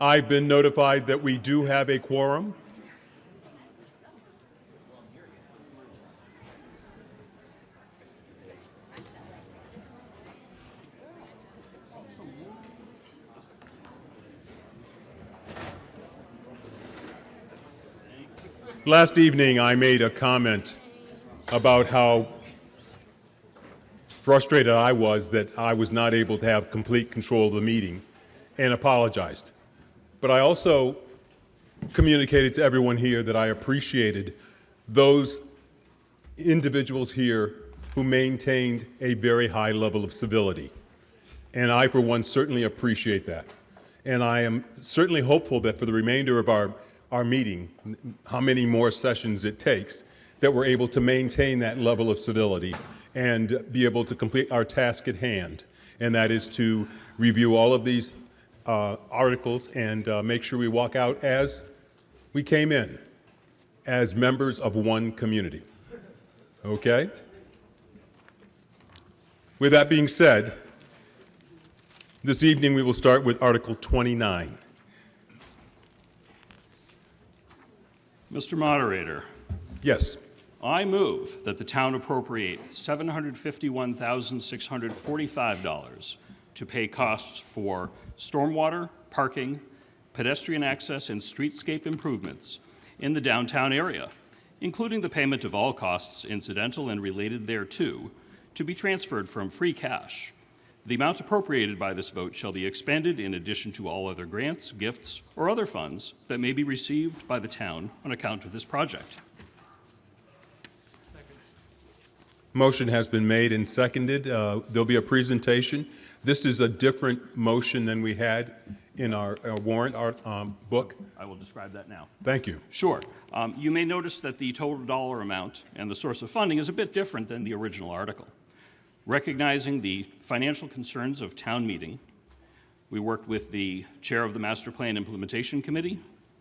I've been notified that we do have a quorum. Last evening, I made a comment about how frustrated I was that I was not able to have complete control of the meeting, and apologized. But I also communicated to everyone here that I appreciated those individuals here who maintained a very high level of civility. And I, for one, certainly appreciate that. And I am certainly hopeful that for the remainder of our meeting, how many more sessions it takes, that we're able to maintain that level of civility and be able to complete our task at hand. And that is to review all of these articles and make sure we walk out as we came in, as members of one community. Okay? With that being said, this evening we will start with Article 29. Mr. Moderator. Yes. I move that the town appropriate $751,645 to pay costs for stormwater, parking, pedestrian access, and streetscape improvements in the downtown area, including the payment of all costs incidental and related thereto, to be transferred from free cash. The amount appropriated by this vote shall be expended in addition to all other grants, gifts, or other funds that may be received by the town on account of this project. Motion has been made and seconded. There'll be a presentation. This is a different motion than we had in our warrant book. I will describe that now. Thank you. Sure. You may notice that the total dollar amount and the source of funding is a bit different than the original article. Recognizing the financial concerns of town meeting, we worked with the chair of the Master Plan Implementation Committee,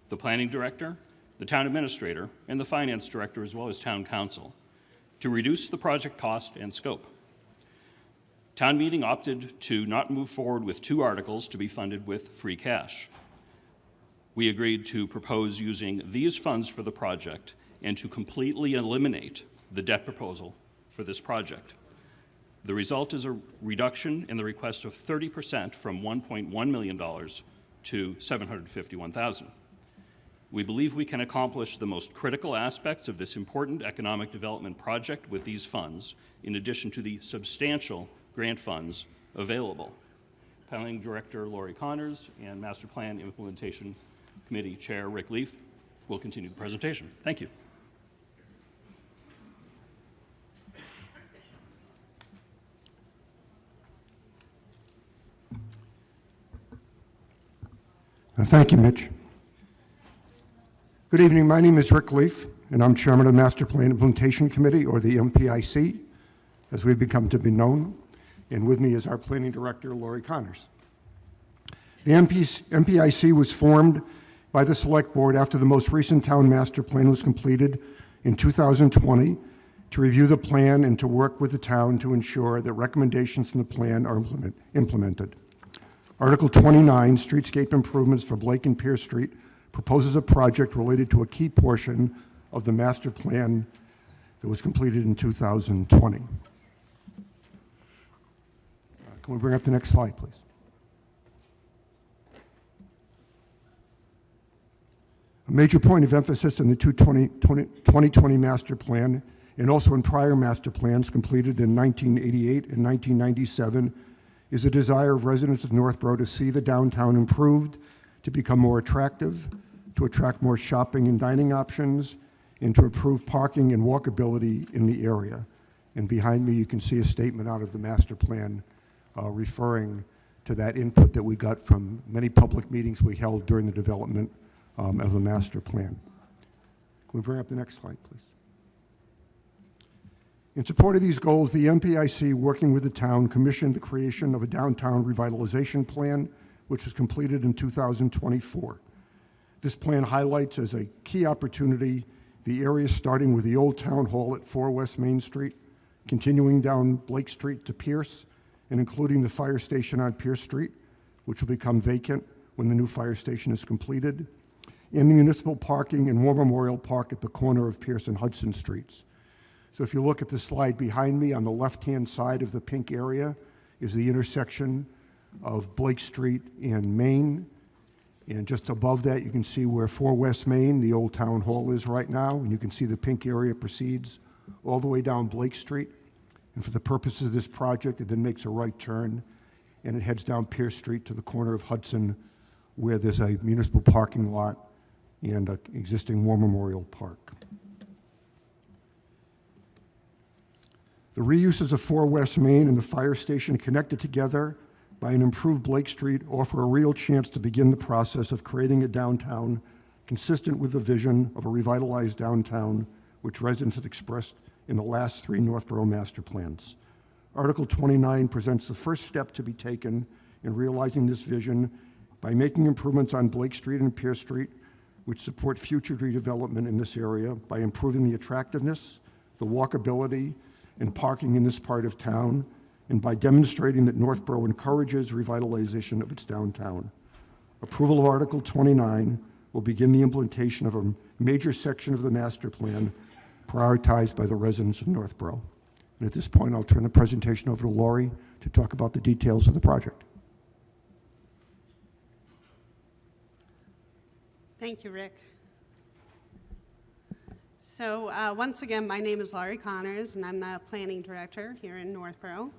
the planning director, the town administrator, and the finance director, as well as town council, to reduce the project cost and scope. Town meeting opted to not move forward with 2 articles to be funded with free cash. We agreed to propose using these funds for the project and to completely eliminate the debt proposal for this project. The result is a reduction in the request of 30% from $1.1 million to $751,000. We believe we can accomplish the most critical aspects of this important economic development project with these funds, in addition to the substantial grant funds available. Planning Director Lori Connors and Master Plan Implementation Committee Chair Rick Leaf will continue the presentation. Thank you. Thank you, Mitch. Good evening. My name is Rick Leaf, and I'm chairman of the Master Plan Implementation Committee, or the MPIC, as we've become to be known. And with me is our planning director, Lori Connors. The MPIC was formed by the Select Board after the most recent town master plan was completed in 2020 to review the plan and to work with the town to ensure that recommendations in the plan are implemented. Article 29, Streetscape Improvements for Blake and Pierce Street, proposes a project related to a key portion of the master plan that was completed in 2020. Can we bring up the next slide, please? A major point of emphasis in the 2020 master plan and also in prior master plans completed in 1988 and 1997 is a desire of residents of Northborough to see the downtown improved, to become more attractive, to attract more shopping and dining options, and to improve parking and walkability in the area. And behind me, you can see a statement out of the master plan referring to that input that we got from many public meetings we held during the development of the master plan. Can we bring up the next slide, please? In support of these goals, the MPIC, working with the town, commissioned the creation of a downtown revitalization plan, which was completed in 2024. This plan highlights as a key opportunity the area starting with the old town hall at 4 West Main Street, continuing down Blake Street to Pierce, and including the fire station on Pierce Street, which will become vacant when the new fire station is completed, and the municipal parking in War Memorial Park at the corner of Pierce and Hudson Streets. So if you look at the slide behind me, on the left-hand side of the pink area is the intersection of Blake Street and Main. And just above that, you can see where 4 West Main, the old town hall, is right now. And you can see the pink area proceeds all the way down Blake Street. And for the purposes of this project, it then makes a right turn and it heads down Pierce Street to the corner of Hudson, where there's a municipal parking lot and an existing War Memorial Park. The reuses of 4 West Main and the fire station connected together by an improved Blake Street offer a real chance to begin the process of creating a downtown consistent with the vision of a revitalized downtown which residents had expressed in the last 3 Northborough master plans. Article 29 presents the first step to be taken in realizing this vision by making improvements on Blake Street and Pierce Street which support future redevelopment in this area by improving the attractiveness, the walkability, and parking in this part of town, and by demonstrating that Northborough encourages revitalization of its downtown. Approval of Article 29 will begin the implementation of a major section of the master plan prioritized by the residents of Northborough. And at this point, I'll turn the presentation over to Lori to talk about the details of the project. Thank you, Rick. So once again, my name is Laurie Connors, and I'm the planning director here in Northborough.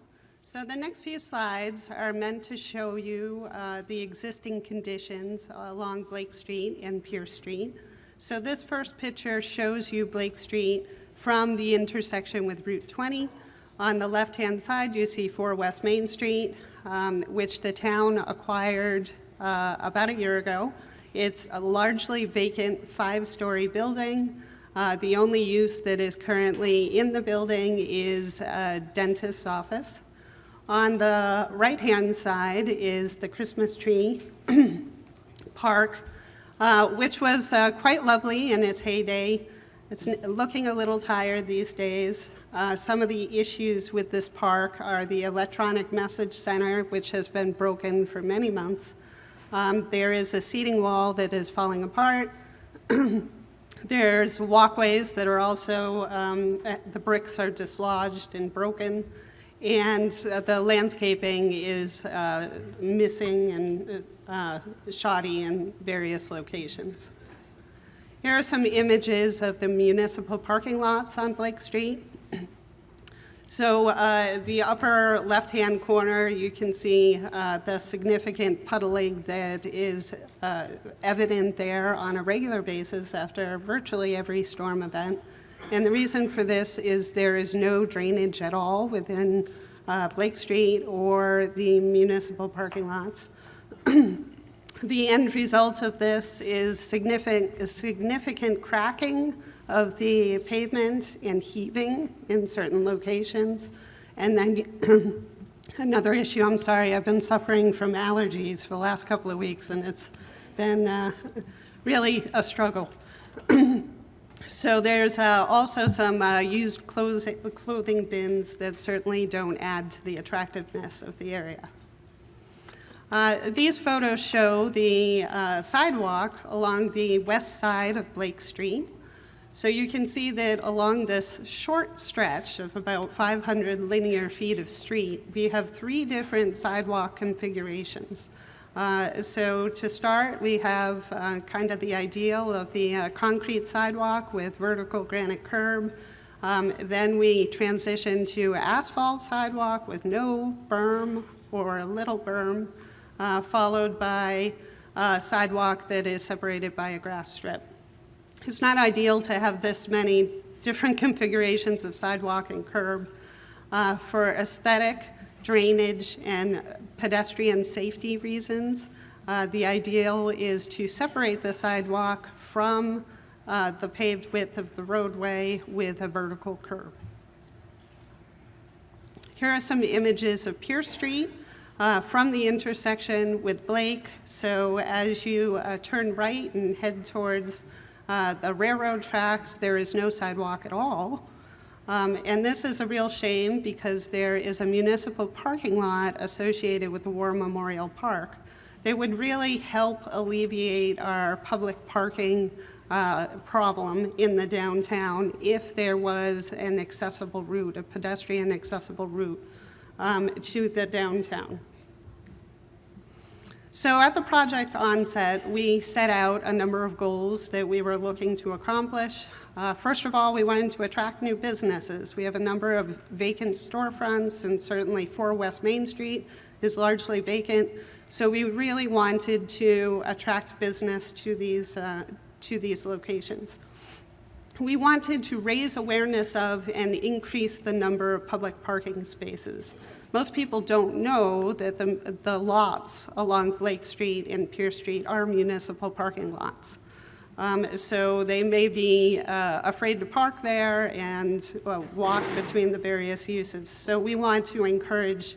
So the next few slides are meant to show you the existing conditions along Blake Street and Pierce Street. So this first picture shows you Blake Street from the intersection with Route 20. On the left-hand side, you see 4 West Main Street, which the town acquired about a year ago. It's a largely vacant 5-story building. The only use that is currently in the building is a dentist's office. On the right-hand side is the Christmas tree park, which was quite lovely in its heyday. It's looking a little tired these days. Some of the issues with this park are the electronic message center, which has been broken for many months. There is a seating wall that is falling apart. There's walkways that are also, the bricks are dislodged and broken, and the landscaping is missing and shoddy in various locations. Here are some images of the municipal parking lots on Blake Street. So the upper left-hand corner, you can see the significant puddling that is evident there on a regular basis after virtually every storm event. And the reason for this is there is no drainage at all within Blake Street or the municipal parking lots. The end result of this is significant cracking of the pavement and heaving in certain locations. And then another issue, I'm sorry, I've been suffering from allergies for the last couple of weeks, and it's been really a struggle. So there's also some used clothing bins that certainly don't add to the attractiveness of the area. These photos show the sidewalk along the west side of Blake Street. So you can see that along this short stretch of about 500 linear feet of street, we have 3 different sidewalk configurations. So to start, we have kind of the ideal of the concrete sidewalk with vertical granite curb. Then we transition to asphalt sidewalk with no berm or a little berm, followed by a sidewalk that is separated by a grass strip. It's not ideal to have this many different configurations of sidewalk and curb. For aesthetic, drainage, and pedestrian safety reasons, the ideal is to separate the sidewalk from the paved width of the roadway with a vertical curb. Here are some images of Pierce Street from the intersection with Blake. So as you turn right and head towards the railroad tracks, there is no sidewalk at all. And this is a real shame because there is a municipal parking lot associated with the War Memorial Park. that would really help alleviate our public parking problem in the downtown if there was an accessible route, a pedestrian accessible route to the downtown. So at the project onset, we set out a number of goals that we were looking to accomplish. First of all, we wanted to attract new businesses. We have a number of vacant storefronts, and certainly 4 West Main Street is largely vacant. So we really wanted to attract business to these locations. We wanted to raise awareness of and increase the number of public parking spaces. Most people don't know that the lots along Blake Street and Pierce Street are municipal parking lots. So they may be afraid to park there and walk between the various uses. So we want to encourage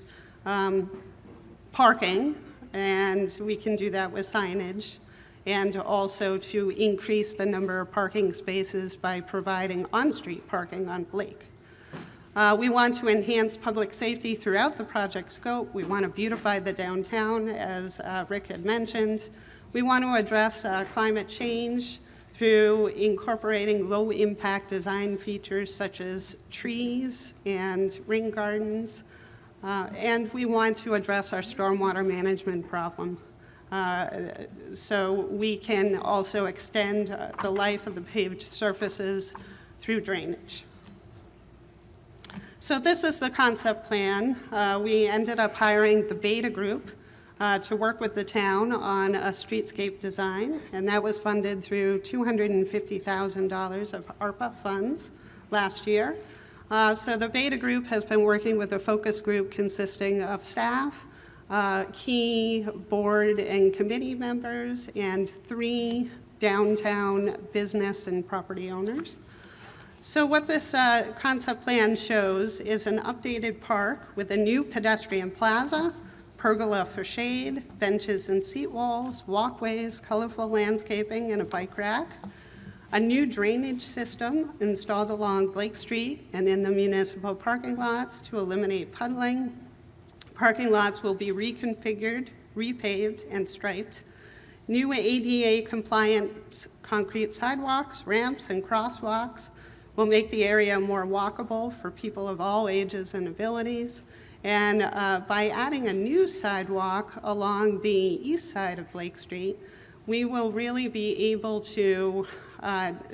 parking, and we can do that with signage, and also to increase the number of parking spaces by providing on-street parking on Blake. We want to enhance public safety throughout the project scope. We want to beautify the downtown, as Rick had mentioned. We want to address climate change through incorporating low-impact design features such as trees and ring gardens. And we want to address our stormwater management problem. So we can also extend the life of the paved surfaces through drainage. So this is the concept plan. We ended up hiring the Beta Group to work with the town on a streetscape design, and that was funded through $250,000 of ARPA funds last year. So the Beta Group has been working with a focus group consisting of staff, key board and committee members, and 3 downtown business and property owners. So what this concept plan shows is an updated park with a new pedestrian plaza, pergola for shade, benches and seat walls, walkways, colorful landscaping, and a bike rack. A new drainage system installed along Blake Street and in the municipal parking lots to eliminate puddling. Parking lots will be reconfigured, repaved, and striped. New ADA-compliant concrete sidewalks, ramps, and crosswalks will make the area more walkable for people of all ages and abilities. And by adding a new sidewalk along the east side of Blake Street, we will really be able to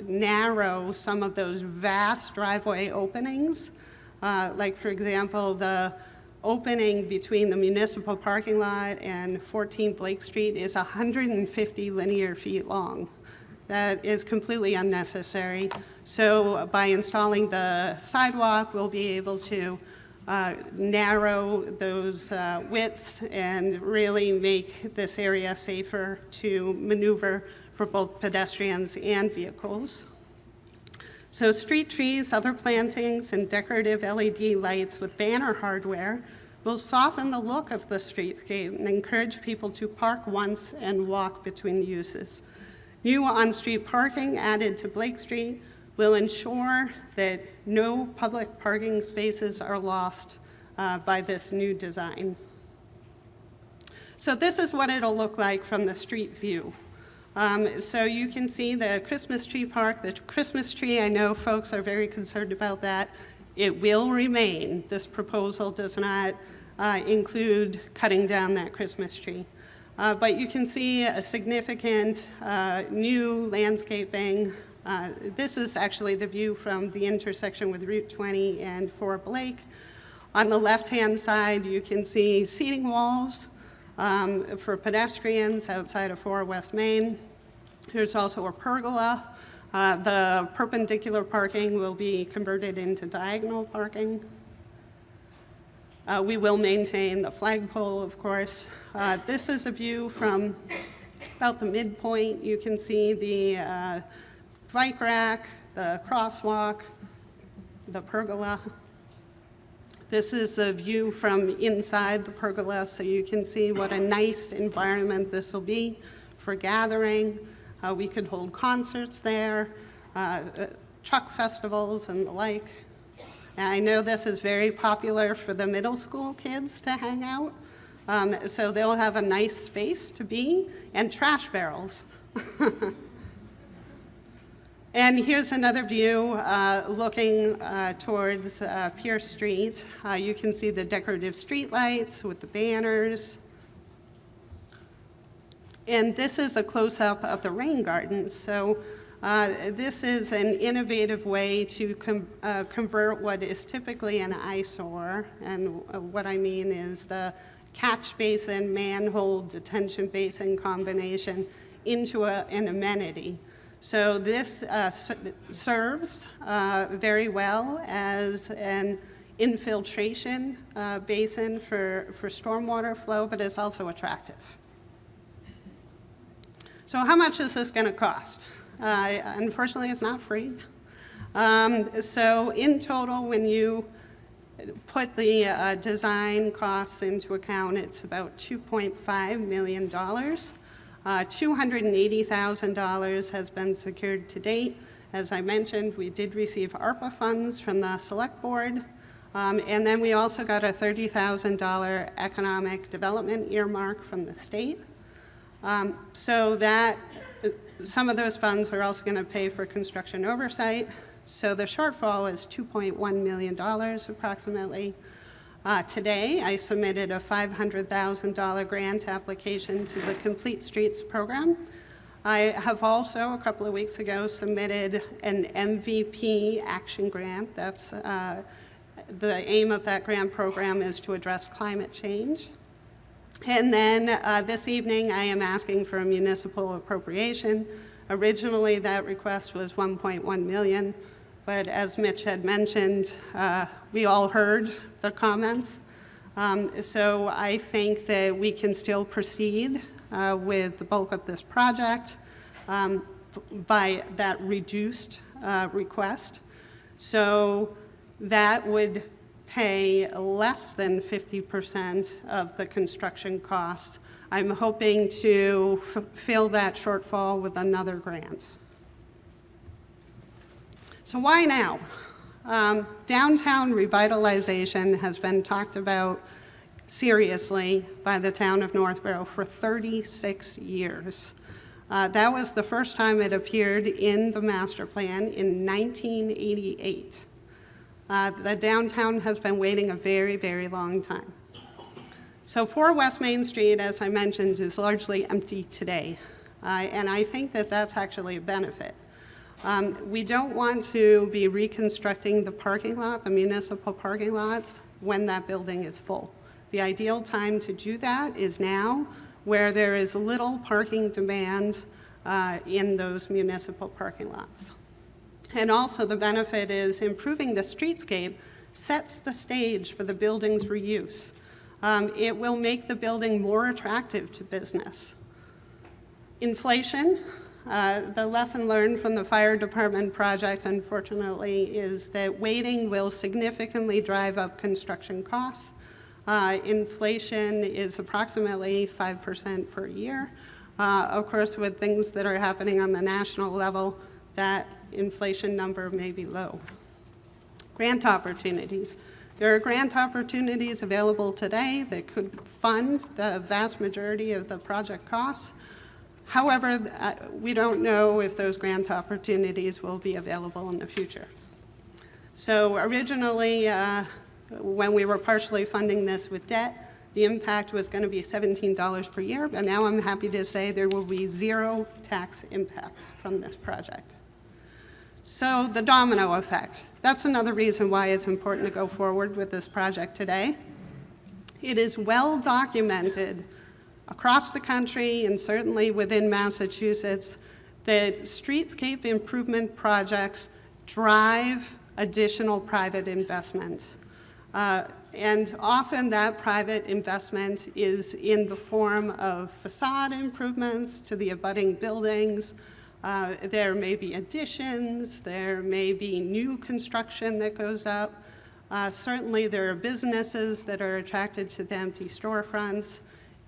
narrow some of those vast driveway openings. Like, for example, the opening between the municipal parking lot and 14 Blake Street is 150 linear feet long. That is completely unnecessary. So by installing the sidewalk, we'll be able to narrow those widths and really make this area safer to maneuver for both pedestrians and vehicles. So street trees, other plantings, and decorative LED lights with banner hardware will soften the look of the streetscape and encourage people to park once and walk between uses. New on-street parking added to Blake Street will ensure that no public parking spaces are lost by this new design. So this is what it'll look like from the street view. So you can see the Christmas tree park. The Christmas tree, I know folks are very concerned about that. It will remain. This proposal does not include cutting down that Christmas tree. But you can see a significant new landscaping. This is actually the view from the intersection with Route 20 and 4 Blake. On the left-hand side, you can see seating walls for pedestrians outside of 4 West Main. There's also a pergola. The perpendicular parking will be converted into diagonal parking. We will maintain the flagpole, of course. This is a view from about the midpoint. You can see the bike rack, the crosswalk, the pergola. This is a view from inside the pergola, so you can see what a nice environment this will be for gathering. We could hold concerts there, truck festivals and the like. And I know this is very popular for the middle school kids to hang out. So they'll have a nice space to be, and trash barrels. And here's another view looking towards Pierce Street. You can see the decorative street lights with the banners. And this is a close-up of the rain garden. So this is an innovative way to convert what is typically an eyesore. And what I mean is the catch basin, manhole, detention basin combination into an amenity. So this serves very well as an infiltration basin for stormwater flow, but is also attractive. So how much is this going to cost? Unfortunately, it's not free. So in total, when you put the design costs into account, it's about $2.5 million. $280,000 has been secured to date. As I mentioned, we did receive ARPA funds from the Select Board. And then we also got a $30,000 economic development earmark from the state. So that some of those funds are also going to pay for construction oversight. So the shortfall is $2.1 million approximately. Today, I submitted a $500,000 grant application to the Complete Streets program. I have also, a couple of weeks ago, submitted an MVP action grant. That's the aim of that grant program is to address climate change. And then this evening, I am asking for a municipal appropriation. Originally, that request was $1.1 million, but as Mitch had mentioned, we all heard the comments. So I think that we can still proceed with the bulk of this project by that reduced request. So that would pay less than 50% of the construction costs. I'm hoping to fill that shortfall with another grant. So why now? Downtown revitalization has been talked about seriously by the town of Northborough for 36 years. That was the first time it appeared in the master plan in 1988. The downtown has been waiting a very, very long time. So 4 West Main Street, as I mentioned, is largely empty today. And I think that that's actually a benefit. We don't want to be reconstructing the parking lot, the municipal parking lots, when that building is full. The ideal time to do that is now, where there is little parking demand in those municipal parking lots. And also the benefit is improving the streetscape sets the stage for the building's reuse. It will make the building more attractive to business. Inflation, the lesson learned from the fire department project, unfortunately, is that waiting will significantly drive up construction costs. Inflation is approximately 5% per year. Of course, with things that are happening on the national level, that inflation number may be low. Grant opportunities. There are grant opportunities available today that could fund the vast majority of the project costs. However, we don't know if those grant opportunities will be available in the future. So originally, when we were partially funding this with debt, the impact was going to be $17 per year, but now I'm happy to say there will be 0 tax impact from this project. So the domino effect, that's another reason why it's important to go forward with this project today. It is well documented across the country and certainly within Massachusetts that streetscape improvement projects drive additional private investment. And often that private investment is in the form of facade improvements to the abutting buildings. There may be additions, there may be new construction that goes up. Certainly there are businesses that are attracted to the empty storefronts,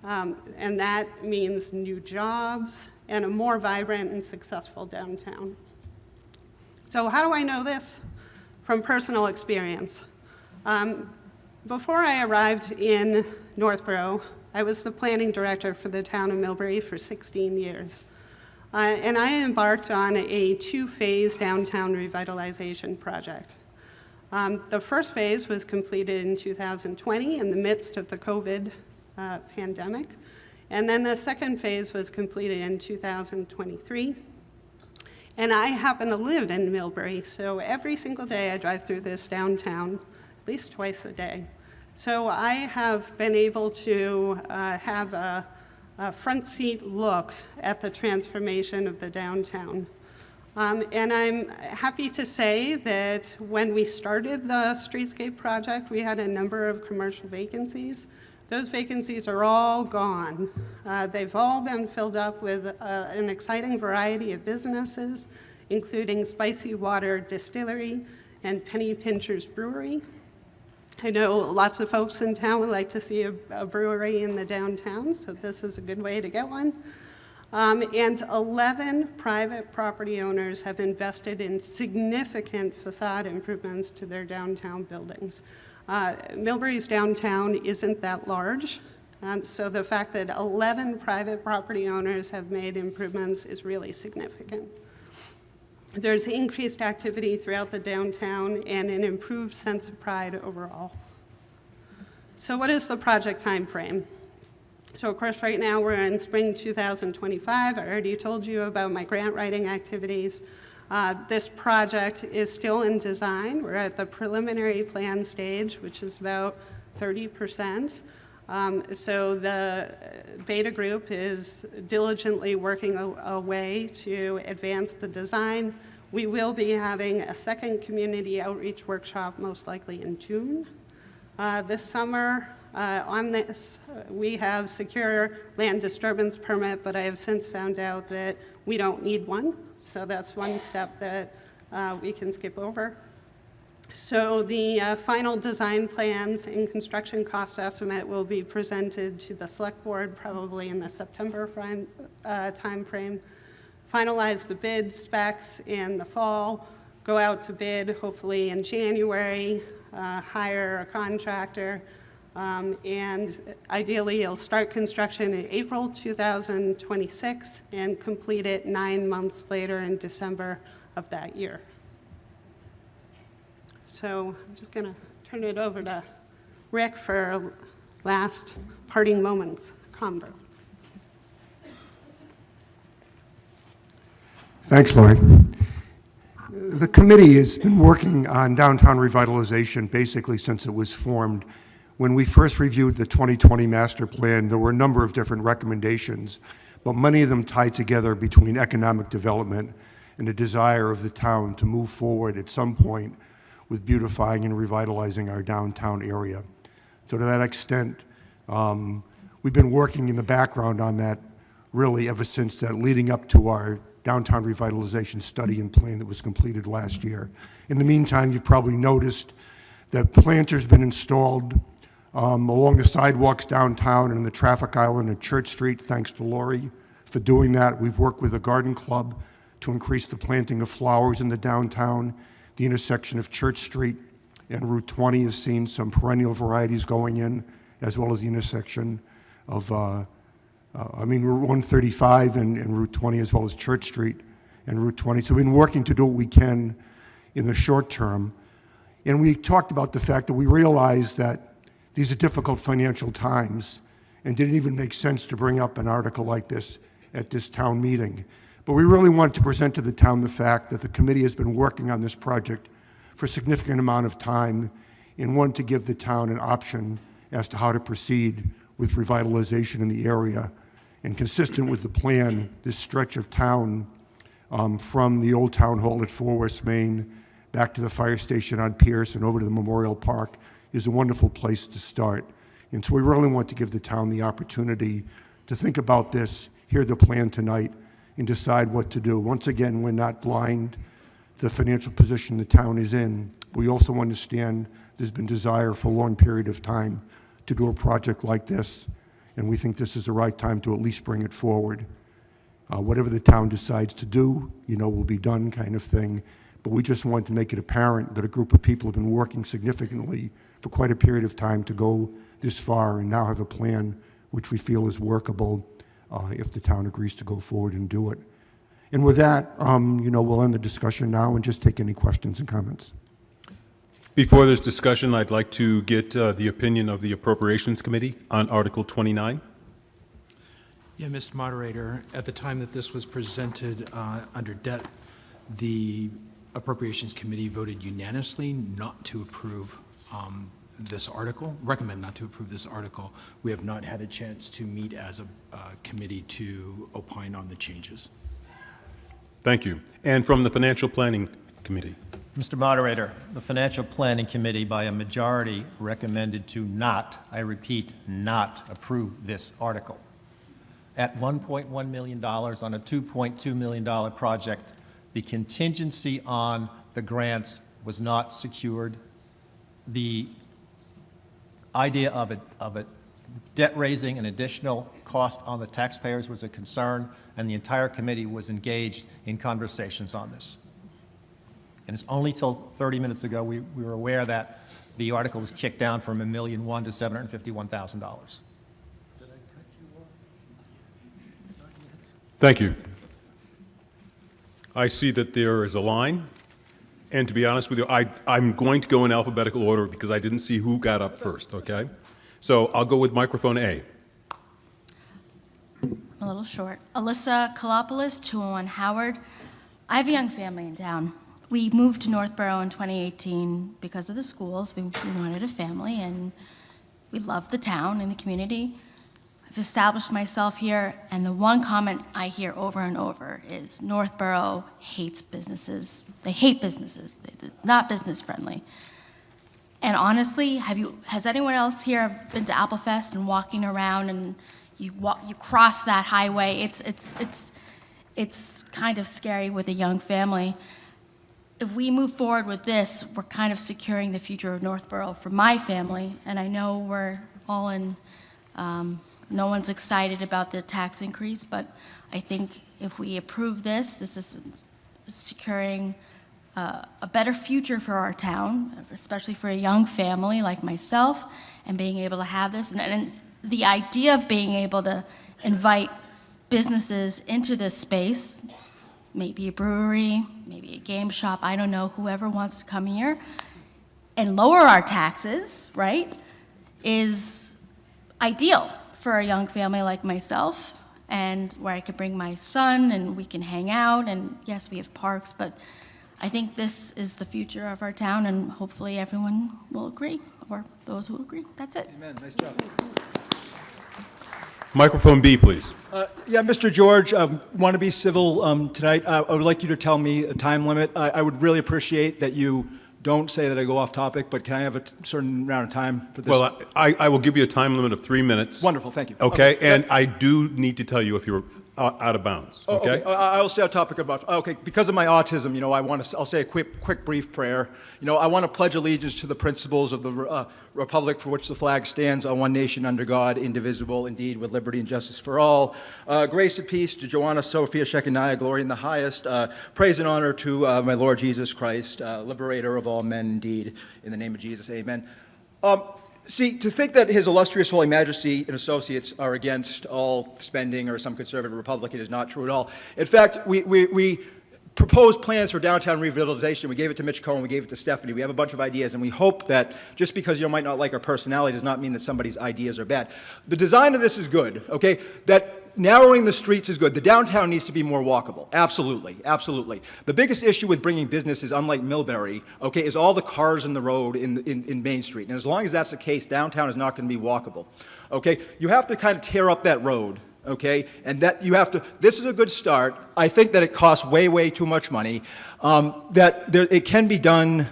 and that means new jobs and a more vibrant and successful downtown. So how do I know this? From personal experience. Before I arrived in Northborough, I was the planning director for the town of Millbury for 16 years. And I embarked on a 2-phase downtown revitalization project. The first phase was completed in 2020 in the midst of the COVID pandemic. And then the second phase was completed in 2023. And I happen to live in Millbury, so every single day I drive through this downtown, at least twice a day. So I have been able to have a front seat look at the transformation of the downtown. And I'm happy to say that when we started the streetscape project, we had a number of commercial vacancies. Those vacancies are all gone. They've all been filled up with an exciting variety of businesses, including Spicy Water Distillery and Penny Pincher's Brewery. I know lots of folks in town would like to see a brewery in the downtown, so this is a good way to get one. And 11 private property owners have invested in significant facade improvements to their downtown buildings. Millbury's downtown isn't that large, and so the fact that 11 private property owners have made improvements is really significant. There's increased activity throughout the downtown and an improved sense of pride overall. So what is the project time frame? So of course, right now we're in spring 2025. I already told you about my grant writing activities. This project is still in design. We're at the preliminary plan stage, which is about 30%. So the beta group is diligently working away to advance the design. We will be having a second community outreach workshop, most likely in June. This summer, on this, we have secure land disturbance permit, but I have since found out that we don't need one. So that's one step that we can skip over. So the final design plans and construction cost estimate will be presented to the select board probably in the September time frame. Finalize the bid specs in the fall, go out to bid hopefully in January, hire a contractor, and ideally you'll start construction in April 2026 and complete it 9 months later in December of that year. So I'm just going to turn it over to Rick for last parting moments convo. Thanks, Lori. The committee has been working on downtown revitalization basically since it was formed. When we first reviewed the 2020 master plan, there were a number of different recommendations, but many of them tied together between economic development and the desire of the town to move forward at some point with beautifying and revitalizing our downtown area. So to that extent, we've been working in the background on that really ever since that, leading up to our downtown revitalization study and plan that was completed last year. In the meantime, you've probably noticed that planters been installed along the sidewalks downtown and in the traffic island at Church Street. Thanks to Lori for doing that. We've worked with the Garden Club to increase the planting of flowers in the downtown. The intersection of Church Street and Route 20 has seen some perennial varieties going in, as well as the intersection of Route 135 and Route 20, as well as Church Street and Route 20. So we've been working to do what we can in the short term. And we talked about the fact that we realized that these are difficult financial times and didn't even make sense to bring up an article like this at this town meeting. But we really wanted to present to the town the fact that the committee has been working on this project for a significant amount of time and wanted to give the town an option as to how to proceed with revitalization in the area. And consistent with the plan, this stretch of town from the old town hall at 4 West Main back to the fire station on Pierce and over to the Memorial Park is a wonderful place to start. And so we really want to give the town the opportunity to think about this, hear the plan tonight, and decide what to do. Once again, we're not blind to the financial position the town is in. We also understand there's been desire for a long period of time to do a project like this, and we think this is the right time to at least bring it forward. Whatever the town decides to do, will be done kind of thing. But we just want to make it apparent that a group of people have been working significantly for quite a period of time to go this far and now have a plan which we feel is workable if the town agrees to go forward and do it. And with that, we'll end the discussion now and just take any questions and comments. Before this discussion, I'd like to get the opinion of the Appropriations Committee on Article 29. Yeah, Mr. Moderator, at the time that this was presented under debt, the Appropriations Committee voted unanimously not to approve this article, recommend not to approve this article. We have not had a chance to meet as a committee to opine on the changes. Thank you. And from the Financial Planning Committee. Mr. Moderator, the Financial Planning Committee by a majority recommended to not, I repeat, not approve this article. At $1.1 million on a $2.2 million project, the contingency on the grants was not secured. The idea of it debt raising an additional cost on the taxpayers was a concern, and the entire committee was engaged in conversations on this. And it's only till 30 minutes ago we were aware that the article was kicked down from $1.1 million to $751,000. Thank you. I see that there is a line, and to be honest with you, I'm going to go in alphabetical order because I didn't see who got up first, okay? So I'll go with microphone A. A little short. Alyssa Kalopoulos, 201 Howard. I have a young family in town. We moved to Northborough in 2018 because of the schools. We wanted a family, and we loved the town and the community. I've established myself here, and the one comment I hear over and over is Northborough hates businesses. They hate businesses. It's not business friendly. And honestly, has anyone else here been to Applefest and walking around and you cross that highway? It's kind of scary with a young family. If we move forward with this, we're kind of securing the future of Northborough for my family, and I know we're all in. No one's excited about the tax increase, but I think if we approve this, this is securing a better future for our town, especially for a young family like myself, and being able to have this. And the idea of being able to invite businesses into this space, maybe a brewery, maybe a game shop, I don't know, whoever wants to come here, and lower our taxes, right, is ideal for a young family like myself, and where I could bring my son and we can hang out, and yes, we have parks, but I think this is the future of our town, and hopefully everyone will agree, or those who agree. That's it. Amen. Nice job. Microphone B, please. Yeah, Mr. George, want to be civil tonight. I would like you to tell me a time limit. I would really appreciate that you don't say that I go off topic, but can I have a certain amount of time for this? Well, I will give you a time limit of 3 minutes. Wonderful, thank you. Okay, and I do need to tell you if you're out of bounds, okay? I will stay on topic about, okay, because of my autism, I'll say a quick brief prayer. I want to pledge allegiance to the principles of the republic for which the flag stands, on one nation under God, indivisible, indeed, with liberty and justice for all. Grace and peace to Joanna, Sophia, Shechaniah, glory in the highest. Praise and honor to my Lord Jesus Christ, liberator of all men, indeed. In the name of Jesus, amen. See, to think that His illustrious Holy Majesty and associates are against all spending or some conservative Republican is not true at all. In fact, we proposed plans for downtown revitalization. We gave it to Mitch Cohen, we gave it to Stephanie. We have a bunch of ideas, and we hope that just because you might not like our personality does not mean that somebody's ideas are bad. The design of this is good, okay? That narrowing the streets is good. The downtown needs to be more walkable. Absolutely, absolutely. The biggest issue with bringing businesses, unlike Millbury, okay, is all the cars in the road in Main Street. And as long as that's the case, downtown is not going to be walkable, okay? You have to kind of tear up that road, okay? And that you have to, this is a good start. I think that it costs way, way too much money. It can be done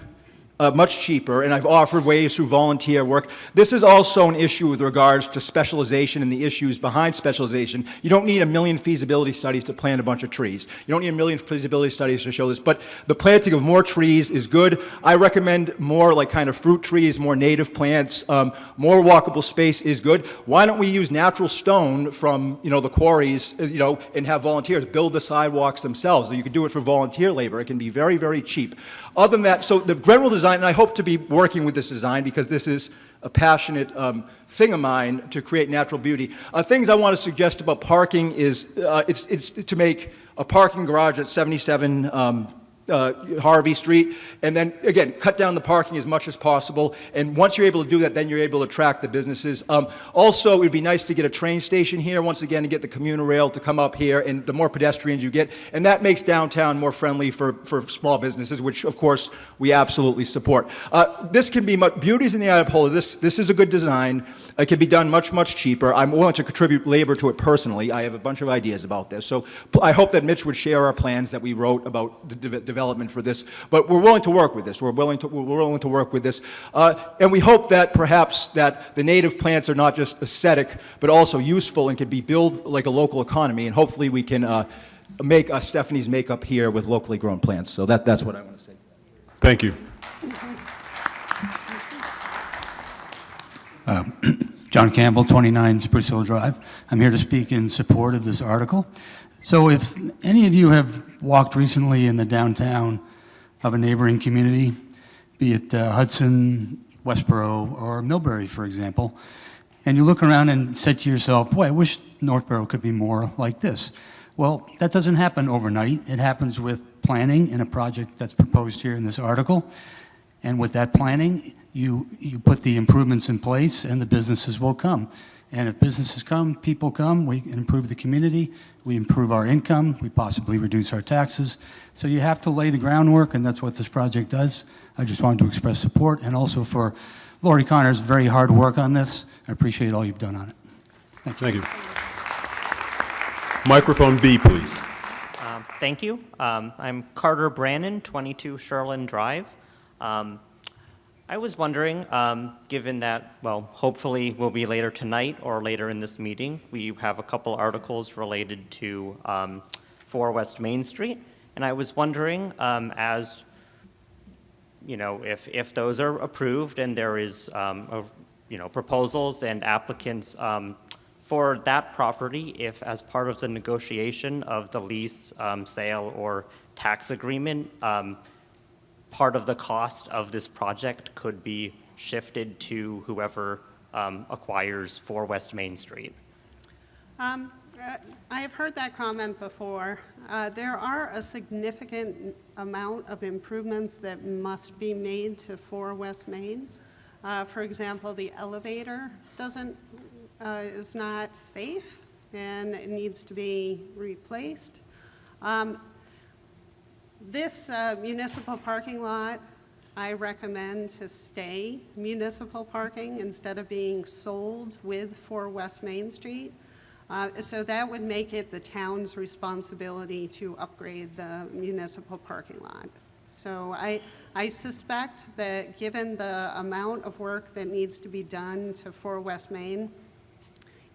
much cheaper, and I've offered ways through volunteer work. This is also an issue with regards to specialization and the issues behind specialization. You don't need a million feasibility studies to plant a bunch of trees. You don't need a million feasibility studies to show this, but the planting of more trees is good. I recommend more like kind of fruit trees, more native plants, more walkable space is good. Why don't we use natural stone from, the quarries, and have volunteers build the sidewalks themselves? You can do it for volunteer labor. It can be very, very cheap. Other than that, so the general design design, and I hope to be working with this design because this is a passionate thing of mine to create natural beauty. Things I want to suggest about parking is it's to make a parking garage at 77 Harvey Street, and then again cut down the parking as much as possible. And once you're able to do that, then you're able to attract the businesses. Also, it would be nice to get a train station here once again, to get the commuter rail to come up here, and the more pedestrians you get, and that makes downtown more friendly for small businesses, which of course we absolutely support. This can be beauty's in the eye of the beholder. This is a good design. It can be done much cheaper. I'm willing to contribute labor to it personally. I have a bunch of ideas about this. So I hope that Mitch would share our plans that we wrote about the development for this. But we're willing to work with this. We're willing to work with this. And we hope that perhaps that the native plants are not just aesthetic, but also useful and can be built like a local economy. And hopefully we can make Stephanie's makeup here with locally grown plants. So that's what I want to say. Thank you. John Campbell, 29 Spruce Hill Drive. I'm here to speak in support of this article. So if any of you have walked recently in the downtown of a neighboring community, be it Hudson, Westborough, or Millbury, for example, and you look around and said to yourself, boy, I wish Northborough could be more like this. Well, that doesn't happen overnight. It happens with planning in a project that's proposed here in this article. And with that planning, you put the improvements in place and the businesses will come. And if businesses come, people come, we improve the community, we improve our income, we possibly reduce our taxes. So you have to lay the groundwork, and that's what this project does. I just wanted to express support, and also for Lori Connor's very hard work on this. I appreciate all you've done on it. Thank you. Thank you. Microphone B, please. Thank you. I'm Carter Brannon, 22 Sherlin Drive. I was wondering, given that, well, hopefully will be later tonight or later in this meeting, we have a couple articles related to 4 West Main Street, and I was wondering, as you know, if those are approved and there is, proposals and applicants for that property, if as part of the negotiation of the lease, sale, or tax agreement, part of the cost of this project could be shifted to whoever acquires 4 West Main Street. I have heard that comment before. There are a significant amount of improvements that must be made to 4 West Main. For example, the elevator is not safe and it needs to be replaced. This municipal parking lot, I recommend to stay municipal parking instead of being sold with 4 West Main Street. So that would make it the town's responsibility to upgrade the municipal parking lot. So I suspect that given the amount of work that needs to be done to 4 West Main,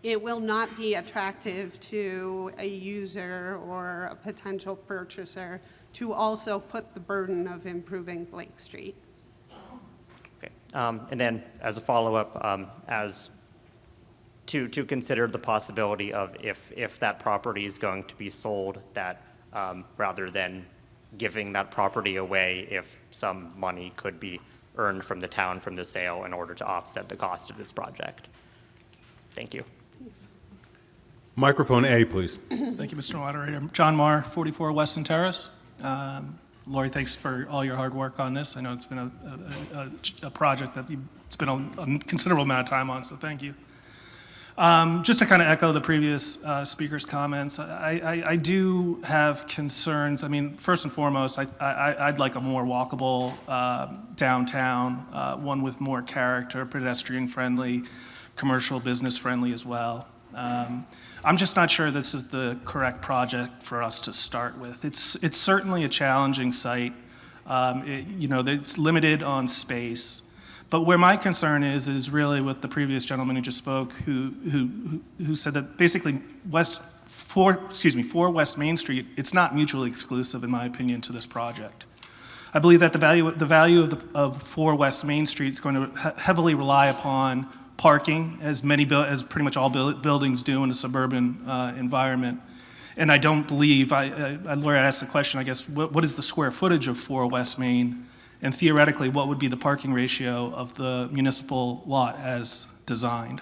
it will not be attractive to a user or a potential purchaser to also put the burden of improving Blake Street. Okay. And then as a follow-up, as to consider the possibility of if that property is going to be sold, that rather than giving that property away, if some money could be earned from the town from the sale in order to offset the cost of this project. Thank you. Microphone A, please. Thank you, Mr. Moderator. John Marr, 44 Weston Terrace. Lori, thanks for all your hard work on this. I know it's been a project that you've spent a considerable amount of time on, so thank you. Just to kind of echo the previous speaker's comments, I do have concerns. I mean, first and foremost, I'd like a more walkable downtown, one with more character, pedestrian-friendly, commercial business-friendly as well. I'm just not sure this is the correct project for us to start with. It's certainly a challenging site. It's limited on space. But where my concern is really with the previous gentleman who just spoke, who said that basically 4 West Main Street, it's not mutually exclusive, in my opinion, to this project. I believe that the value of 4 West Main Street is going to heavily rely upon parking, as pretty much all buildings do in a suburban environment. And I don't believe, Laura asked the question, I guess, what is the square footage of 4 West Main? And theoretically, what would be the parking ratio of the municipal lot as designed?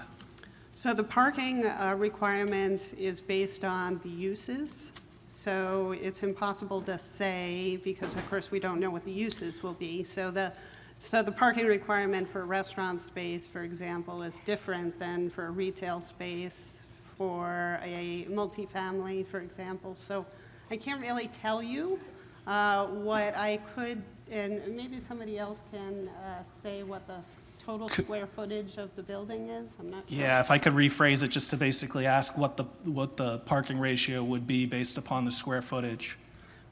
So the parking requirement is based on the uses. So it's impossible to say because, of course, we don't know what the uses will be. So the parking requirement for restaurant space, for example, is different than for a retail space, for a multifamily, for example. So I can't really tell you what I could, and maybe somebody else can say what the total square footage of the building is. I'm not sure. Yeah, if I could rephrase it just to basically ask what the parking ratio would be based upon the square footage.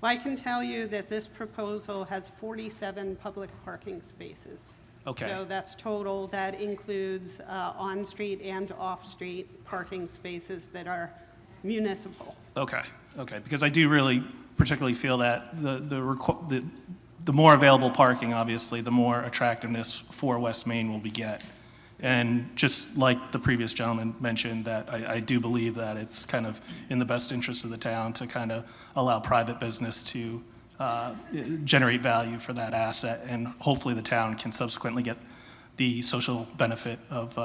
Well, I can tell you that this proposal has 47 public parking spaces. Okay. So that's total. That includes on-street and off-street parking spaces that are municipal. Okay, because I do really particularly feel that the more available parking, obviously, the more attractiveness for West Main will beget. And just like the previous gentleman mentioned, that I do believe that it's kind of in the best interest of the town to kind of allow private business to generate value for that asset, and hopefully the town can subsequently get the social benefit of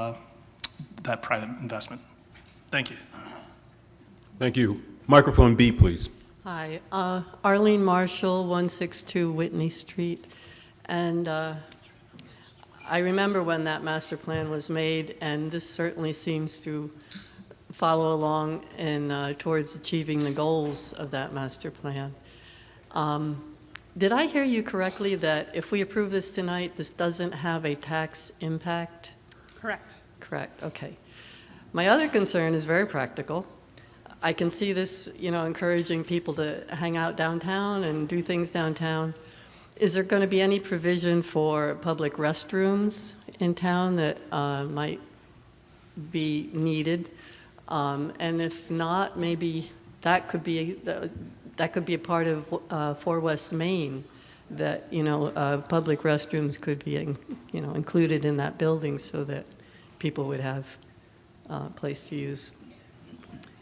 that private investment. Thank you. Thank you. Microphone B, please. Hi, Arlene Marshall, 162 Whitney Street. And I remember when that master plan was made, and this certainly seems to follow along in, towards achieving the goals of that master plan. Did I hear you correctly that if we approve this tonight, this doesn't have a tax impact? Correct. Correct, okay. My other concern is very practical. I can see this, encouraging people to hang out downtown and do things downtown. Is there going to be any provision for public restrooms in town that might be needed? And if not, maybe that could be a part of 4 West Main, that public restrooms could be included in that building so that people would have a place to use.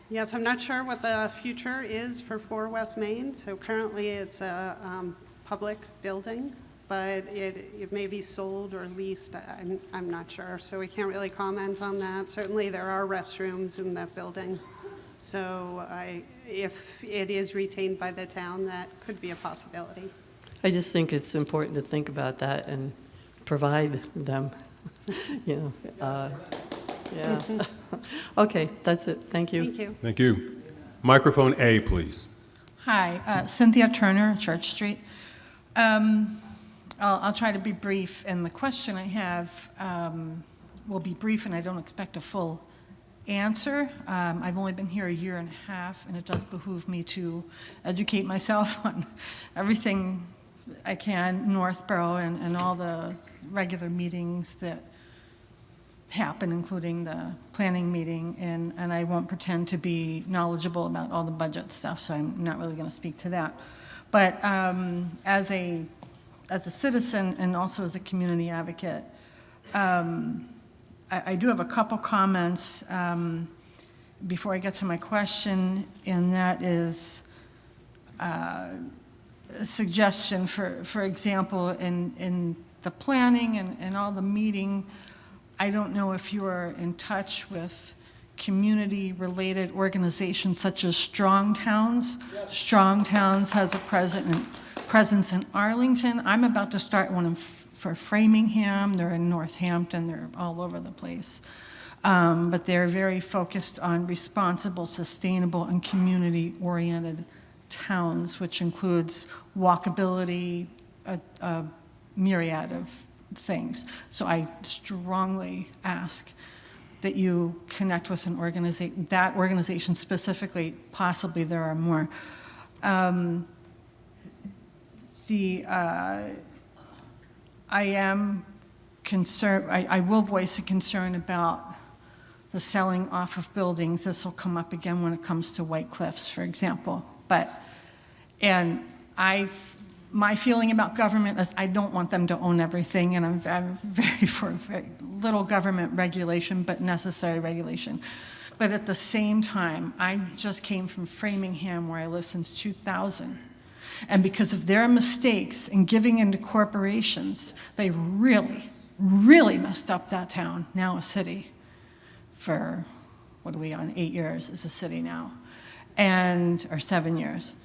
Yes, I'm not sure what the future is for 4 West Main. So currently it's a public building, but it may be sold or leased. I'm not sure, so we can't really comment on that. Certainly there are restrooms in that building. So if it is retained by the town, that could be a possibility. I just think it's important to think about that and provide them, yeah. Okay, that's it. Thank you. Thank you. Thank you. Microphone A, please. Hi, Cynthia Turner, Church Street. I'll try to be brief, and the question I have will be brief, and I don't expect a full answer. I've only been here a year and a half, and it does behoove me to educate myself on everything I can, Northborough, and all the regular meetings that happen, including the planning meeting, and I won't pretend to be knowledgeable about all the budget stuff, so I'm not really going to speak to that. But as a citizen and also as a community advocate, I do have a couple comments before I get to my question, and that is a suggestion, for example, in the planning and all the meeting. I don't know if you are in touch with community-related organizations such as Strong Towns. Yes. Strong Towns has a presence in Arlington. I'm about to start one for Framingham. They're in Northampton. They're all over the place. But they're very focused on responsible, sustainable, and community-oriented towns, which includes walkability, a myriad of things. So I strongly ask that you connect with an organization, that organization specifically. Possibly there are more. I am concerned, I will voice a concern about the selling off of buildings. This will come up again when it comes to White Cliffs, for example. My feeling about government is I don't want them to own everything, and I'm very for very little government regulation, but necessary regulation. But at the same time, I just came from Framingham, where I lived since 2000, And because of their mistakes in giving into corporations, they really, really messed up that town, now a city, for, what are we on, 8 years as a city now, or 7 years.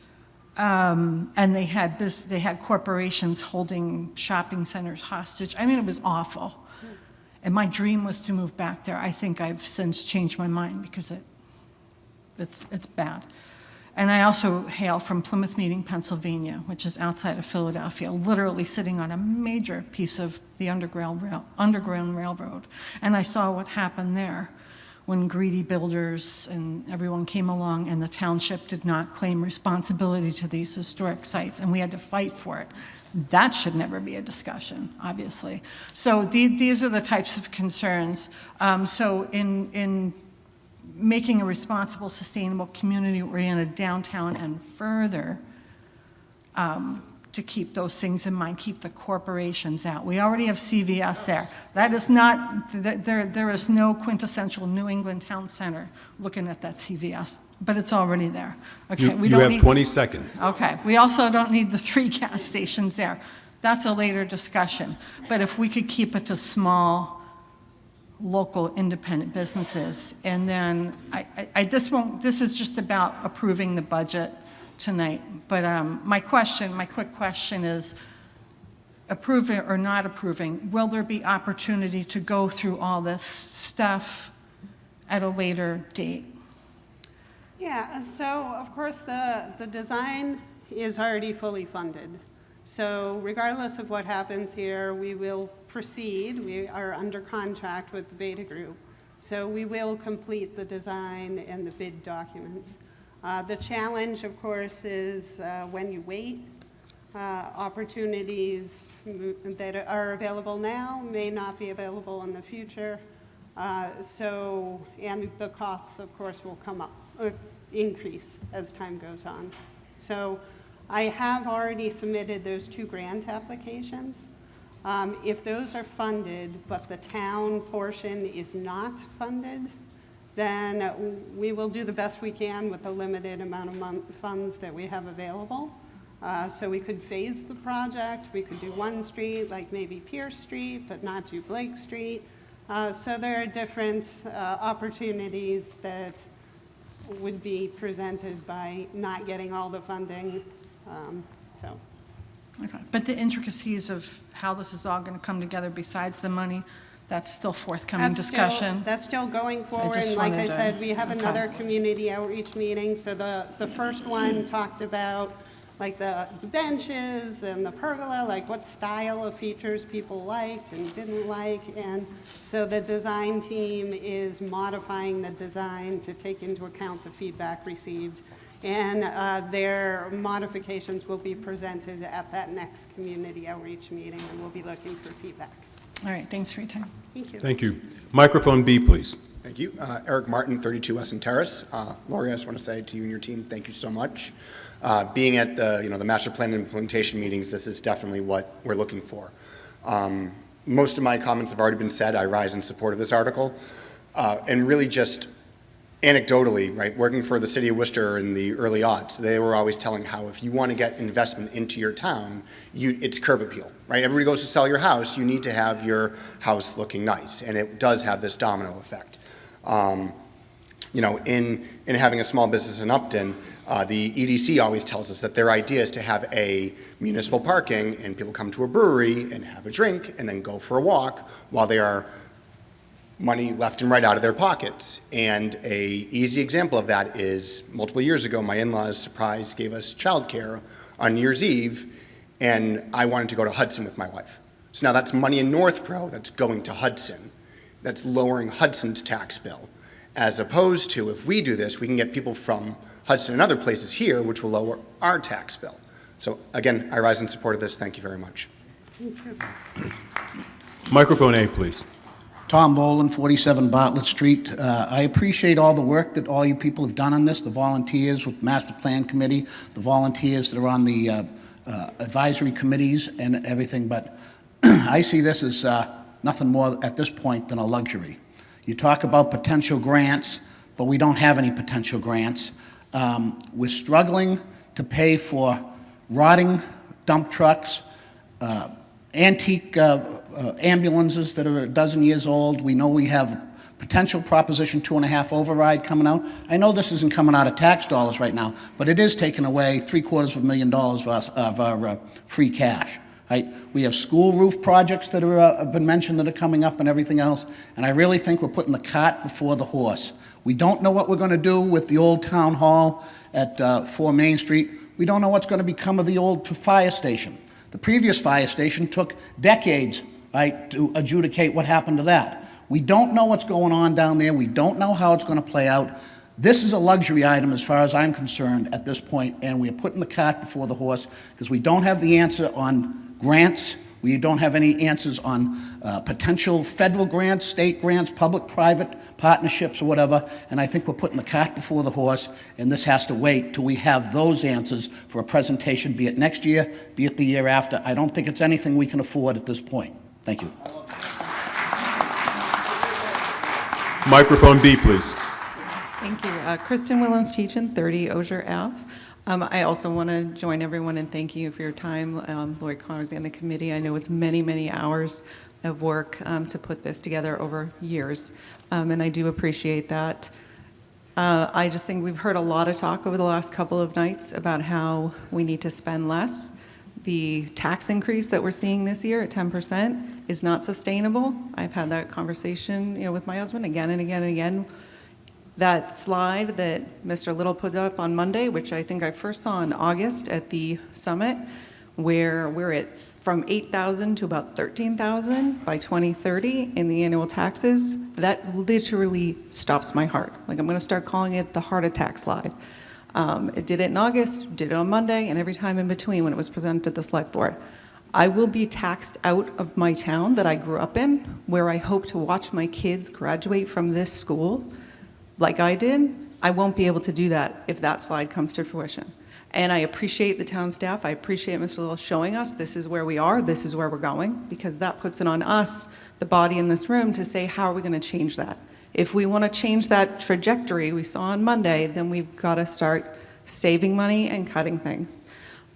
And they had corporations holding shopping centers hostage. I mean, it was awful. And my dream was to move back there. I think I've since changed my mind because it's bad. And I also hail from Plymouth Meeting, Pennsylvania, which is outside of Philadelphia, literally sitting on a major piece of the Underground Railroad. And I saw what happened there when greedy builders and everyone came along and the township did not claim responsibility to these historic sites, and we had to fight for it. That should never be a discussion, obviously. So these are the types of concerns. So in making a responsible, sustainable, community-oriented downtown and further, to keep those things in mind, keep the corporations out. We already have CVS there. That is not, there is no quintessential New England town center looking at that CVS, but it's already there. Okay, You have 20 seconds. Okay, we also don't need the 3 gas stations there. That's a later discussion. But if we could keep it to small, local, independent businesses, and then this is just about approving the budget tonight. But my quick question is, approving or not approving, will there be opportunity to go through all this stuff at a later date? Yeah, so of course the design is already fully funded. So regardless of what happens here, we will proceed. We are under contract with the Beta Group. So we will complete the design and the bid documents. The challenge, of course, is when you wait, opportunities that are available now may not be available in the future. And the costs, of course, will come up, increase as time goes on. So I have already submitted those 2 grant applications. If those are funded, but the town portion is not funded, then we will do the best we can with the limited amount of funds that we have available. So we could phase the project. We could do one street, like maybe Pierce Street, but not do Blake Street. So there are different opportunities that would be presented by not getting all the funding. Okay. But the intricacies of how this is all going to come together besides the money, that's still forthcoming discussion? That's still going forward, and like I said, we have another community outreach meeting. So the first one talked about like the benches and the pergola, like what style of features people liked and didn't like. And so the design team is modifying the design to take into account the feedback received. And their modifications will be presented at that next community outreach meeting, and we'll be looking for feedback. All right, thanks for your time. Thank you. Thank you. Microphone B, please. Thank you. Eric Martin, 32 Weston Terrace. Lori, I just want to say to you and your team, thank you so much. Being at the master plan and implementation meetings, this is definitely what we're looking for. Most of my comments have already been said. I rise in support of this article. And really just anecdotally, right, working for the city of Worcester in the early aughts, they were always telling how if you want to get investment into your town, it's curb appeal, right? Everybody goes to sell your house, you need to have your house looking nice, and it does have this domino effect. In having a small business in Upton, the EDC always tells us that their idea is to have a municipal parking, and people come to a brewery and have a drink and then go for a walk while they are money left and right out of their pockets. And an easy example of that is multiple years ago, my in-laws surprise gave us childcare on New Year's Eve, and I wanted to go to Hudson with my wife. So now that's money in Northborough that's going to Hudson. That's lowering Hudson's tax bill. As opposed to, if we do this, we can get people from Hudson and other places here, which will lower our tax bill. So again, I rise in support of this. Thank you very much. Microphone A, please. Tom Boland, 47 Bartlett Street. I appreciate all the work that all you people have done on this, the volunteers with Master Plan Committee, the volunteers that are on the advisory committees and everything, but I see this as nothing more at this point than a luxury. You talk about potential grants, but we don't have any potential grants. We're struggling to pay for rotting dump trucks, antique ambulances that are a dozen years old. We know we have potential Proposition 2.5 override coming out. I know this isn't coming out of tax dollars right now, but it is taking away $750,000 of our free cash. Right? We have school roof projects that have been mentioned that are coming up and everything else, and I really think we're putting the cart before the horse. We don't know what we're going to do with the old town hall at 4 Main Street. We don't know what's going to become of the old fire station. The previous fire station took decades, right, to adjudicate what happened to that. We don't know what's going on down there. We don't know how it's going to play out. This is a luxury item as far as I'm concerned at this point, and we're putting the cart before the horse because we don't have the answer on grants. We don't have any answers on potential federal grants, state grants, public-private partnerships or whatever, and I think we're putting the cart before the horse, and this has to wait till we have those answers for a presentation, be it next year, be it the year after. I don't think it's anything we can afford at this point. Thank you. Microphone B, please. Thank you. Kristen Williams-Teachin, 30 Osier Ave. I also want to join everyone in thanking you for your time, Lori Connors and the committee. I know it's many, many hours of work to put this together over years, and I do appreciate that. I just think we've heard a lot of talk over the last couple of nights about how we need to spend less. The tax increase that we're seeing this year at 10% is not sustainable. I've had that conversation, with my husband again and again and again. That slide that Mr. Little put up on Monday, which I think I first saw in August at the summit, where we're at from 8,000 to about 13,000 by 2030 in the annual taxes, that literally stops my heart. Like, I'm going to start calling it the heart attack slide. It did it in August, did it on Monday, and every time in between when it was presented to the select board. I will be taxed out of my town that I grew up in, where I hope to watch my kids graduate from this school like I did. I won't be able to do that if that slide comes to fruition. And I appreciate the town staff. I appreciate Mr. Little showing us this is where we are, this is where we're going, because that puts it on us, the body in this room, to say, how are we going to change that? If we want to change that trajectory we saw on Monday, then we've got to start saving money and cutting things.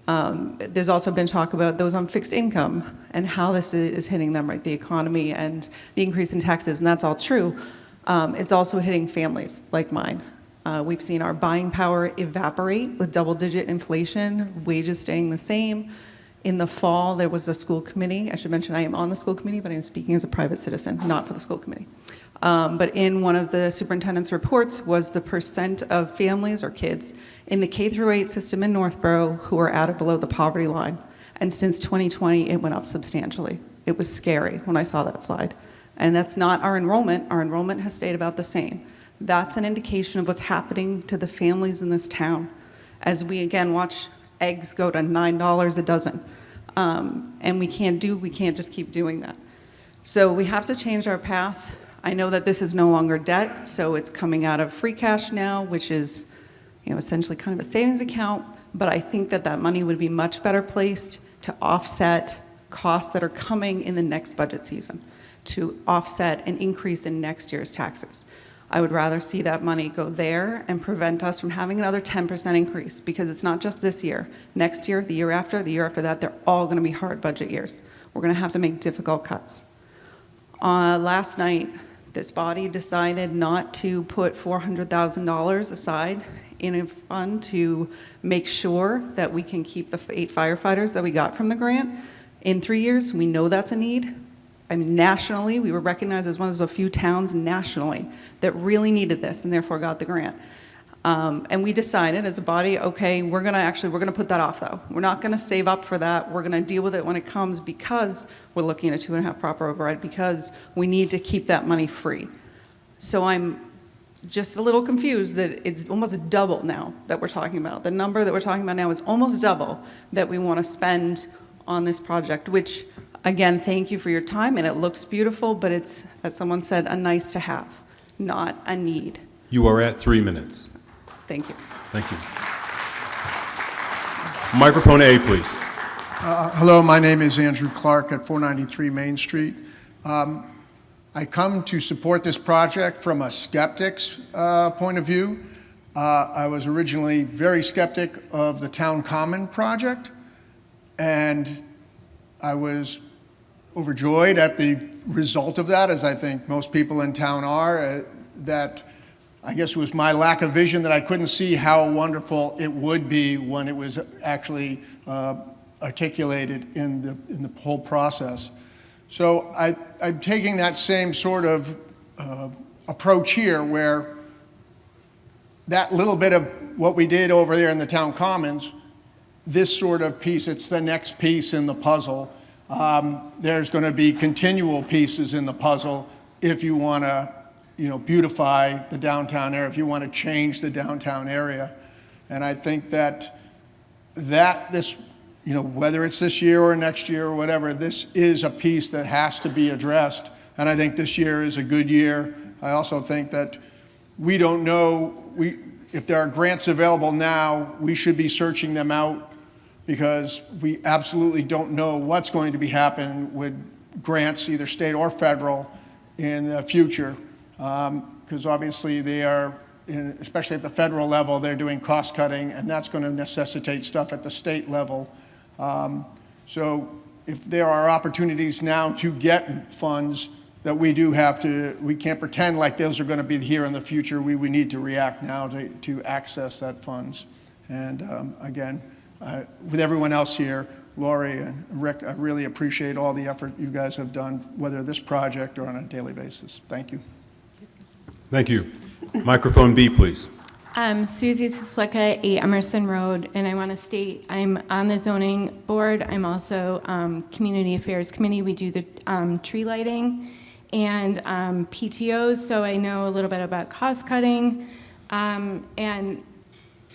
There's also been talk about those on fixed income and how this is hitting them, right? The economy and the increase in taxes, and that's all true. It's also hitting families like mine. We've seen our buying power evaporate with double-digit inflation, wages staying the same. In the fall, there was a school committee. I should mention I am on the school committee, but I'm speaking as a private citizen, not for the school committee. But in one of the superintendent's reports was the percent of families or kids in the K-8 system in Northborough who are at or below the poverty line. And since 2020, it went up substantially. It was scary when I saw that slide. And that's not our enrollment. Our enrollment has stayed about the same. That's an indication of what's happening to the families in this town as we again watch eggs go to $9 a dozen. And we can't just keep doing that. So we have to change our path. I know that this is no longer debt, so it's coming out of free cash now, which is, essentially kind of a savings account, but I think that that money would be much better placed to offset costs that are coming in the next budget season, to offset an increase in next year's taxes. I would rather see that money go there and prevent us from having another 10% increase, because it's not just this year. Next year, the year after that, they're all going to be hard budget years. We're going to have to make difficult cuts. Last night, this body decided not to put $400,000 aside in a fund to make sure that we can keep the 8 firefighters that we got from the grant in 3 years. We know that's a need. I mean, nationally, we were recognized as one of the few towns nationally that really needed this and therefore got the grant. And we decided as a body, okay, we're gonna put that off though. We're not gonna save up for that. We're gonna deal with it when it comes, because we're looking at a 2.5 proper override, because we need to keep that money free. So I'm just a little confused that it's almost double now that we're talking about. The number that we're talking about now is almost double that we want to spend on this project, which, again, thank you for your time, and it looks beautiful, but it's, as someone said, a nice to have, not a need. You are at 3 minutes. Thank you. Thank you. Microphone A, please. Hello, my name is Andrew Clark at 493 Main Street. I come to support this project from a skeptic's point of view. I was originally very skeptic of the Town Common project, And I was overjoyed at the result of that, as I think most people in town are, that I guess it was my lack of vision that I couldn't see how wonderful it would be when it was actually articulated in the whole process. So I'm taking that same sort of approach here, where that little bit of what we did over there in the town commons, this sort of piece, it's the next piece in the puzzle. There's going to be continual pieces in the puzzle if you want to, beautify the downtown area, if you want to change the downtown area. And I think that this, whether it's this year or next year or whatever, this is a piece that has to be addressed. And I think this year is a good year. I also think that we don't know, if there are grants available now, we should be searching them out, because we absolutely don't know what's going to be happening with grants, either state or federal, in the future. Because obviously they are, especially at the federal level, they're doing cost cutting, and that's going to necessitate stuff at the state level. So if there are opportunities now to get funds, that we do have to, we can't pretend like those are going to be here in the future. We need to react now to access that funds. And again, with everyone else here, Lori and Rick, I really appreciate all the effort you guys have done, whether this project or on a daily basis. Thank you. Thank you. Microphone B, please. Susie Sislicka, 8 Emerson Road, and I want to state I'm on the zoning board. I'm also Community Affairs Committee. We do the tree lighting and PTOs, so I know a little bit about cost cutting. And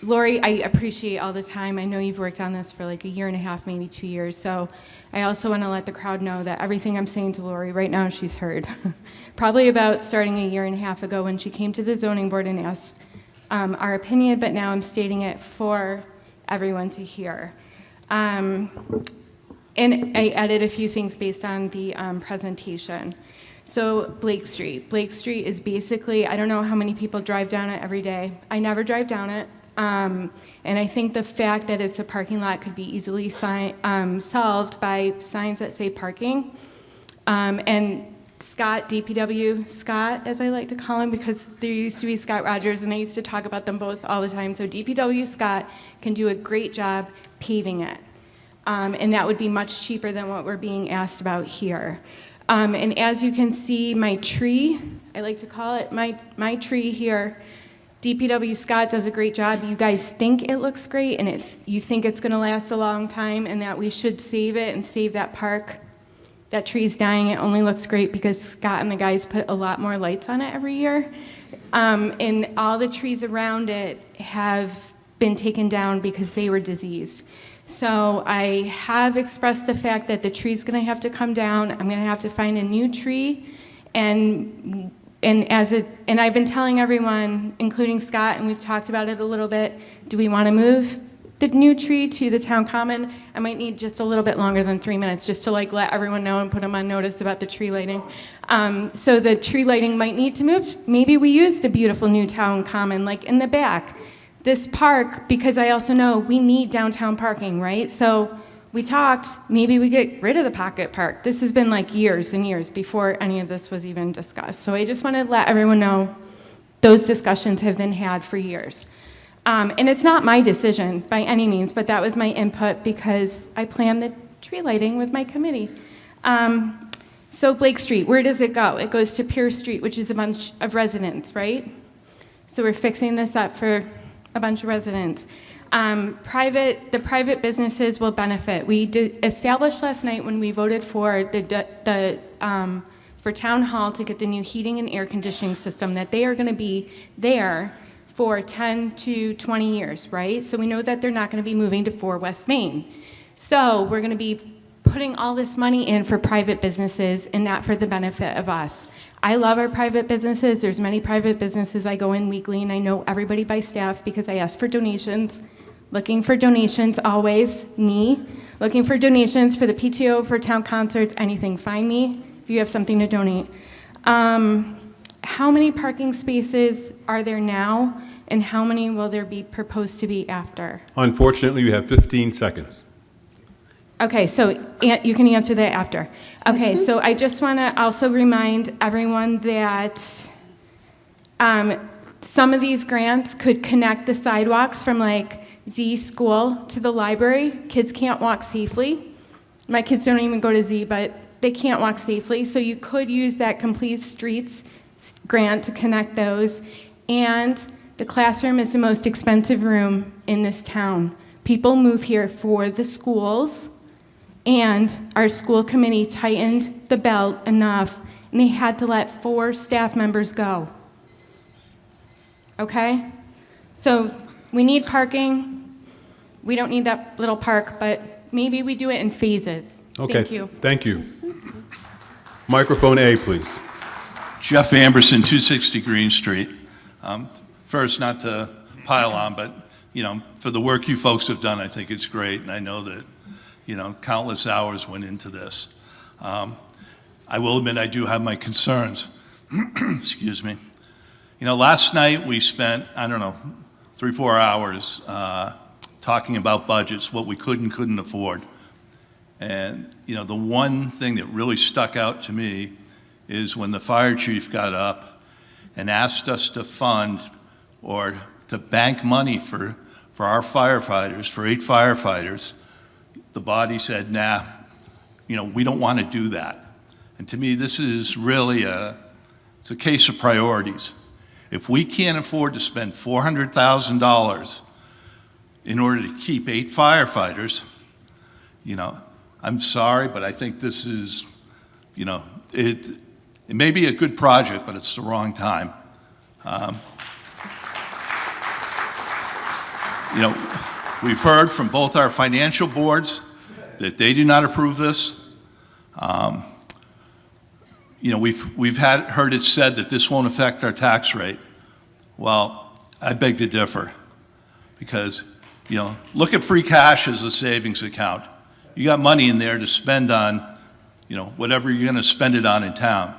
Lori, I appreciate all the time. I know you've worked on this for like 1.5 years, maybe 2 years. So I also want to let the crowd know that everything I'm saying to Lori right now, she's heard. Probably about starting 1.5 years ago when she came to the zoning board and asked our opinion, but now I'm stating it for everyone to hear. And I added a few things based on the presentation. So Blake Street. Blake Street is basically, I don't know how many people drive down it every day. I never drive down it. And I think the fact that it's a parking lot could be easily solved by signs that say parking. And Scott, DPW Scott, as I like to call him, because there used to be Scott Rogers, and I used to talk about them both all the time. So DPW Scott can do a great job paving it. And that would be much cheaper than what we're being asked about here. And as you can see, my tree, I like to call it my tree here, DPW Scott does a great job. You guys think it looks great, and you think it's going to last a long time, and that we should save it and save that park. That tree's dying. It only looks great because Scott and the guys put a lot more lights on it every year. And all the trees around it have been taken down because they were diseased. So I have expressed the fact that the tree's going to have to come down. I'm going to have to find a new tree, and I've been telling everyone, including Scott, and we've talked about it a little bit, do we want to move the new tree to the town common? I might need just a little bit longer than 3 minutes just to let everyone know and put them on notice about the tree lighting. So the tree lighting might need to move. Maybe we use the beautiful new town common, like in the back. This park, because I also know we need downtown parking, right? So we talked, maybe we get rid of the pocket park. This has been like years and years before any of this was even discussed. So I just want to let everyone know those discussions have been had for years. And it's not my decision by any means, but that was my input because I planned the tree lighting with my committee. So Blake Street, where does it go? It goes to Pierce Street, which is a bunch of residents, right? So we're fixing this up for a bunch of residents. The private businesses will benefit. We established last night when we voted for for Town Hall to get the new heating and air conditioning system that they are going to be there for 10 to 20 years, right? So we know that they're not going to be moving to 4 West Main. So we're going to be putting all this money in for private businesses and not for the benefit of us. I love our private businesses. There's many private businesses I go in weekly, and I know everybody by staff because I ask for donations. Looking for donations, always, me. Looking for donations for the PTO, for town concerts, anything. Find me if you have something to donate. How many parking spaces are there now, and how many will there be proposed to be after? Unfortunately, you have 15 seconds. Okay, so you can answer that after. Okay, so I just want to also remind everyone that some of these grants could connect the sidewalks from like Z school to the library. Kids can't walk safely. My kids don't even go to Z, but they can't walk safely. So you could use that Complete Streets grant to connect those. And the classroom is the most expensive room in this town. People move here for the schools, and our school committee tightened the belt enough, and they had to let 4 staff members go. Okay? So we need parking. We don't need that little park, but maybe we do it in phases. Okay. Thank you. Thank you. Microphone A, please. Jeff Amberson, 260 Green Street. First, not to pile on, but, for the work you folks have done, I think it's great, and I know that, countless hours went into this. I will admit I do have my concerns. Excuse me. Last night we spent, 3-4 hours talking about budgets, what we could and couldn't afford. And, the one thing that really stuck out to me is when the fire chief got up and asked us to fund or to bank money for our firefighters, for 8 firefighters, the body said, nah, we don't want to do that. And to me, this is really it's a case of priorities. If we can't afford to spend $400,000 in order to keep 8 firefighters, I'm sorry, but I think this is, it may be a good project, but it's the wrong time. We've heard from both our financial boards that they do not approve this. We've heard it said that this won't affect our tax rate. Well, I beg to differ, because look at free cash as a savings account. You got money in there to spend on whatever you're going to spend it on in town.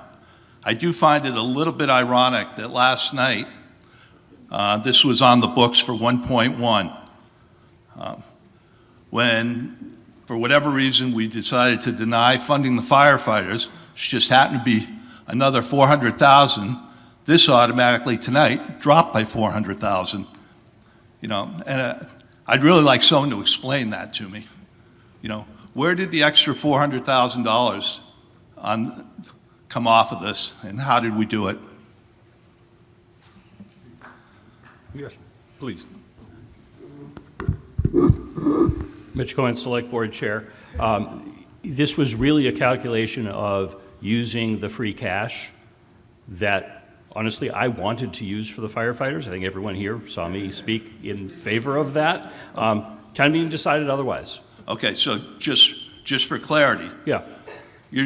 I do find it a little bit ironic that last night this was on the books for 1.1. When, for whatever reason, we decided to deny funding the firefighters, which just happened to be another $400,000, this automatically tonight dropped by $400,000. And I'd really like someone to explain that to me. Where did the extra $400,000 come off of this, and how did we do it? Yes, please. Mitch Cohen, Select Board Chair. This was really a calculation of using the free cash that, honestly, I wanted to use for the firefighters. I think everyone here saw me speak in favor of that. Town meeting decided otherwise. Okay, so just for clarity. Yeah.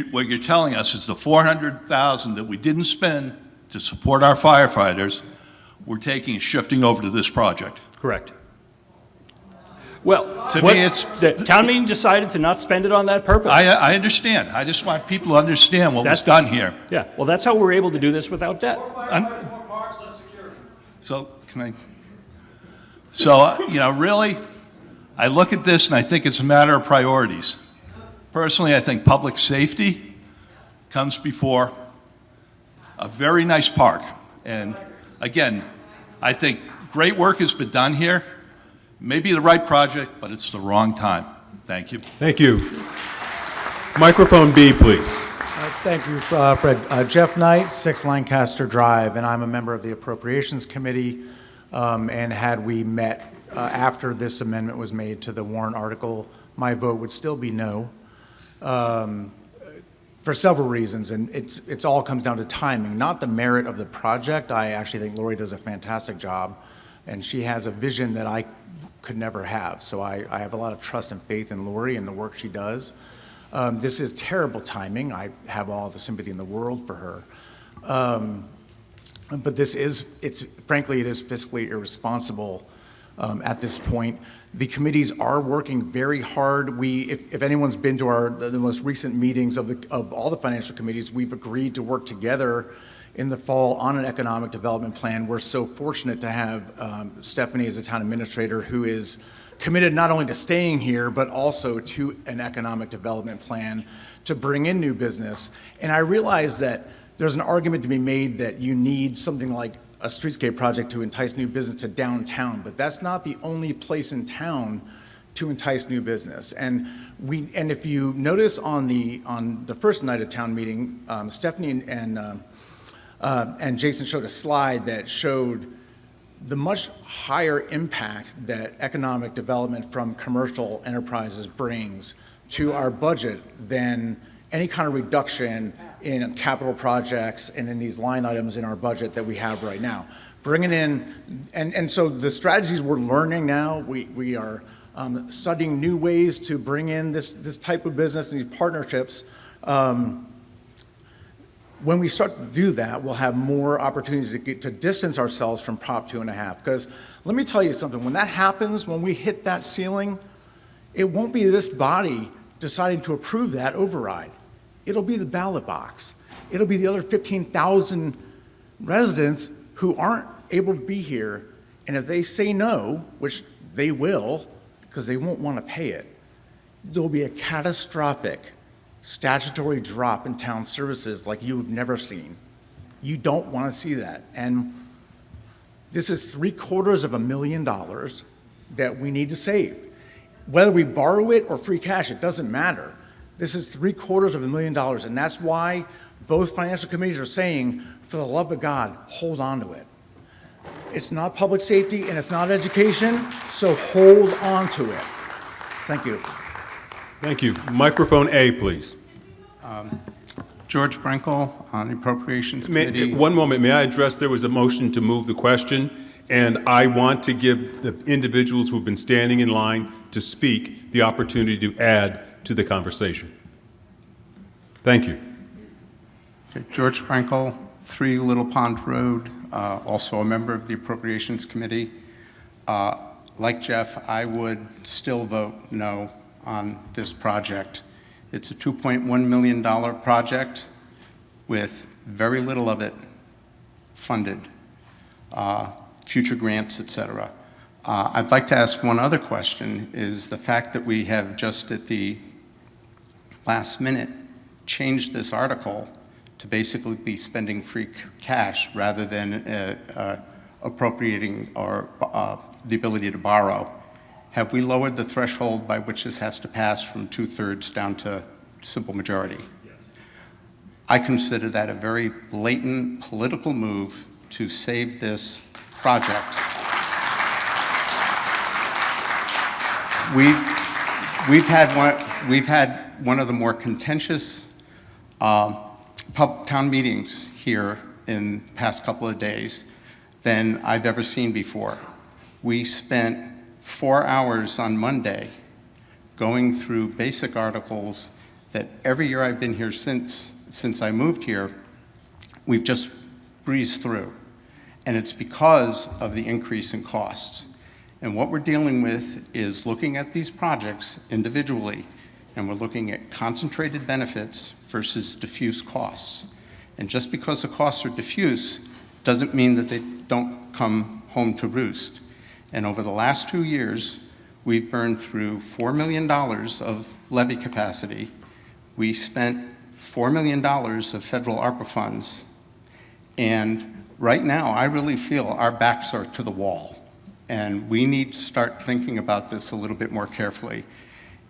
What you're telling us is the $400,000 that we didn't spend to support our firefighters, we're shifting over to this project. Correct. Well, to me, the town meeting decided to not spend it on that purpose. I understand. I just want people to understand what was done here. Yeah, well, that's how we're able to do this without debt. So, really, I look at this and I think it's a matter of priorities. Personally, I think public safety comes before a very nice park. And again, I think great work has been done here. Maybe the right project, but it's the wrong time. Thank you. Thank you. Microphone B, please. Thank you, Fred. Jeff Knight, 6 Lancaster Drive, and I'm a member of the Appropriations Committee. And had we met after this amendment was made to the warrant article, my vote would still be no, for several reasons. And it's all comes down to timing, not the merit of the project. I actually think Lori does a fantastic job, and she has a vision that I could never have. So I have a lot of trust and faith in Lori and the work she does. This is terrible timing. I have all the sympathy in the world for her. But frankly, it is fiscally irresponsible at this point. The committees are working very hard. If anyone's been to the most recent meetings of all the financial committees, we've agreed to work together in the fall on an economic development plan. We're so fortunate to have Stephanie as a town administrator who is committed not only to staying here, but also to an economic development plan to bring in new business. And I realize that there's an argument to be made that you need something like a streetscape project to entice new business to downtown, but that's not the only place in town to entice new business. And if you notice on the first night of town meeting, Stephanie and Jason showed a slide that showed the much higher impact that economic development from commercial enterprises brings to our budget than any kind of reduction in capital projects and in these line items in our budget that we have right now. Bringing in, and so the strategies we're learning now, we are studying new ways to bring in this type of business and these partnerships. When we start to do that, we'll have more opportunities to distance ourselves from Prop 2.5. Because let me tell you something, when that happens, when we hit that ceiling, it won't be this body deciding to approve that override. It'll be the ballot box. It'll be the other 15,000 residents who aren't able to be here. And if they say no, which they will, because they won't want to pay it, there'll be a catastrophic statutory drop in town services like you've never seen. You don't want to see that. And this is $750,000 that we need to save. Whether we borrow it or free cash, it doesn't matter. This is $750,000, and that's why both financial committees are saying, for the love of God, hold on to it. It's not public safety and it's not education, so hold on to it. Thank you. Thank you. Microphone A, please. George Brenkel on the Appropriations Committee. One moment. May I address, there was a motion to move the question, and I want to give the individuals who have been standing in line to speak the opportunity to add to the conversation. Thank you. Okay. George Brenkel, 3 Little Pond Road, also a member of the Appropriations Committee. Like Jeff, I would still vote no on this project. It's a $2.1 million project with very little of it funded, future grants, et cetera. I'd like to ask one other question, is the fact that we have just at the last minute changed this article to basically be spending free cash rather than appropriating or the ability to borrow. Have we lowered the threshold by which this has to pass from 2/3 down to simple majority? Yes. I consider that a very blatant political move to save this project. We've had one of the more contentious town meetings here in the past couple of days than I've ever seen before. We spent 4 hours on Monday going through basic articles that every year I've been here since I moved here, we've just breezed through. And it's because of the increase in costs. And what we're dealing with is looking at these projects individually, and we're looking at concentrated benefits versus diffuse costs. And just because the costs are diffuse doesn't mean that they don't come home to roost. And over the last 2 years, we've burned through $4 million of levy capacity. We spent $4 million of federal ARPA funds. And right now, I really feel our backs are to the wall. And we need to start thinking about this a little bit more carefully.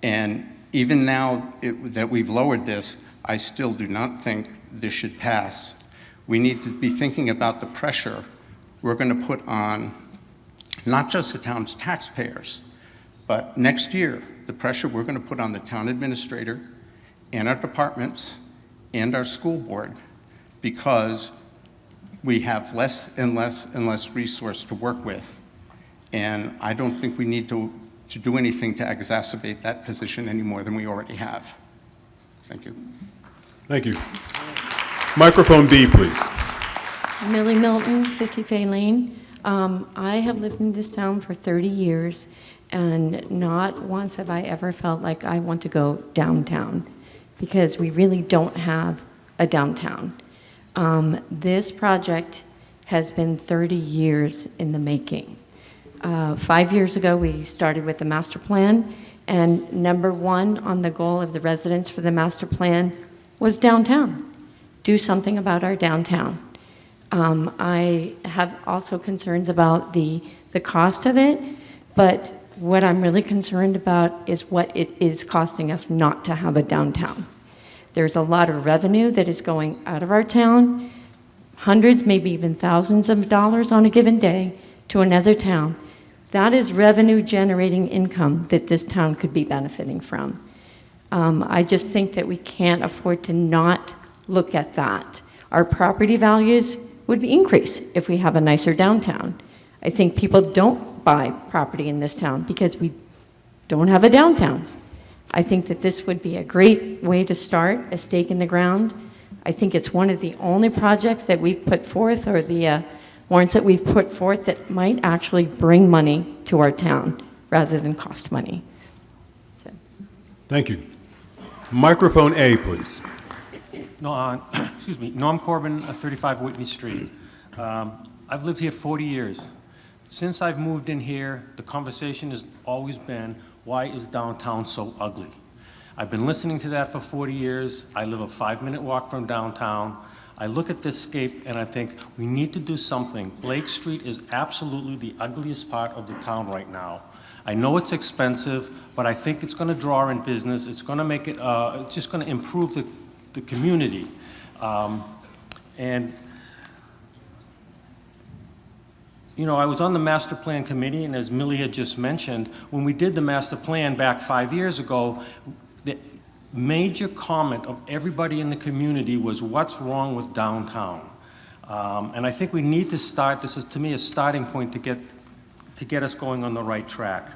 And even now that we've lowered this, I still do not think this should pass. We need to be thinking about the pressure we're going to put on not just the town's taxpayers, but next year, the pressure we're going to put on the town administrator and our departments and our school board, because we have less and less and less resource to work with. And I don't think we need to do anything to exacerbate that position any more than we already have. Thank you. Thank you. Microphone B, please. Millie Milton, 50 Fay Lane. I have lived in this town for 30 years, and not once have I ever felt like I want to go downtown, because we really don't have a downtown. This project has been 30 years in the making. 5 years ago, we started with the master plan, and number one on the goal of the residents for the master plan was downtown. Do something about our downtown. I have also concerns about the cost of it, but what I'm really concerned about is what it is costing us not to have a downtown. There's a lot of revenue that is going out of our town, hundreds, maybe even thousands of dollars on a given day to another town. That is revenue generating income that this town could be benefiting from. I just think that we can't afford to not look at that. Our property values would be increased if we have a nicer downtown. I think people don't buy property in this town because we don't have a downtown. I think that this would be a great way to start, a stake in the ground. I think it's one of the only projects that we've put forth, or the warrants that we've put forth, that might actually bring money to our town rather than cost money. So. Thank you. Microphone A, please. No, excuse me, Norm Corbin, 35 Whitney Street. I've lived here 40 years. Since I've moved in here, the conversation has always been, why is downtown so ugly? I've been listening to that for 40 years. I live a 5-minute walk from downtown. I look at this scape and I think we need to do something. Blake Street is absolutely the ugliest part of the town right now. I know it's expensive, but I think it's going to draw in business. It's going to make it, it's just going to improve the community. And you know, I was on the master plan committee, and as Millie had just mentioned, when we did the master plan back 5 years ago, the major comment of everybody in the community was, what's wrong with downtown? And I think we need to start, this is to me a starting point to get us going on the right track.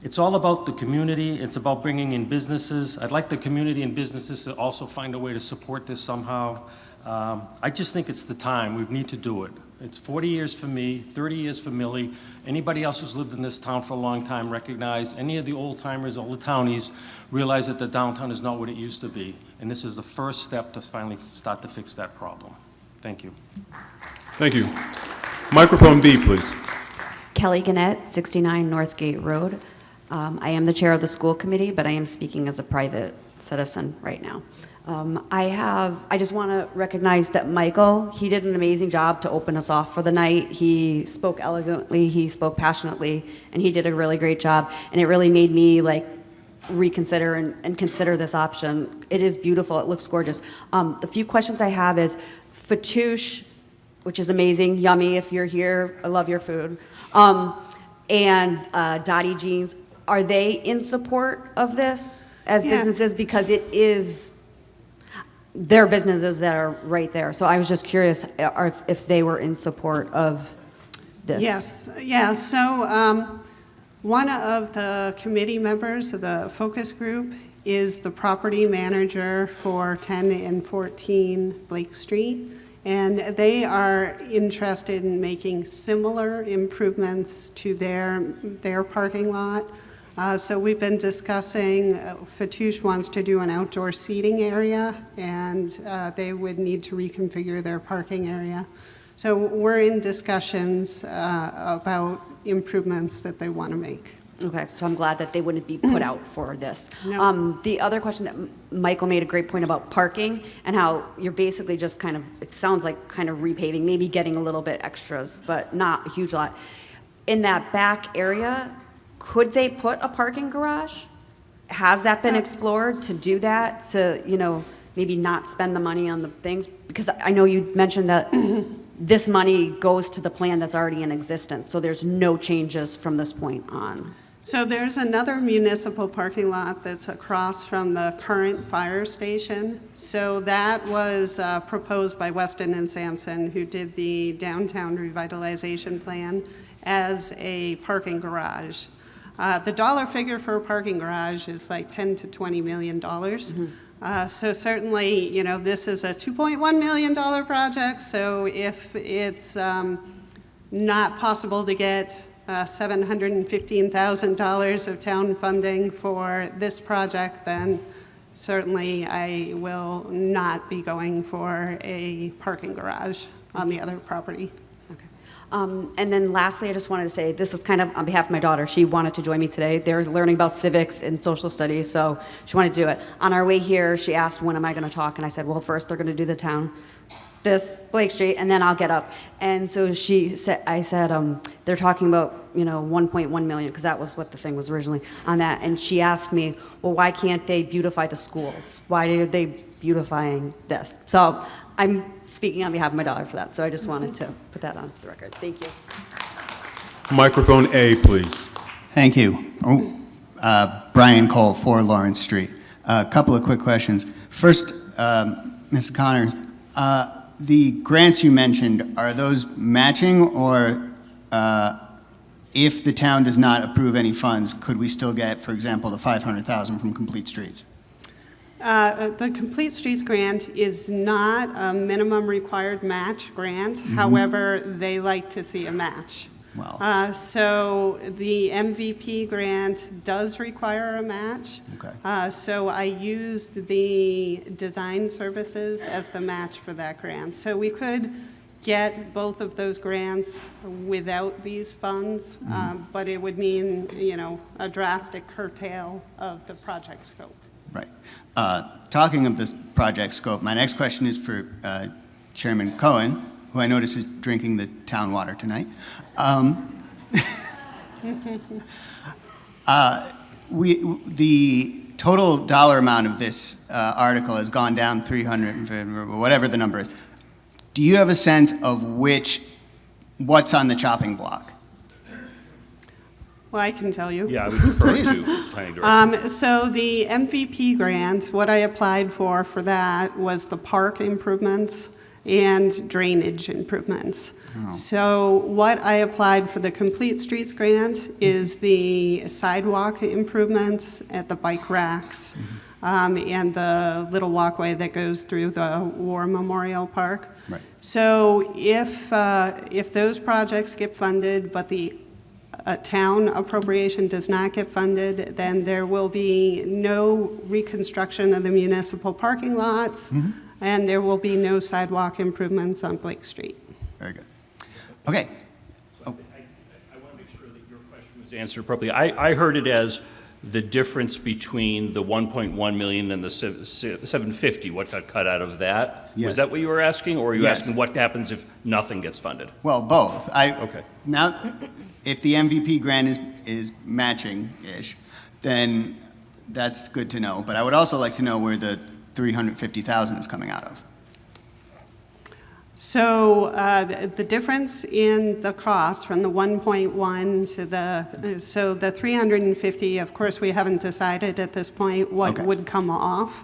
It's all about the community. It's about bringing in businesses. I'd like the community and businesses to also find a way to support this somehow. I just think it's the time. We need to do it. It's 40 years for me, 30 years for Millie. Anybody else who's lived in this town for a long time recognize, any of the old timers, all the townies, realize that the downtown is not what it used to be. And this is the first step to finally start to fix that problem. Thank you. Thank you. Microphone B, please. Kelly Gannett, 69 Northgate Road. I am the chair of the school committee, but I am speaking as a private citizen right now. I just want to recognize that Michael, he did an amazing job to open us off for the night. He spoke elegantly, he spoke passionately, and he did a really great job. And it really made me like reconsider and consider this option. It is beautiful, it looks gorgeous. The few questions I have is Fatouche, which is amazing, yummy if you're here, I love your food, and Dottie Jeans, are they in support of this as businesses? Because it is their businesses that are right there. So I was just curious if they were in support of this. Yes, yeah. So one of the committee members of the focus group is the property manager for 10 and 14 Blake Street. And they are interested in making similar improvements to their parking lot. So we've been discussing, Fatouche wants to do an outdoor seating area, and they would need to reconfigure their parking area. So we're in discussions about improvements that they want to make. Okay, so I'm glad that they wouldn't be put out for this. No. The other question that Michael made a great point about parking and how you're basically just kind of, it sounds like kind of repaving, maybe getting a little bit extras, but not a huge lot. In that back area, could they put a parking garage? Has that been explored to do that, to, you know, maybe not spend the money on the things? Because I know you mentioned that this money goes to the plan that's already in existence, so there's no changes from this point on. So there's another municipal parking lot that's across from the current fire station. So that was proposed by Weston and Sampson, who did the downtown revitalization plan, as a parking garage. The dollar figure for a parking garage is like $10 to $20 million. So certainly, you know, this is a $2.1 million project. So if it's not possible to get $715,000 of town funding for this project, then certainly I will not be going for a parking garage on the other property. And then lastly, I just wanted to say, this is kind of on behalf of my daughter. She wanted to join me today. They're learning about civics and social studies, so she wanted to do it. On our way here, she asked, when am I going to talk? And I said, well, first they're going to do the town, this Blake Street, and then I'll get up. And so I said, they're talking about, 1.1 million, because that was what the thing was originally on that. And she asked me, well, why can't they beautify the schools? Why are they beautifying this? So I'm speaking on behalf of my daughter for that, so I just wanted to put that on the record. Thank you. Microphone A, please. Thank you. Brian Cole, 4 Lawrence Street. A couple of quick questions. First, Ms. Connors, the grants you mentioned, are those matching, or if the town does not approve any funds, could we still get, for example, the $500,000 from Complete Streets? The Complete Streets grant is not a minimum required match grant. However, they like to see a match. Wow. So the MVP grant does require a match. Okay. So I used the design services as the match for that grant. So we could get both of those grants without these funds, but it would mean, a drastic curtail of the project scope. Right. Talking of this project scope, my next question is for Chairman Cohen, who I notice is drinking the town water tonight. The total dollar amount of this article has gone down 300, whatever the number is. Do you have a sense of what's on the chopping block? Well, I can tell you. Yeah, I would refer to planning director. So the MVP grant, what I applied for that was the park improvements and drainage improvements. Oh. So what I applied for the Complete Streets grant is the sidewalk improvements at the bike racks and the little walkway that goes through the War Memorial Park. Right. So if those projects get funded, but the town appropriation does not get funded, then there will be no reconstruction of the municipal parking lots, and there will be no sidewalk improvements on Blake Street. Very good. Okay. I want to make sure that your question was answered appropriately. I heard it as the difference between the 1.1 million and the 750, what got cut out of that. Yes. Was that what you were asking, or are you Yes. asking what happens if nothing gets funded? Well, both. Okay. Now, if the MVP grant is matching-ish, then that's good to know. But I would also like to know where the $350,000 is coming out of. So the difference in the cost from the 1.1 to the 350, of course, we haven't decided at this point what would come off.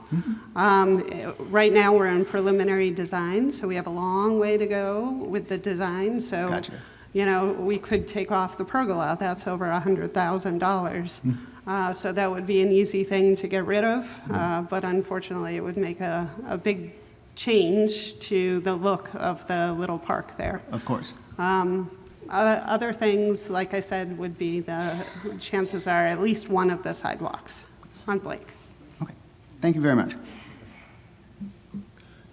Right now, we're in preliminary design, so we have a long way to go with the design. So, Gotcha. we could take off the pergola. That's over $100,000. So that would be an easy thing to get rid of, but unfortunately, it would make a big change to the look of the little park there. Of course. Other things, like I said, would be the chances are at least one of the sidewalks on Blake. Okay. Thank you very much.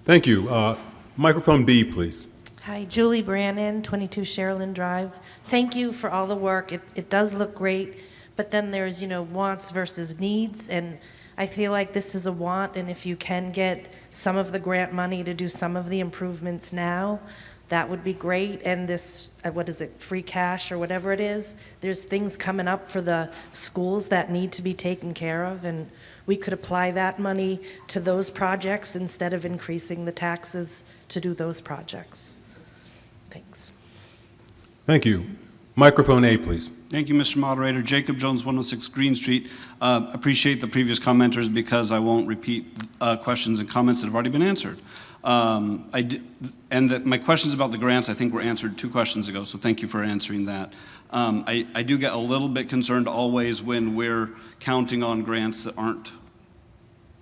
Thank you. Microphone B, please. Hi, Julie Brannon, 22 Sherilyn Drive. Thank you for all the work. It does look great, but then there's, wants versus needs, and I feel like this is a want, and if you can get some of the grant money to do some of the improvements now, that would be great. And this, what is it, free cash or whatever it is, there's things coming up for the schools that need to be taken care of, and we could apply that money to those projects instead of increasing the taxes to do those projects. Thanks. Thank you. Microphone A, please. Thank you, Mr. Moderator. Jacob Jones, 106 Green Street. Appreciate the previous commenters because I won't repeat questions and comments that have already been answered. My questions about the grants, I think, were answered 2 questions ago, so thank you for answering that. I do get a little bit concerned always when we're counting on grants that aren't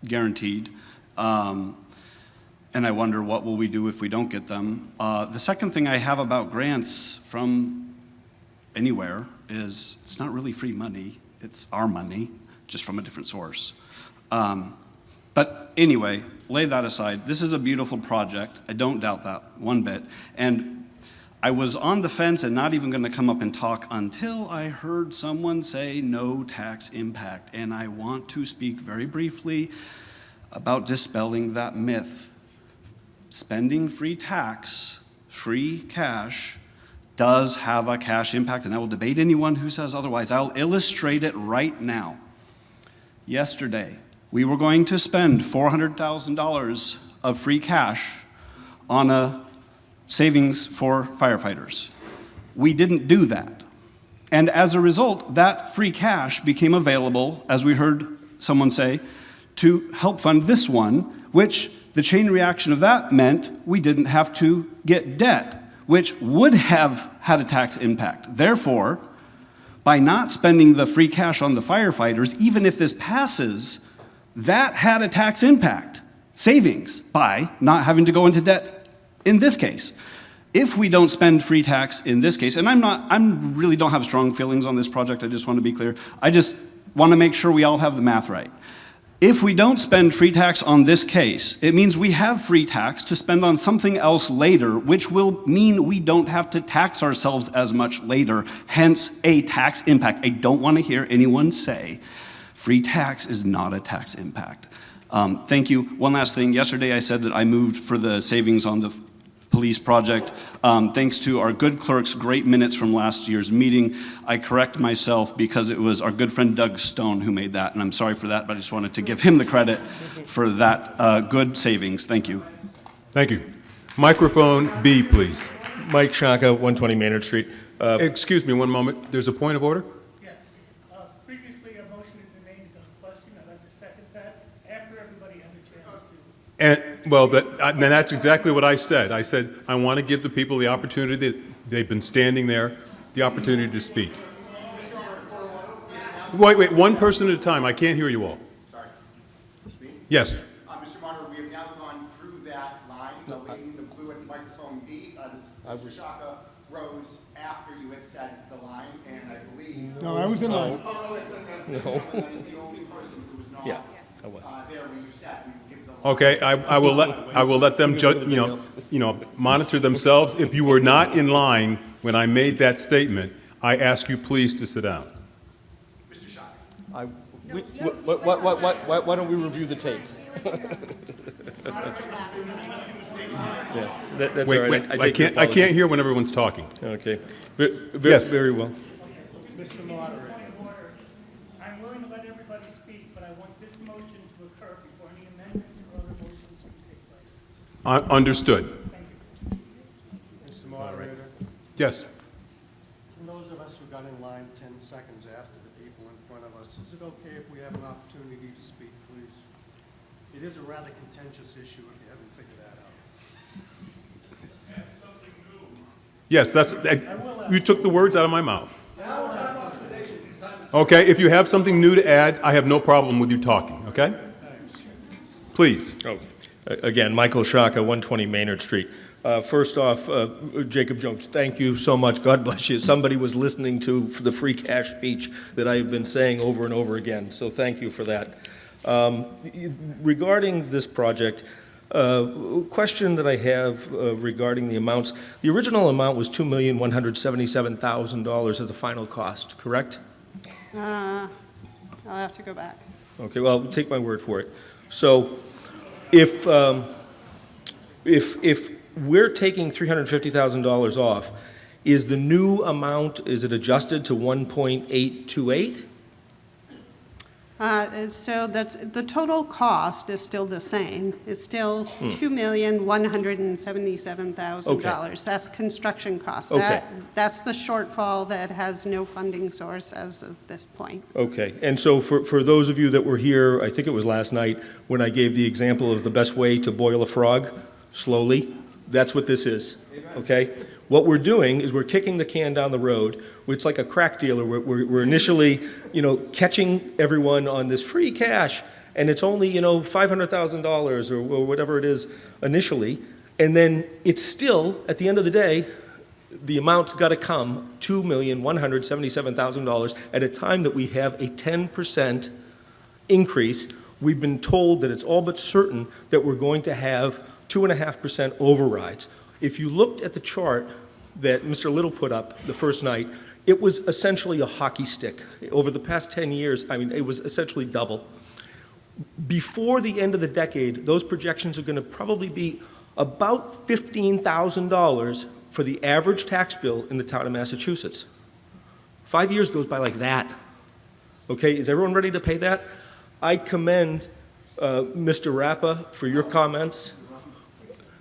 guaranteed. And I wonder what will we do if we don't get them. The second thing I have about grants from anywhere is it's not really free money. It's our money, just from a different source. But anyway, lay that aside. This is a beautiful project. I don't doubt that one bit. And I was on the fence and not even going to come up and talk until I heard someone say no tax impact. And I want to speak very briefly about dispelling that myth. Spending free tax, free cash, does have a cash impact, and I will debate anyone who says otherwise. I'll illustrate it right now. Yesterday, we were going to spend $400,000 of free cash on a savings for firefighters. We didn't do that. And as a result, that free cash became available, as we heard someone say, to help fund this one, which the chain reaction of that meant we didn't have to get debt, which would have had a tax impact. Therefore, by not spending the free cash on the firefighters, even if this passes, that had a tax impact, savings, by not having to go into debt in this case. If we don't spend free tax in this case, and I really don't have strong feelings on this project, I just want to be clear. I just want to make sure we all have the math right. If we don't spend free tax on this case, it means we have free tax to spend on something else later, which will mean we don't have to tax ourselves as much later, hence a tax impact. I don't want to hear anyone say free tax is not a tax impact. Thank you. One last thing. Yesterday I said that I moved for the savings on the police project. Thanks to our good clerk's great minutes from last year's meeting, I correct myself because it was our good friend Doug Stone who made that, and I'm sorry for that, but I just wanted to give him the credit for that good savings. Thank you. Thank you. Microphone B, please. Mike Shaka, 120 Maynard Street. Excuse me one moment. There's a point of order? Yes. Previously, a motion had been made on the question. I'd like to second that after everybody has a chance to. And, well, and that's exactly what I said. I said, I want to give the people the opportunity, they've been standing there, the opportunity to speak. Wait, one person at a time. I can't hear you all. Sorry. Yes. Mr. Moderator, we have now gone through that line. The lady in the blue at microphone B, Mr. Shaka, rose after you had said the line, and I believe... No, I was in line. Oh, no. That is the only person who was not there when you said we would give the line. Okay, I will let them monitor themselves. If you were not in line when I made that statement, I ask you please to sit down. Mr. Shaka. Why don't we review the tape? Yeah, that's Wait, all right. I can't hear when everyone's talking. Okay. Yes. Very well. Mr. Moderator. I'm willing to let everybody speak, but I want this motion to occur before any amendments or other motions can take place. Understood. Thank you. Mr. Moderator. Yes. And those of us who got in line 10 seconds after the people in front of us, is it okay if we have an opportunity to speak, please? It is a rather contentious issue if you haven't figured that out. Yes, you took the words out of my mouth. Okay, if you have something new to add, I have no problem with you talking, okay? Please. Oh, again, Michael Shaka, 120 Maynard Street. First off, Jacob Jones, thank you so much. God bless you. Somebody was listening to the free cash speech that I've been saying over and over again, so thank you for that. Regarding this project, question that I have regarding the amounts, the original amount was $2,177,000 as the final cost, correct? I'll have to go back. Okay, well, take my word for it. So if we're taking $350,000 off, is the new amount, is it adjusted to 1.828? So the total cost is still the same. It's still $2,177,000. Okay. That's construction costs. Okay. That's the shortfall that has no funding source as of this point. Okay, and so for those of you that were here, I think it was last night, when I gave the example of the best way to boil a frog, slowly, that's what this is, okay? What we're doing is we're kicking the can down the road. It's like a crack dealer. We're initially, catching everyone on this free cash, and it's only, $500,000 or whatever it is initially, and then it's still, at the end of the day, the amount's got to come $2,177,000 at a time that we have a 10% increase, we've been told that it's all but certain that we're going to have 2.5% overrides. If you looked at the chart that Mr. Little put up the first night, it was essentially a hockey stick. Over the past 10 years, I mean, it was essentially double. Before the end of the decade, those projections are going to probably be about $15,000 for the average tax bill in the town of Massachusetts. 5 years goes by like that. Okay, is everyone ready to pay that? I commend Mr. Rappa for your comments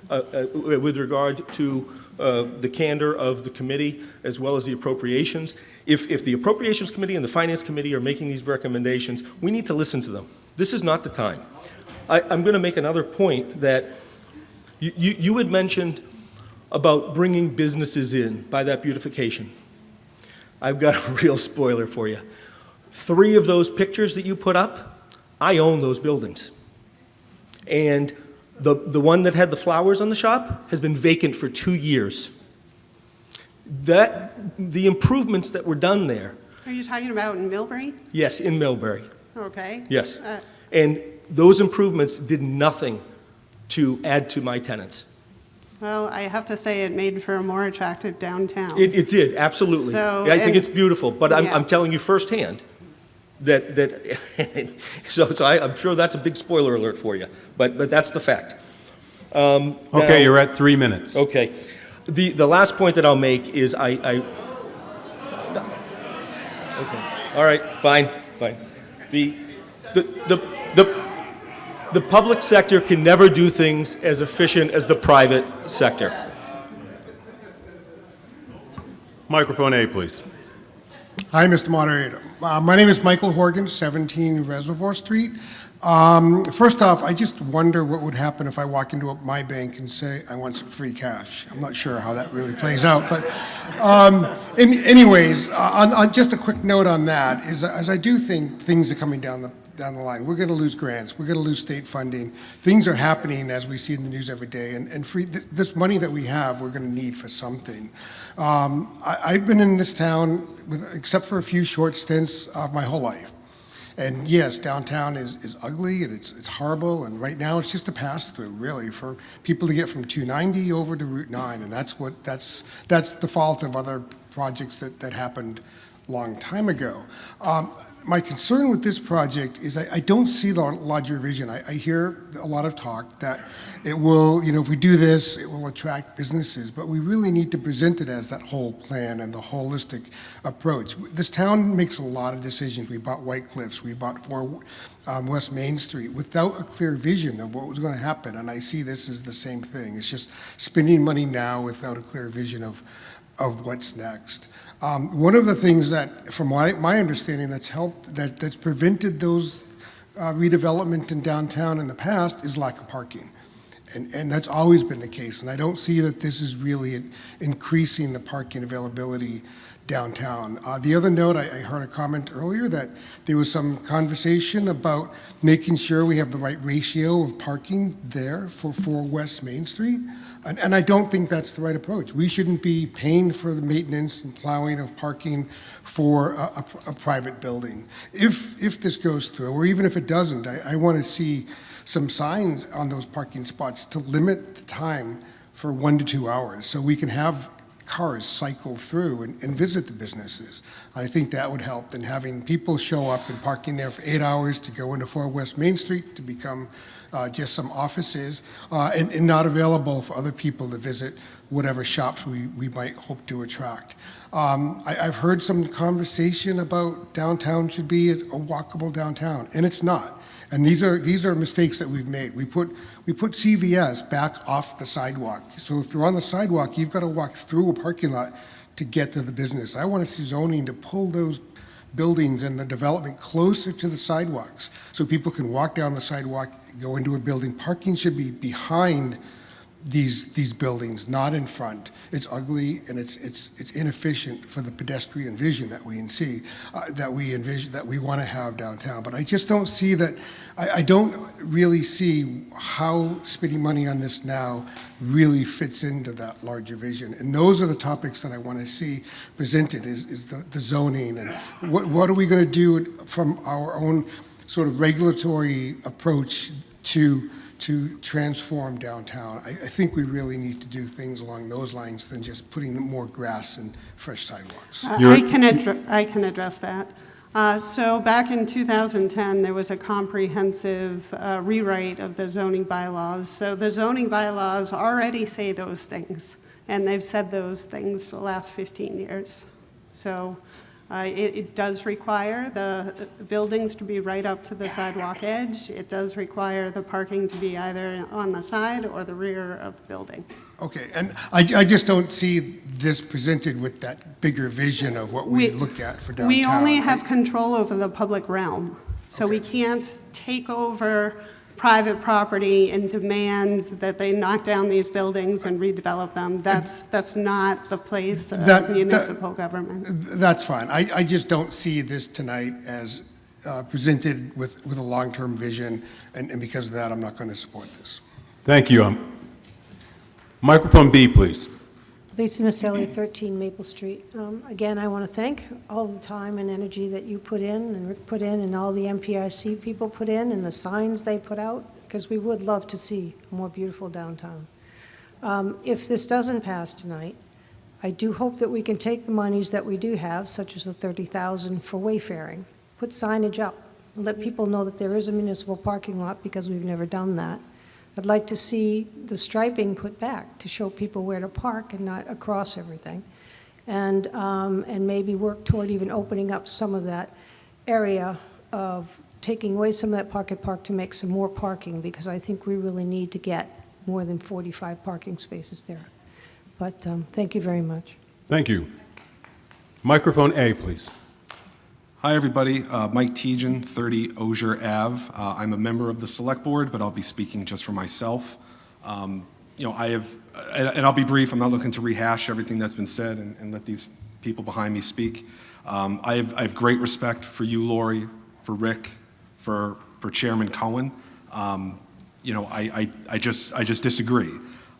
with regard to the candor of the committee as well as the appropriations. If the Appropriations Committee and the Finance Committee are making these recommendations, we need to listen to them. This is not the time. I'm going to make another point that you had mentioned about bringing businesses in by that beautification. I've got a real spoiler for you. 3 of those pictures that you put up, I own those buildings. And the one that had the flowers on the shop has been vacant for 2 years. The improvements that were done there. Are you talking about in Millbury? Yes, in Millbury. Okay. Yes. And those improvements did nothing to add to my tenants. Well, I have to say it made for a more attractive downtown. It did, absolutely. So, I think it's beautiful, but I'm yes. telling you firsthand that so I'm sure that's a big spoiler alert for you, but that's the fact. Okay, you're at 3 minutes. Okay. The last point that I'll make is okay. All right, fine. The public sector can never do things as efficient as the private sector. Microphone A, please. Hi, Mr. Moderator. My name is Michael Horgan, 17 Reservoir Street. First off, I just wonder what would happen if I walk into my bank and say, I want some free cash. I'm not sure how that really plays out, but anyways, on just a quick note on that, is as I do think things are coming down the line. We're going to lose grants. We're going to lose state funding. Things are happening as we see in the news every day, and this money that we have, we're going to need for something. I've been in this town, except for a few short stints, of my whole life. And yes, downtown is ugly and it's horrible, and right now it's just a pass-through, really, for people to get from 290 over to Route 9, and that's the fault of other projects that happened a long time ago. My concern with this project is I don't see the larger vision. I hear a lot of talk that it will, if we do this, it will attract businesses, but we really need to present it as that whole plan and the holistic approach. This town makes a lot of decisions. We bought White Cliffs, we bought 4 West Main Street without a clear vision of what was going to happen, and I see this as the same thing. It's just spending money now without a clear vision of what's next. One of the things that, from my understanding, that's prevented those redevelopment in downtown in the past is lack of parking. And that's always been the case. And I don't see that this is really increasing the parking availability downtown. The other note, I heard a comment earlier that there was some conversation about making sure we have the right ratio of parking there for West Main Street. And I don't think that's the right approach. We shouldn't be paying for the maintenance and plowing of parking for a private building. If this goes through, or even if it doesn't, I want to see some signs on those parking spots to limit the time for 1 to 2 hours so we can have cars cycle through and visit the businesses. I think that would help than having people show up and parking there for 8 hours to go into 4 West Main Street to become just some offices and not available for other people to visit whatever shops we might hope to attract. I've heard some conversation about downtown should be a walkable downtown, and it's not. And these are mistakes that we've made. We put CVS back off the sidewalk. So if you're on the sidewalk, you've got to walk through a parking lot to get to the business. I want to see zoning to pull those buildings and the development closer to the sidewalks so people can walk down the sidewalk, go into a building. Parking should be behind these buildings, not in front. It's ugly and it's inefficient for the pedestrian vision that we envision that we want to have downtown. But I just don't see that. I don't really see how spending money on this now really fits into that larger vision. And those are the topics that I want to see presented: is the zoning and what are we going to do from our own sort of regulatory approach to transform downtown. I think we really need to do things along those lines than just putting more grass and fresh sidewalks. I can address that. So back in 2010, there was a comprehensive rewrite of the zoning bylaws. So the zoning bylaws already say those things, and they've said those things for the last 15 years. So it does require the buildings to be right up to the sidewalk edge. It does require the parking to be either on the side or the rear of the building. Okay, and I just don't see this presented with that bigger vision of what we look at for downtown. We only have control over the public realm, so we can't take over private property and demand that they knock down these buildings and redevelop them. That's not the place of municipal government. That's fine. I just don't see this tonight as presented with a long-term vision, and because of that, I'm not going to support this. Thank you. Microphone B, please. Lisa Maselli, 13 Maple Street. Again, I want to thank all the time and energy that you put in and Rick put in and all the MPIC people put in and the signs they put out, because we would love to see a more beautiful downtown. If this doesn't pass tonight, I do hope that we can take the monies that we do have, such as the $30,000 for wayfaring, put signage up, and let people know that there is a municipal parking lot, because we've never done that. I'd like to see the striping put back to show people where to park and not across everything. And maybe work toward even opening up some of that area of taking away some of that pocket park to make some more parking, because I think we really need to get more than 45 parking spaces there. But thank you very much. Thank you. Microphone A, please. Hi, everybody. Mike Tejan, 30 Osier Ave. I'm a member of the Select Board, but I'll be speaking just for myself. You know, and I'll be brief. I'm not looking to rehash everything that's been said and let these people behind me speak. I have great respect for you, Lori, for Rick, for Chairman Cohen. You know, I just disagree.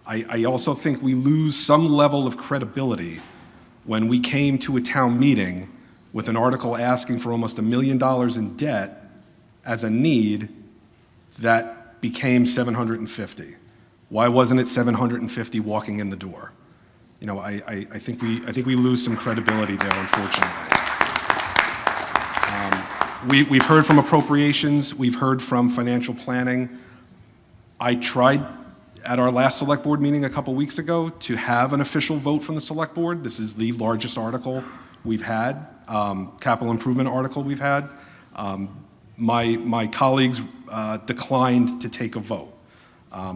I also think we lose some level of credibility when we came to a town meeting with an article asking for almost $1 million in debt as a need that became 750. Why wasn't it 750 walking in the door? You know, I think we lose some credibility there, unfortunately. We've heard from appropriations, we've heard from financial planning. I tried at our last select board meeting a couple weeks ago to have an official vote from the select board. This is the largest article we've had, capital improvement article we've had. My colleagues declined to take a vote.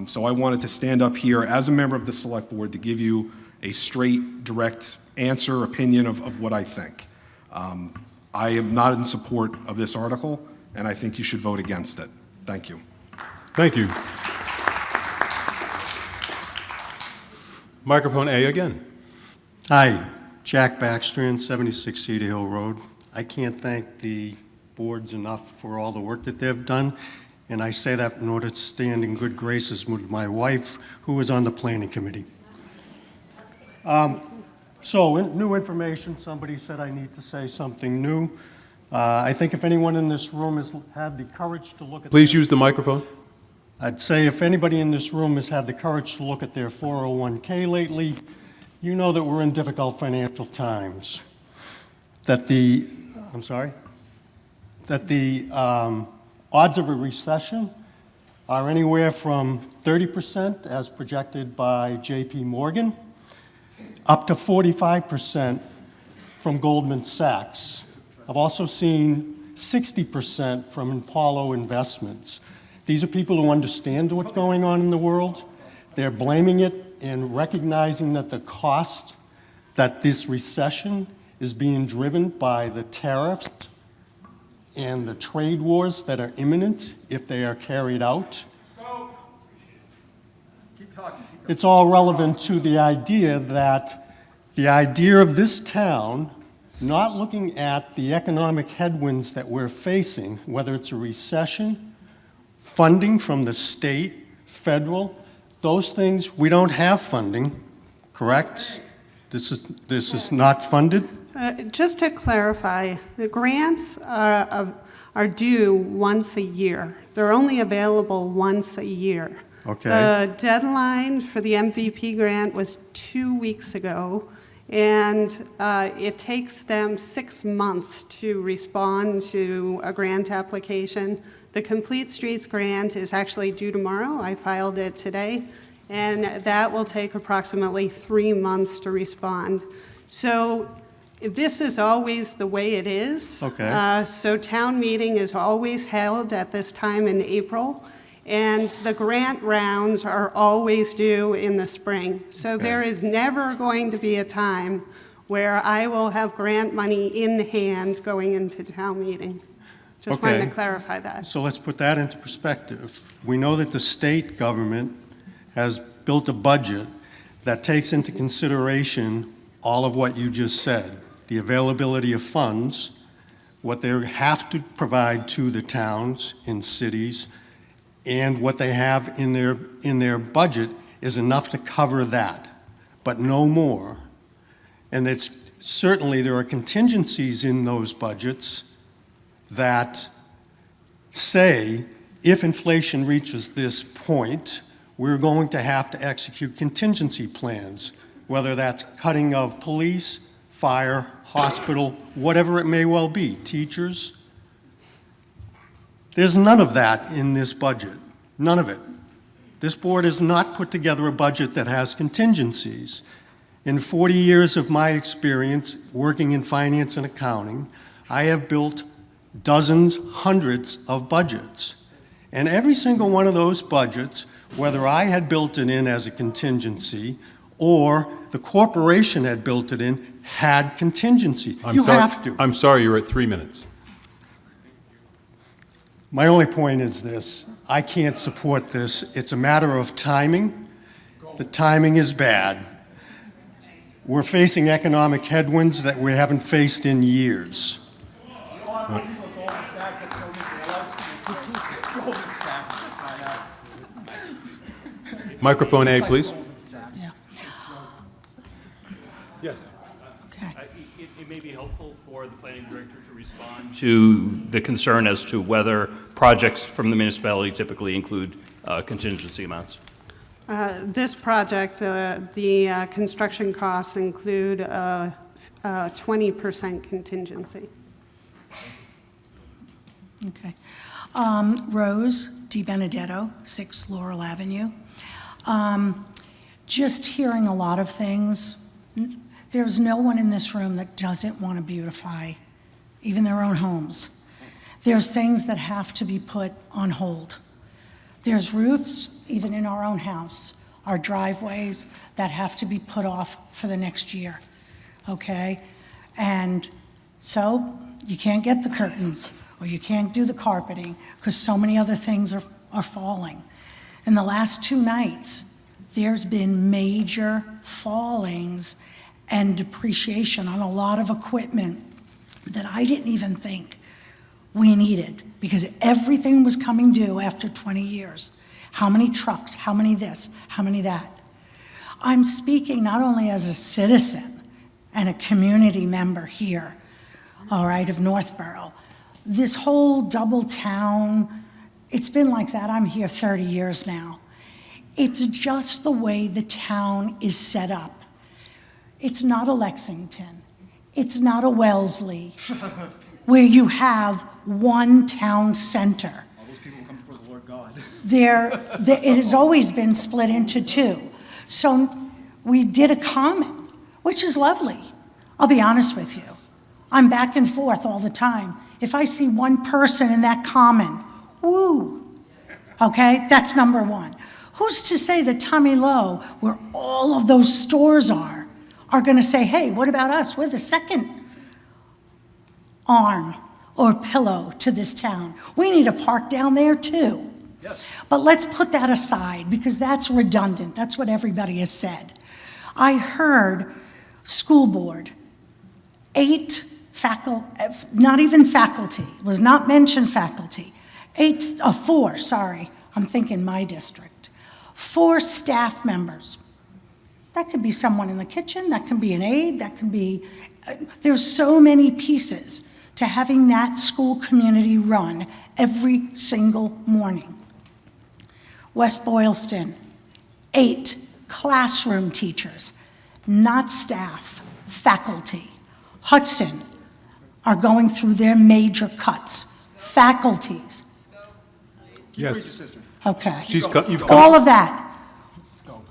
So I wanted to stand up here as a member of the select board to give you a straight, direct answer, opinion of what I think. I am not in support of this article, and I think you should vote against it. Thank you. Thank you. Microphone A again. Hi, Jack Backstrand, 76 Cedar Hill Road. I can't thank the boards enough for all the work that they've done, and I say that in order to stand in good graces with my wife, who was on the planning committee. New information, somebody said I need to say something new. I think if anyone in this room has had the courage to look at... Please use the microphone. I'd say if anybody in this room has had the courage to look at their 401k lately, you know that we're in difficult financial times. That the odds of a recession are anywhere from 30%, as projected by JP Morgan, up to 45% from Goldman Sachs. I've also seen 60% from Apollo Investments. These are people who understand what's going on in the world. They're blaming it and recognizing that the cost that this recession is being driven by the tariffs and the trade wars that are imminent if they are carried out. It's all relevant to the idea of this town not looking at the economic headwinds that we're facing, whether it's a recession, funding from the state, federal, those things, we don't have funding, correct? This is not funded? Just to clarify, the grants are are due once a year. They're only available once a year. Okay. The deadline for the MVP grant was 2 weeks ago, and it takes them 6 months to respond to a grant application. The Complete Streets grant is actually due tomorrow. I filed it today, and that will take approximately 3 months to respond. So this is always the way it is. Okay. So town meeting is always held at this time in April, and the grant rounds are always due in the spring. So there is never going to be a time where I will have grant money in hand going into town meeting. Just wanted to clarify that. So let's put that into perspective. We know that the state government has built a budget that takes into consideration all of what you just said, the availability of funds, what they have to provide to the towns and cities, and what they have in their budget is enough to cover that, but no more. And it's certainly there are contingencies in those budgets that say if inflation reaches this point, we're going to have to execute contingency plans, whether that's cutting of police, fire, hospital, whatever it may well be, teachers. There's none of that in this budget, none of it. This board has not put together a budget that has contingencies. In 40 years of my experience working in finance and accounting, I have built dozens, hundreds of budgets. And every single one of those budgets, whether I had built it in as a contingency or the corporation had built it in, had contingency. You have to. I'm sorry, you're at 3 minutes. My only point is this. I can't support this. It's a matter of timing. The timing is bad. We're facing economic headwinds that we haven't faced in years. Microphone A, please. Yes. It may be helpful for the planning director to respond to the concern as to whether projects from the municipality typically include contingency amounts. This project, the construction costs include a 20% contingency. Okay. Rose Di Benedetto, 6 Laurel Avenue. Just hearing a lot of things, there's no one in this room that doesn't want to beautify even their own homes. There's things that have to be put on hold. There's roofs, even in our own house, our driveways, that have to be put off for the next year, okay? And so you can't get the curtains, or you can't do the carpeting, because so many other things are falling. In the last 2 nights, there's been major fallings and depreciation on a lot of equipment that I didn't even think we needed, because everything was coming due after 20 years. How many trucks, how many this, how many that? I'm speaking not only as a citizen and a community member here, all right, of Northborough. This whole double town, it's been like that. I'm here 30 years now. It's just the way the town is set up. It's not a Lexington. It's not a Wellesley, where you have one town center. All those people come before the Lord God. It has always been split into 2. So we did a common, which is lovely. I'll be honest with you. I'm back and forth all the time. If I see one person in that common, woo, okay, that's number 1. Who's to say that Tommy Lowe, where all of those stores are going to say, hey, what about us? We're the second arm or pillow to this town. We need a park down there too. Yes. But let's put that aside, because that's redundant. That's what everybody has said. I heard school board, not even faculty, was not mentioned faculty, 4, sorry, I'm thinking my district, 4 staff members. That could be someone in the kitchen, that can be an aide, that can be, there's so many pieces to having that school community run every single morning. West Boylston, 8 classroom teachers, not staff, faculty. Hudson are going through their major cuts, faculties. Yes. Okay. You've All of that.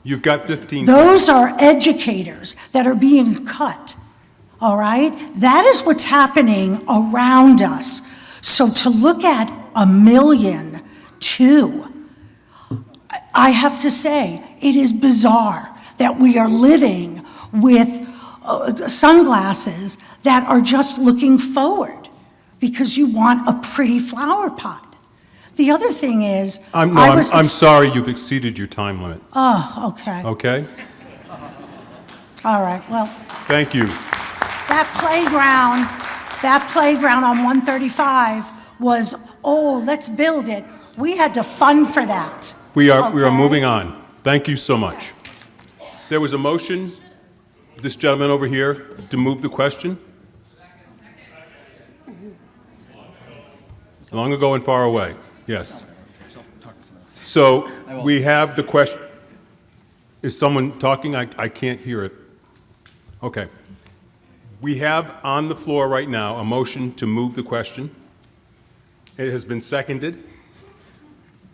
You've got 15 seconds. Those are educators that are being cut, all right? That is what's happening around us. So to look at $1.2 million, I have to say, it is bizarre that we are living with sunglasses that are just looking forward because you want a pretty flower pot. The other thing is, I'm sorry you've exceeded your time limit. Oh, okay. Okay? All right, well, Thank you. that playground on 135 was, oh, let's build it. We had to fund for that. We are Okay. moving on. Thank you so much. There was a motion, this gentleman over here, to move the question. Long ago and far away, yes. So we have the question. Is someone talking? I can't hear it. Okay. We have on the floor right now a motion to move the question. It has been seconded.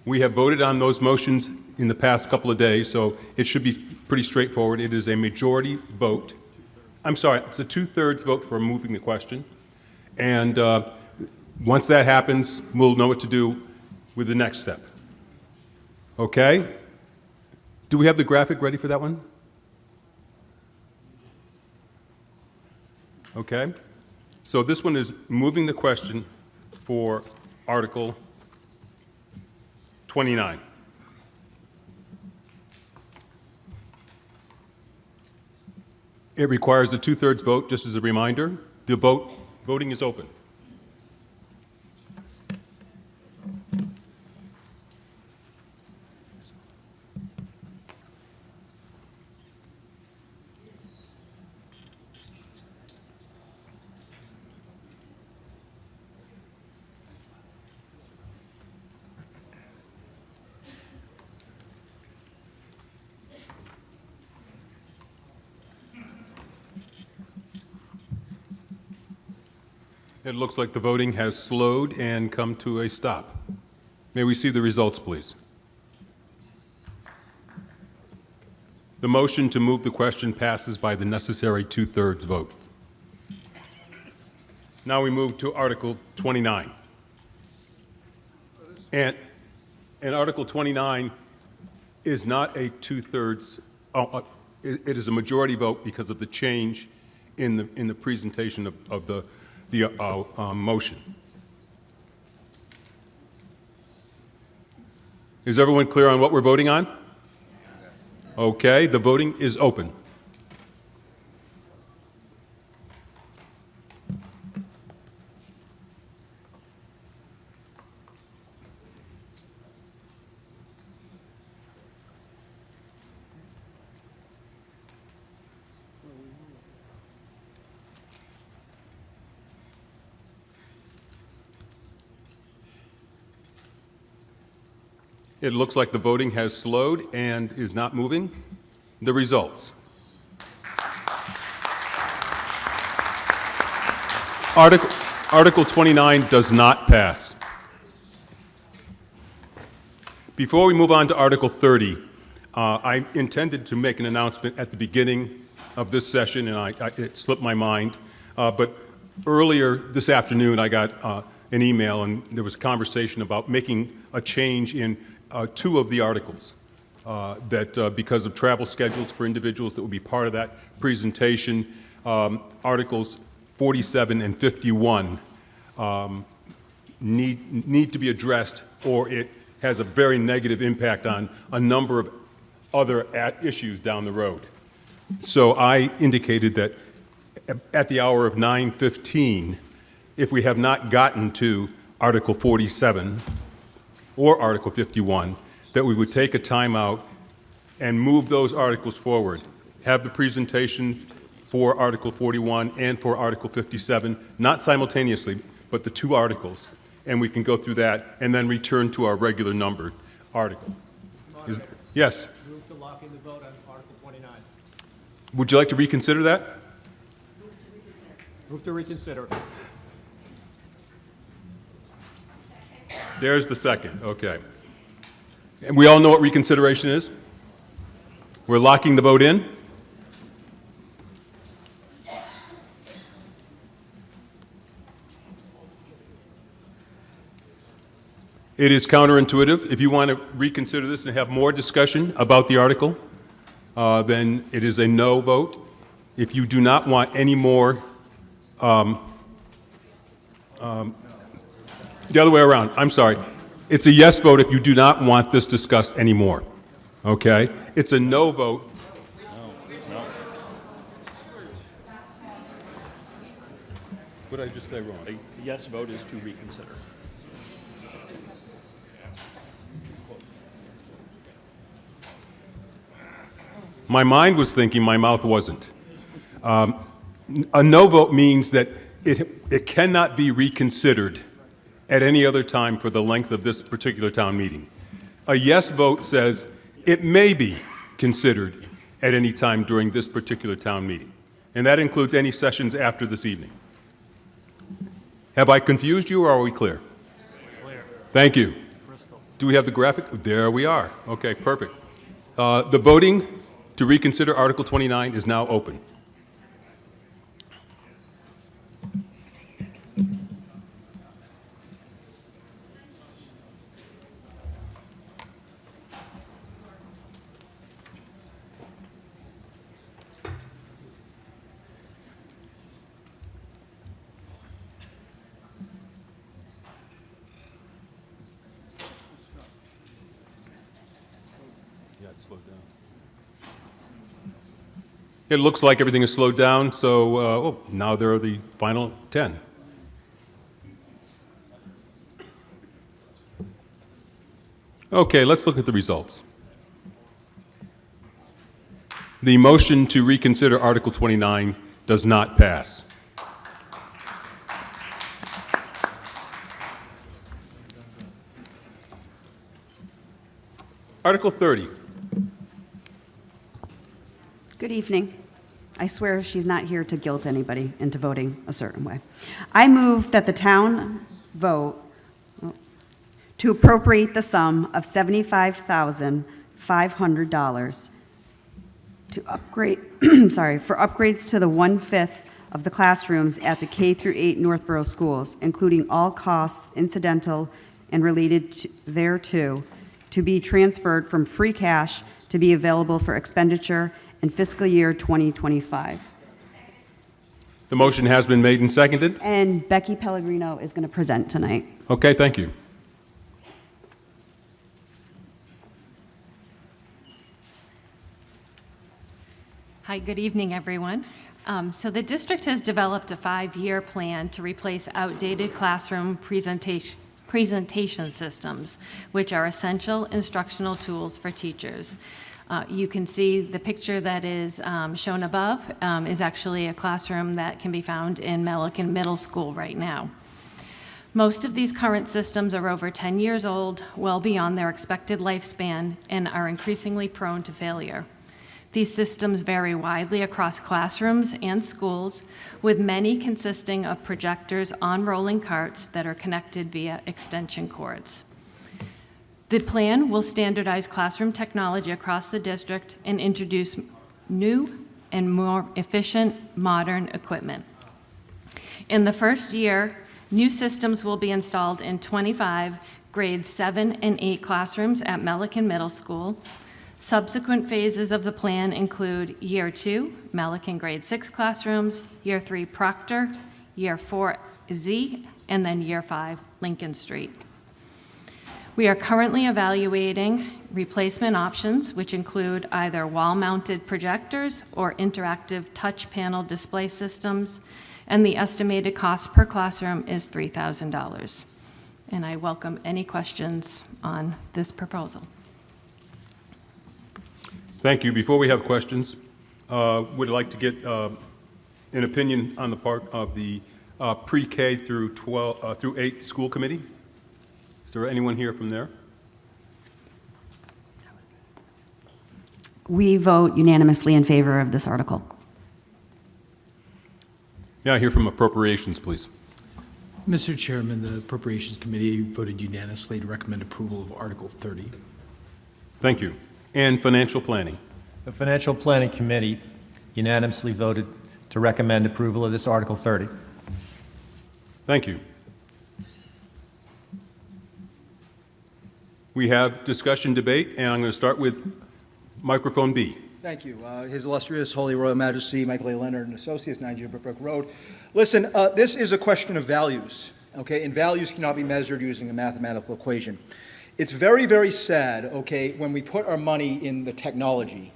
We have voted on those motions in the past couple of days, so it should be pretty straightforward. It is a majority vote. I'm sorry, it's a 2/3 vote for moving the question. And once that happens, we'll know what to do with the next step. Okay? Do we have the graphic ready for that one? Okay. So this one is moving the question for Article 29. It requires a 2/3 vote, just as a reminder. The voting is open. It looks like the voting has slowed and come to a stop. May we see the results, please? The motion to move the question passes by the necessary 2/3 vote. Now we move to Article 29. And Article 29 is not a 2/3, it is a majority vote because of the change in the presentation of the motion. Is everyone clear on what we're voting on? Okay, the voting is open. It looks like the voting has slowed and is not moving. The results. Article 29 does not pass. Before we move on to Article 30, I intended to make an announcement at the beginning of this session, and it slipped my mind. But earlier this afternoon, I got an email, and there was a conversation about making a change in 2 of the articles, that because of travel schedules for individuals that will be part of that presentation, Articles 47 and 51 need to be addressed, or it has a very negative impact on a number of other issues down the road. So I indicated that at the hour of 9:15, if we have not gotten to Article 47 or Article 51, that we would take a timeout and move those articles forward, have the presentations for Article 41 and for Article 57, not simultaneously, but the two articles, and we can go through that and then return to our regular numbered article. Yes? Move to lock in the vote on Article 29. Would you like to reconsider that? Move to reconsider. There's the second, okay. And we all know what reconsideration is? We're locking the vote in. It is counterintuitive. If you want to reconsider this and have more discussion about the article, then it is a no vote. If you do not want any more, the other way around, I'm sorry. It's a yes vote if you do not want this discussed anymore, okay? It's a no vote. What did I just say wrong? A yes vote is to reconsider. My mind was thinking, my mouth wasn't. A no vote means that it cannot be reconsidered at any other time for the length of this particular town meeting. A yes vote says it may be considered at any time during this particular town meeting, and that includes any sessions after this evening. Have I confused you, or are we clear? Clear. Thank you. Do we have the graphic? There we are. Okay, perfect. The voting to reconsider Article 29 is now open. It looks like everything is slowed down, so now there are the final 10. Okay, let's look at the results. The motion to reconsider Article 29 does not pass. Article 30. Good evening. I swear she's not here to guilt anybody into voting a certain way. I move that the town vote to appropriate the sum of $75,500 to upgrade, for upgrades to the 1/5 of the classrooms at the K-8 Northborough schools, including all costs incidental and related thereto, to be transferred from free cash to be available for expenditure in fiscal year 2025. The motion has been made and seconded. And Becky Pellegrino is going to present tonight. Okay, thank you. Hi, good evening, everyone. So the district has developed a 5-year plan to replace outdated classroom presentation systems, which are essential instructional tools for teachers. You can see the picture that is shown above is actually a classroom that can be found in Melican Middle School right now. Most of these current systems are over 10 years old, well beyond their expected lifespan, and are increasingly prone to failure. These systems vary widely across classrooms and schools, with many consisting of projectors on rolling carts that are connected via extension cords. The plan will standardize classroom technology across the district and introduce new and more efficient modern equipment. In the first year, new systems will be installed in 25 grades 7 and 8 classrooms at Melican Middle School. Subsequent phases of the plan include Year 2, Melican Grade 6 classrooms, Year 3, Proctor, Year 4, Z, and then Year 5, Lincoln Street. We are currently evaluating replacement options, which include either wall-mounted projectors or interactive touch panel display systems, and the estimated cost per classroom is $3,000. And I welcome any questions on this proposal. Thank you. Before we have questions, would like to get an opinion on the part of the pre-K through 8 school committee? Is there anyone here from there? We vote unanimously in favor of this article. Yeah, I hear from appropriations, please. Mr. Chairman, the Appropriations Committee voted unanimously to recommend approval of Article 30. Thank you. And financial planning. The Financial Planning Committee unanimously voted to recommend approval of this Article 30. Thank you. We have discussion debate, and I'm going to start with microphone B. Thank you. His illustrious Holy Royal Majesty, Michael A. Leonard and Associates, 90 Brook Road. Listen, this is a question of values, okay? And values cannot be measured using a mathematical equation. It's very, very sad, okay, when we put our money in the technology,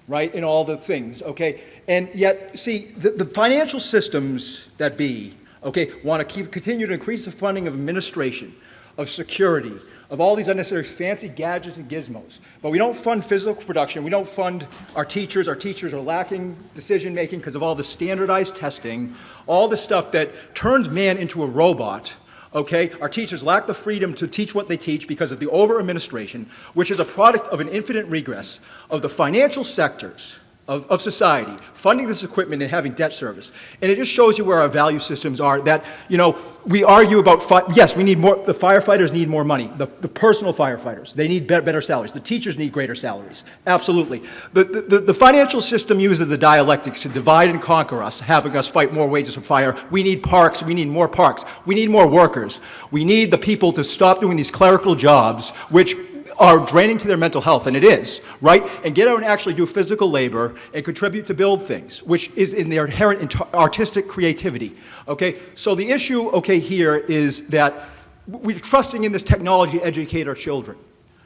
right, in all the things, okay? And yet, see, the financial systems that be, okay, want to continue to increase the funding of administration, of security, of all these unnecessary fancy gadgets and gizmos. But we don't fund physical production. We don't fund our teachers. Our teachers are lacking decision-making because of all the standardized testing, all the stuff that turns man into a robot. Okay, our teachers lack the freedom to teach what they teach because of the over-administration, which is a product of an infinite regress of the financial sectors of society, funding this equipment and having debt service. And it just shows you where our value systems are, that, you know, we argue about, yes, we need more, the firefighters need more money, the personal firefighters, they need better salaries, the teachers need greater salaries, absolutely. The financial system uses the dialectics to divide and conquer us, having us fight more wages for fire. We need parks, we need more parks, we need more workers. We need the people to stop doing these clerical jobs, which are draining to their mental health, and it is, right? And get out and actually do physical labor and contribute to build things, which is in their inherent artistic creativity, okay? So the issue, okay, here is that we're trusting in this technology to educate our children,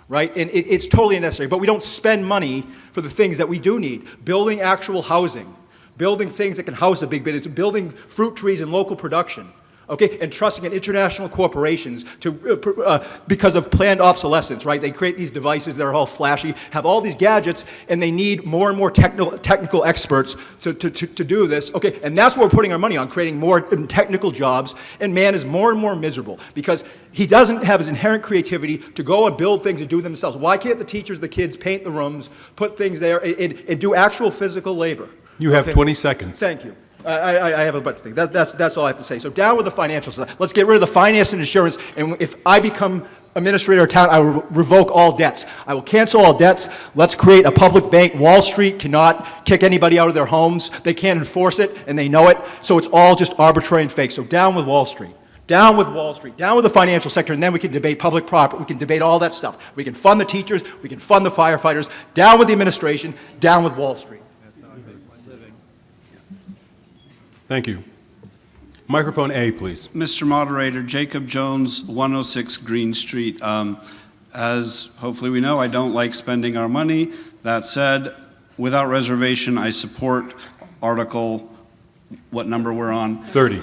right? And it's totally unnecessary, but we don't spend money for the things that we do need. Building actual housing, building things that can house a big bit, building fruit trees and local production. Okay, and trusting in international corporations to, because of planned obsolescence, right? They create these devices that are all flashy, have all these gadgets, and they need more and more technical experts to do this. Okay, and that's what we're putting our money on, creating more technical jobs, and man is more and more miserable because he doesn't have his inherent creativity to go and build things and do them themselves. Why can't the teachers, the kids paint the rooms, put things there, and do actual physical labor? You have 20 seconds. Thank you. I have a bunch of things. That's all I have to say. So down with the financial stuff. Let's get rid of the finance and insurance. And if I become administrator of town, I will revoke all debts. I will cancel all debts. Let's create a public bank. Wall Street cannot kick anybody out of their homes. They can't enforce it, and they know it. So it's all just arbitrary and fake. So down with Wall Street. Down with Wall Street, down with the financial sector, and then we can debate public property, we can debate all that stuff. We can fund the teachers, we can fund the firefighters, down with the administration, down with Wall Street. Thank you. Microphone A, please. Mr. Moderator, Jacob Jones, 106 Green Street. As hopefully we know, I don't like spending our money. That said, without reservation, I support Article, what number we're on? 30.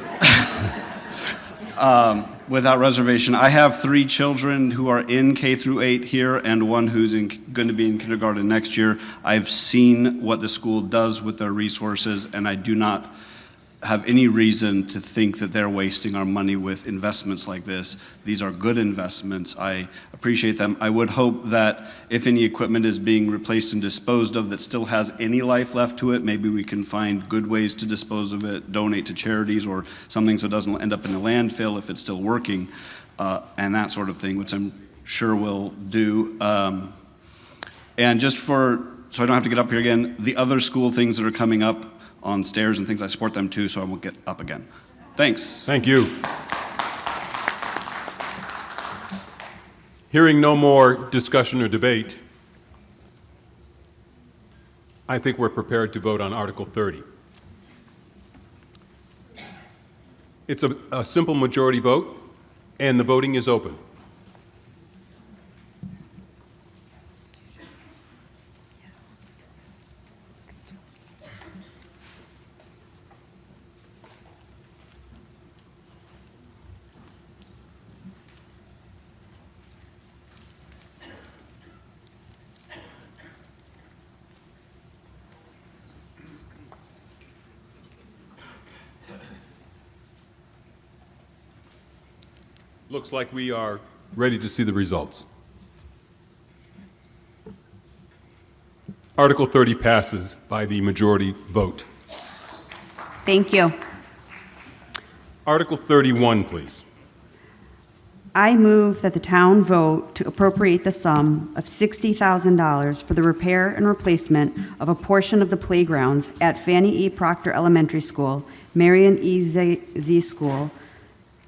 Without reservation. I have 3 children who are in K through 8 here and one who's going to be in kindergarten next year. I've seen what the school does with their resources, and I do not have any reason to think that they're wasting our money with investments like this. These are good investments. I appreciate them. I would hope that if any equipment is being replaced and disposed of that still has any life left to it, maybe we can find good ways to dispose of it, donate to charities or something so it doesn't end up in a landfill if it's still working, and that sort of thing, which I'm sure we'll do. And just so I don't have to get up here again, the other school things that are coming up on stairs and things, I support them too, so I won't get up again. Thanks. Thank you. Hearing no more discussion or debate, I think we're prepared to vote on Article 30. It's a simple majority vote, and the voting is open. Looks like we are ready to see the results. Article 30 passes by the majority vote. Thank you. Article 31, please. I move that the town vote to appropriate the sum of $60,000 for the repair and replacement of a portion of the playgrounds at Fannie E. Proctor Elementary School, Marion E. Z School,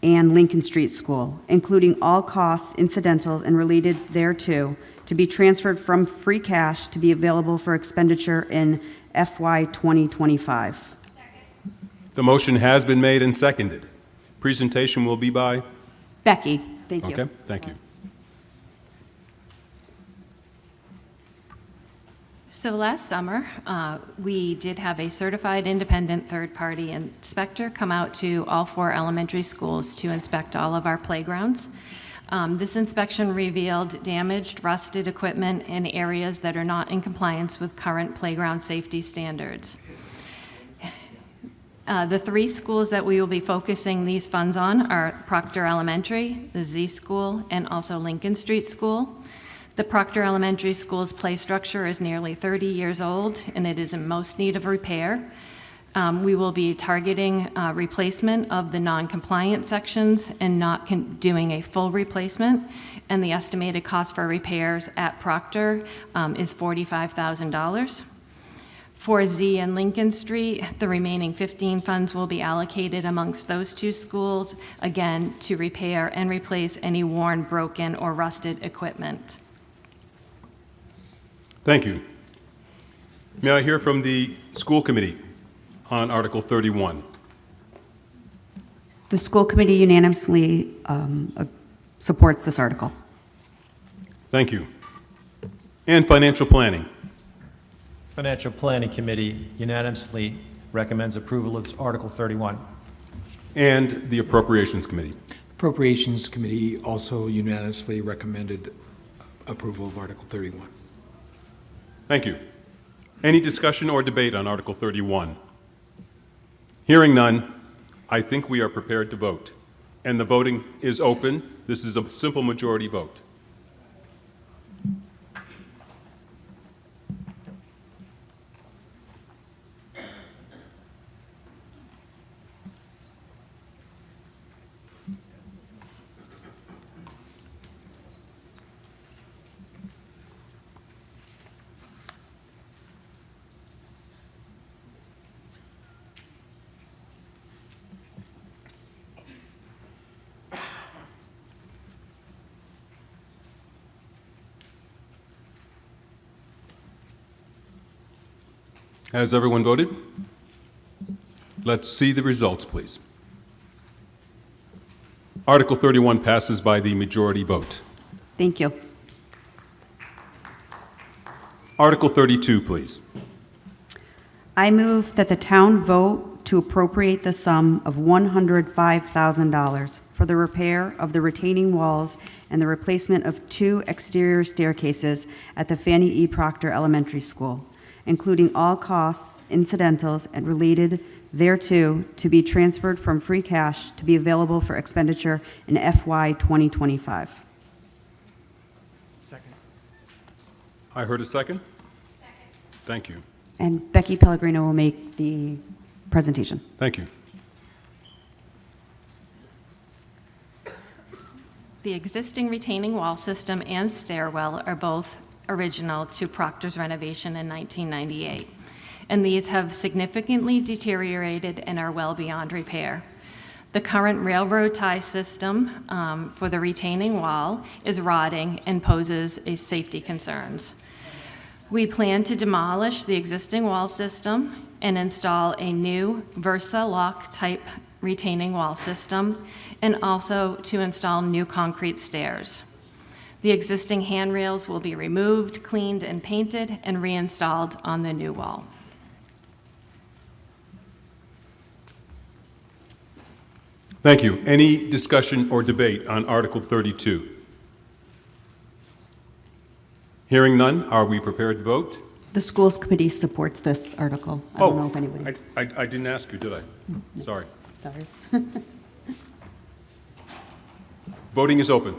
and Lincoln Street School, including all costs, incidentals, and related thereto, to be transferred from free cash to be available for expenditure in FY 2025. The motion has been made and seconded. Presentation will be by? Becky, thank you. Okay, thank you. So last summer, we did have a certified independent third-party inspector come out to all 4 elementary schools to inspect all of our playgrounds. This inspection revealed damaged, rusted equipment in areas that are not in compliance with current playground safety standards. The 3 schools that we will be focusing these funds on are Proctor Elementary, the Z School, and also Lincoln Street School. The Proctor Elementary School's play structure is nearly 30 years old, and it is in most need of repair. We will be targeting replacement of the non-compliant sections and not doing a full replacement, and the estimated cost for repairs at Proctor is $45,000. For Z and Lincoln Street, the remaining 15 funds will be allocated amongst those 2 schools, again, to repair and replace any worn, broken, or rusted equipment. Thank you. May I hear from the school committee on Article 31? The school committee unanimously supports this article. Thank you. And financial planning? Financial Planning Committee unanimously recommends approval of Article 31. And the Appropriations Committee? Appropriations Committee also unanimously recommended approval of Article 31. Thank you. Any discussion or debate on Article 31? Hearing none, I think we are prepared to vote. And the voting is open. This is a simple majority vote. Has everyone voted? Let's see the results, please. Article 31 passes by the majority vote. Thank you. Article 32, please. I move that the town vote to appropriate the sum of $105,000 for the repair of the retaining walls and the replacement of 2 exterior staircases at the Fannie E. Proctor Elementary School, including all costs, incidentals, and related thereto, to be transferred from free cash to be available for expenditure in FY 2025. Second. I heard a second? Second. Thank you. And Becky Pellegrino will make the presentation. Thank you. The existing retaining wall system and stairwell are both original to Proctor's renovation in 1998, and these have significantly deteriorated and are well beyond repair. The current railroad tie system for the retaining wall is rotting and poses safety concerns. We plan to demolish the existing wall system and install a new Versa lock type retaining wall system, and also to install new concrete stairs. The existing handrails will be removed, cleaned, and painted, and reinstalled on the new wall. Thank you. Any discussion or debate on Article 32? Hearing none, are we prepared to vote? The schools committee supports this article. I don't know if anybody. I didn't ask you, did I? Sorry. Sorry. Voting is open.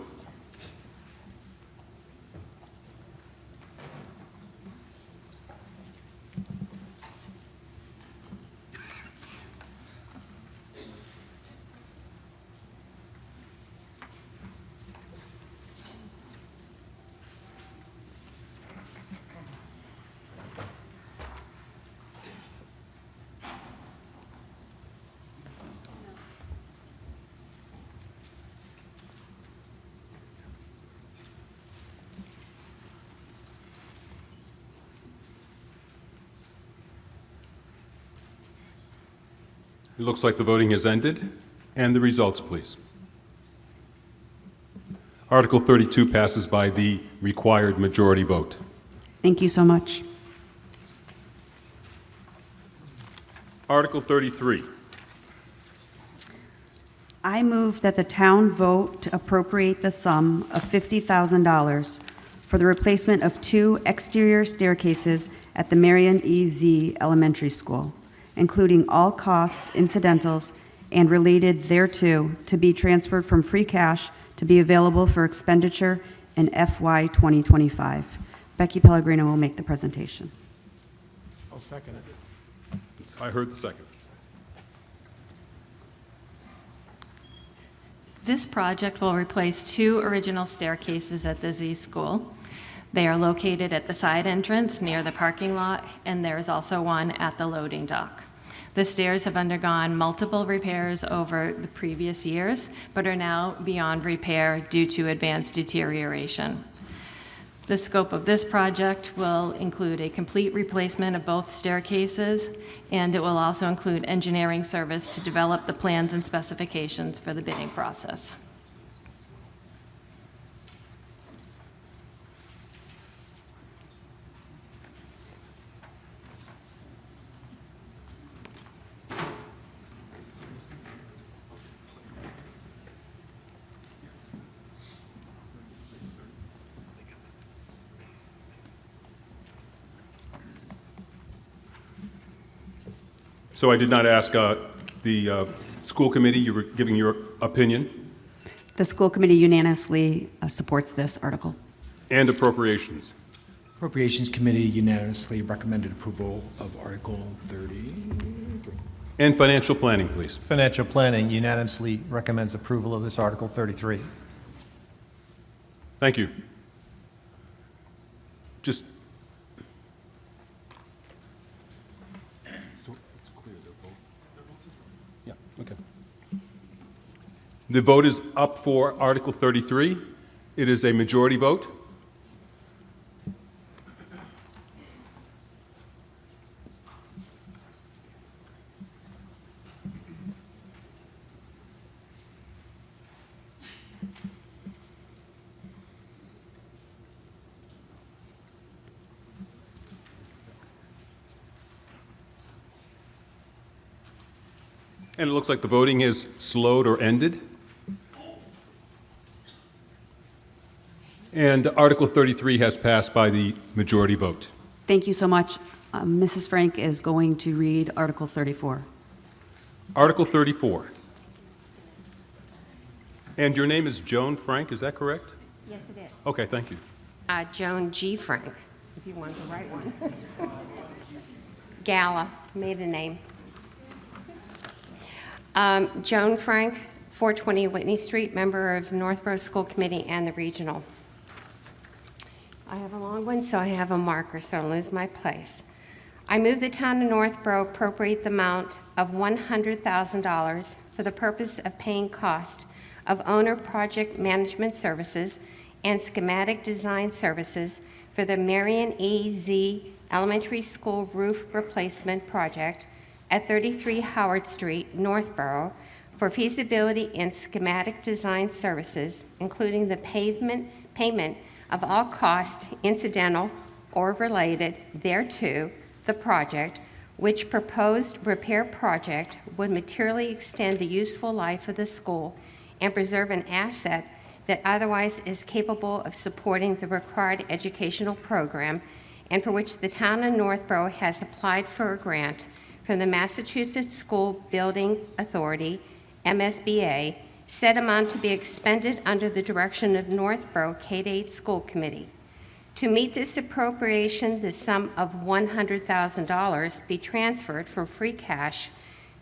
It looks like the voting has ended. And the results, please. Article 32 passes by the required majority vote. Thank you so much. Article 33. I move that the town vote to appropriate the sum of $50,000 for the replacement of 2 exterior staircases at the Marion E.Z. Elementary School, including all costs, incidentals, and related thereto, to be transferred from free cash to be available for expenditure in FY 2025. Becky Pellegrino will make the presentation. I'll second it. I heard the second. This project will replace 2 original staircases at the Z School. They are located at the side entrance near the parking lot, and there is also one at the loading dock. The stairs have undergone multiple repairs over the previous years, but are now beyond repair due to advanced deterioration. The scope of this project will include a complete replacement of both staircases, and it will also include engineering service to develop the plans and specifications for the bidding process. So I did not ask the school committee. You were giving your opinion. The school committee unanimously supports this article. And appropriations. Appropriations Committee unanimously recommended approval of Article 33. And financial planning, please. Financial Planning unanimously recommends approval of this Article 33. Thank you. Just. So it's clear the vote. Yeah, okay. The vote is up for Article 33. It is a majority vote. And it looks like the voting is slowed or ended. And Article 33 has passed by the majority vote. Thank you so much. Mrs. Frank is going to read Article 34. Article 34. And your name is Joan Frank, is that correct? Yes, it is. Okay, thank you. Joan G. Frank, if you want the right one. Gala, maiden name. Joan Frank, 420 Whitney Street, member of the Northborough School Committee and the Regional. I have a long one, so I have a marker, so I don't lose my place. I move the town of Northborough appropriate the amount of $100,000 for the purpose of paying cost of owner project management services and schematic design services for the Marion E.Z. Elementary School roof replacement project at 33 Howard Street, Northborough, for feasibility and schematic design services, including the payment of all costs incidental or related thereto, the project, which proposed repair project would materially extend the useful life of the school and preserve an asset that otherwise is capable of supporting the required educational program, and for which the town of Northborough has applied for a grant from the Massachusetts School Building Authority, MSBA, Said amount to be expended under the direction of Northborough K-8 School Committee. To meet this appropriation, the sum of $100,000 be transferred from free cash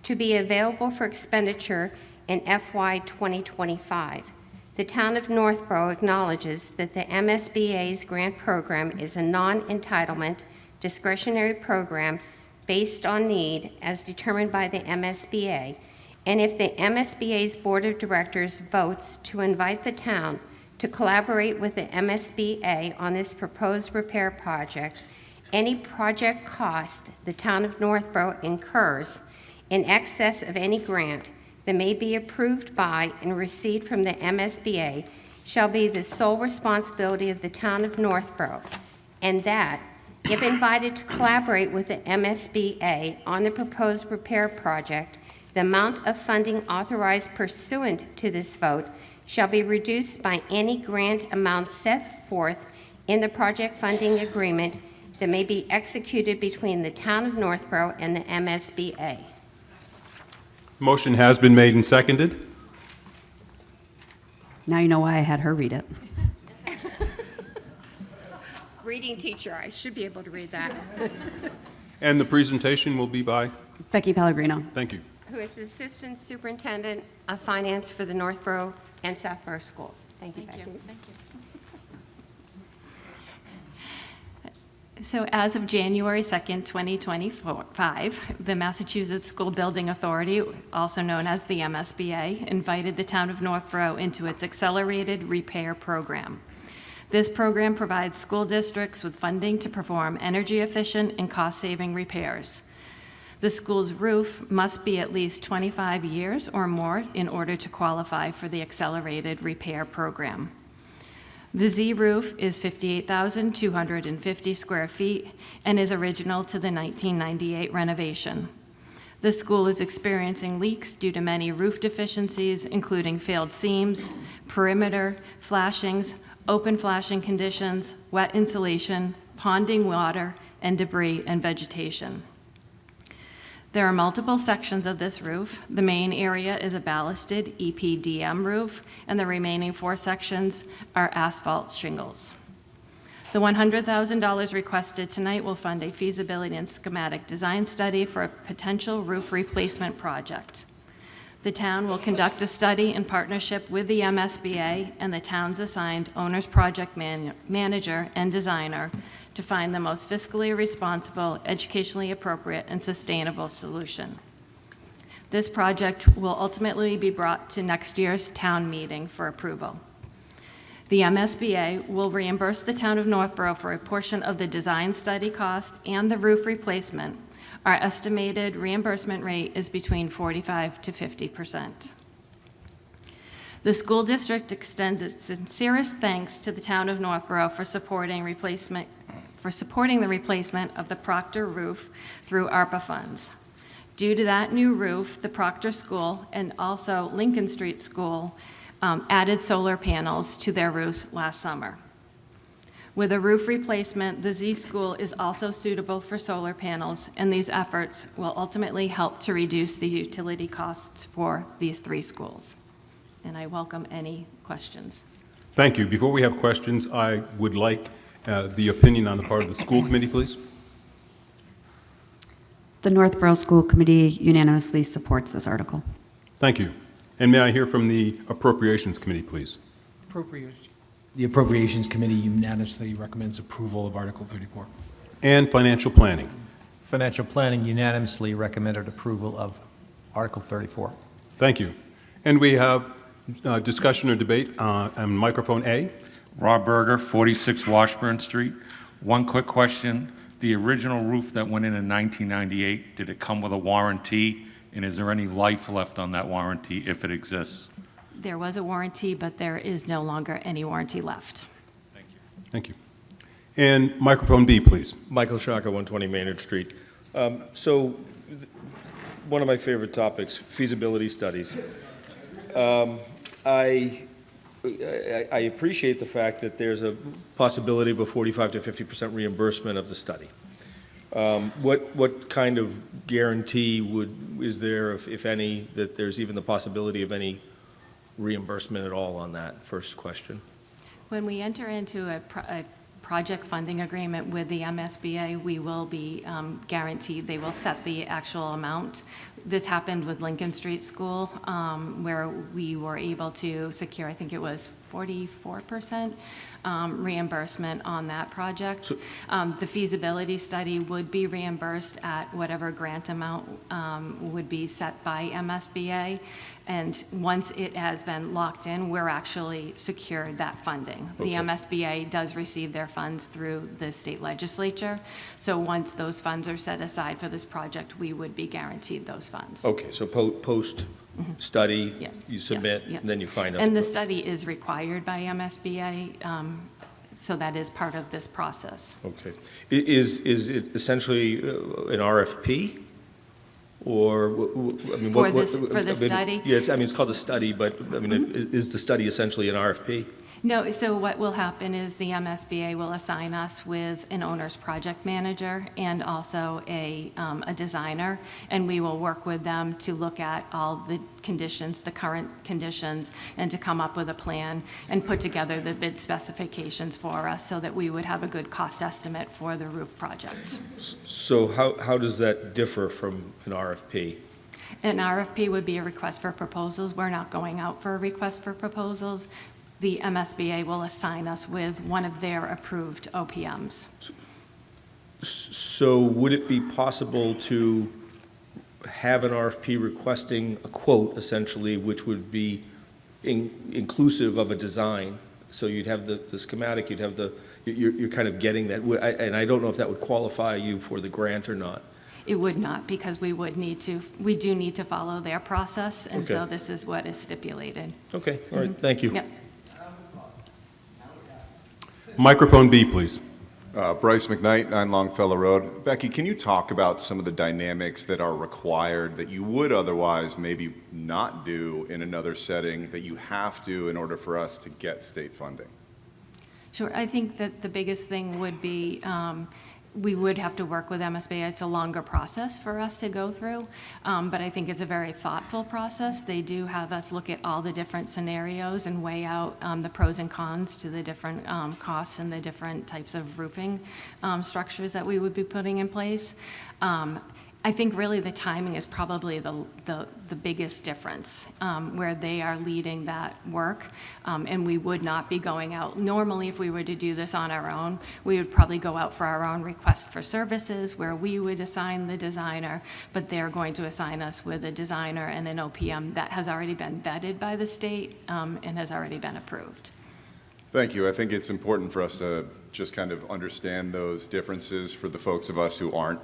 to be available for expenditure in FY 2025. The town of Northborough acknowledges that the MSBA's grant program is a non-entitlement discretionary program based on need as determined by the MSBA, and if the MSBA's Board of Directors votes to invite the town to collaborate with the MSBA on this proposed repair project, any project cost the town of Northborough incurs in excess of any grant that may be approved by and received from the MSBA shall be the sole responsibility of the town of Northborough, and that, if invited to collaborate with the MSBA on the proposed repair project, the amount of funding authorized pursuant to this vote shall be reduced by any grant amount set forth in the project funding agreement that may be executed between the town of Northborough and the MSBA. Motion has been made and seconded. Now you know why I had her read it. Reading teacher, I should be able to read that. And the presentation will be by? Becky Pellegrino. Thank you. Who is the Assistant Superintendent of Finance for the Northborough and Southborough schools. Thank you, Becky. Thank you. So as of January 2nd, 2025, the Massachusetts School Building Authority, also known as the MSBA, invited the town of Northborough into its Accelerated Repair Program. This program provides school districts with funding to perform energy-efficient and cost-saving repairs. The school's roof must be at least 25 years or more in order to qualify for the Accelerated Repair Program. The Z roof is 58,250 square feet and is original to the 1998 renovation. The school is experiencing leaks due to many roof deficiencies, including failed seams, perimeter, flashings, open flashing conditions, wet insulation, ponding water, and debris and vegetation. There are multiple sections of this roof. The main area is a ballasted EPDM roof, and the remaining 4 sections are asphalt shingles. The $100,000 requested tonight will fund a feasibility and schematic design study for a potential roof replacement project. The town will conduct a study in partnership with the MSBA and the town's assigned owner's project manager and designer to find the most fiscally responsible, educationally appropriate, and sustainable solution. This project will ultimately be brought to next year's town meeting for approval. The MSBA will reimburse the town of Northborough for a portion of the design study cost and the roof replacement. Our estimated reimbursement rate is between 45% to 50%. The school district extends its sincerest thanks to the town of Northborough for supporting the replacement of the Proctor roof through ARPA funds. Due to that new roof, the Proctor School and also Lincoln Street School added solar panels to their roofs last summer. With a roof replacement, the Z School is also suitable for solar panels, and these efforts will ultimately help to reduce the utility costs for these 3 schools. And I welcome any questions. Thank you. Before we have questions, I would like the opinion on the part of the school committee, please. The Northborough School Committee unanimously supports this article. Thank you. And may I hear from the Appropriations Committee, please? The Appropriations Committee unanimously recommends approval of Article 34. And Financial Planning. Financial Planning unanimously recommended approval of Article 34. Thank you. And we have discussion or debate on microphone A. Rob Berger, 46 Washburn Street. One quick question. The original roof that went in 1998, did it come with a warranty? And is there any life left on that warranty if it exists? There was a warranty, but there is no longer any warranty left. Thank you. And microphone B, please. Michael Shaka, 120 Maynard Street. So one of my favorite topics, feasibility studies. I appreciate the fact that there's a possibility of a 45 to 50% reimbursement of the study. What kind of guarantee is there, if any, that there's even the possibility of any reimbursement at all on that first question? When we enter into a project funding agreement with the MSBA, we will be guaranteed, they will set the actual amount. This happened with Lincoln Street School, where we were able to secure, I think it was 44% reimbursement on that project. The feasibility study would be reimbursed at whatever grant amount would be set by MSBA. And once it has been locked in, we're actually secured that funding. The MSBA does receive their funds through the state legislature. So once those funds are set aside for this project, we would be guaranteed those funds. Okay, so post-study, you submit, Yes, yeah. and then you find out. And the study is required by MSBA, so that is part of this process. Okay. Is it essentially an RFP? Or, I mean, For the study? Yeah, it's called a study, but, I mean, is the study essentially an RFP? No, so what will happen is the MSBA will assign us with an owner's project manager and also a designer, and we will work with them to look at all the conditions, the current conditions, and to come up with a plan and put together the bid specifications for us so that we would have a good cost estimate for the roof project. So how does that differ from an RFP? An RFP would be a request for proposals. We're not going out for a request for proposals. The MSBA will assign us with one of their approved OPMs. So would it be possible to have an RFP requesting a quote, essentially, which would be inclusive of a design? So you'd have the schematic, you'd have you're kind of getting that, and I don't know if that would qualify you for the grant or not. It would not, because we do need to follow their process, and so this is what is stipulated. Okay, all right, thank you. Yep. Microphone B, please. Bryce McKnight, 9 Longfellow Road. Becky, can you talk about some of the dynamics that are required that you would otherwise maybe not do in another setting that you have to in order for us to get state funding? Sure. I think that the biggest thing would be we would have to work with MSBA. It's a longer process for us to go through, but I think it's a very thoughtful process. They do have us look at all the different scenarios and weigh out the pros and cons to the different costs and the different types of roofing structures that we would be putting in place. I think really the timing is probably the biggest difference, where they are leading that work, and we would not be going out. Normally, if we were to do this on our own, we would probably go out for our own request for services, where we would assign the designer, but they're going to assign us with a designer and an OPM that has already been vetted by the state and has already been approved. Thank you. I think it's important for us to just kind of understand those differences for the folks of us who aren't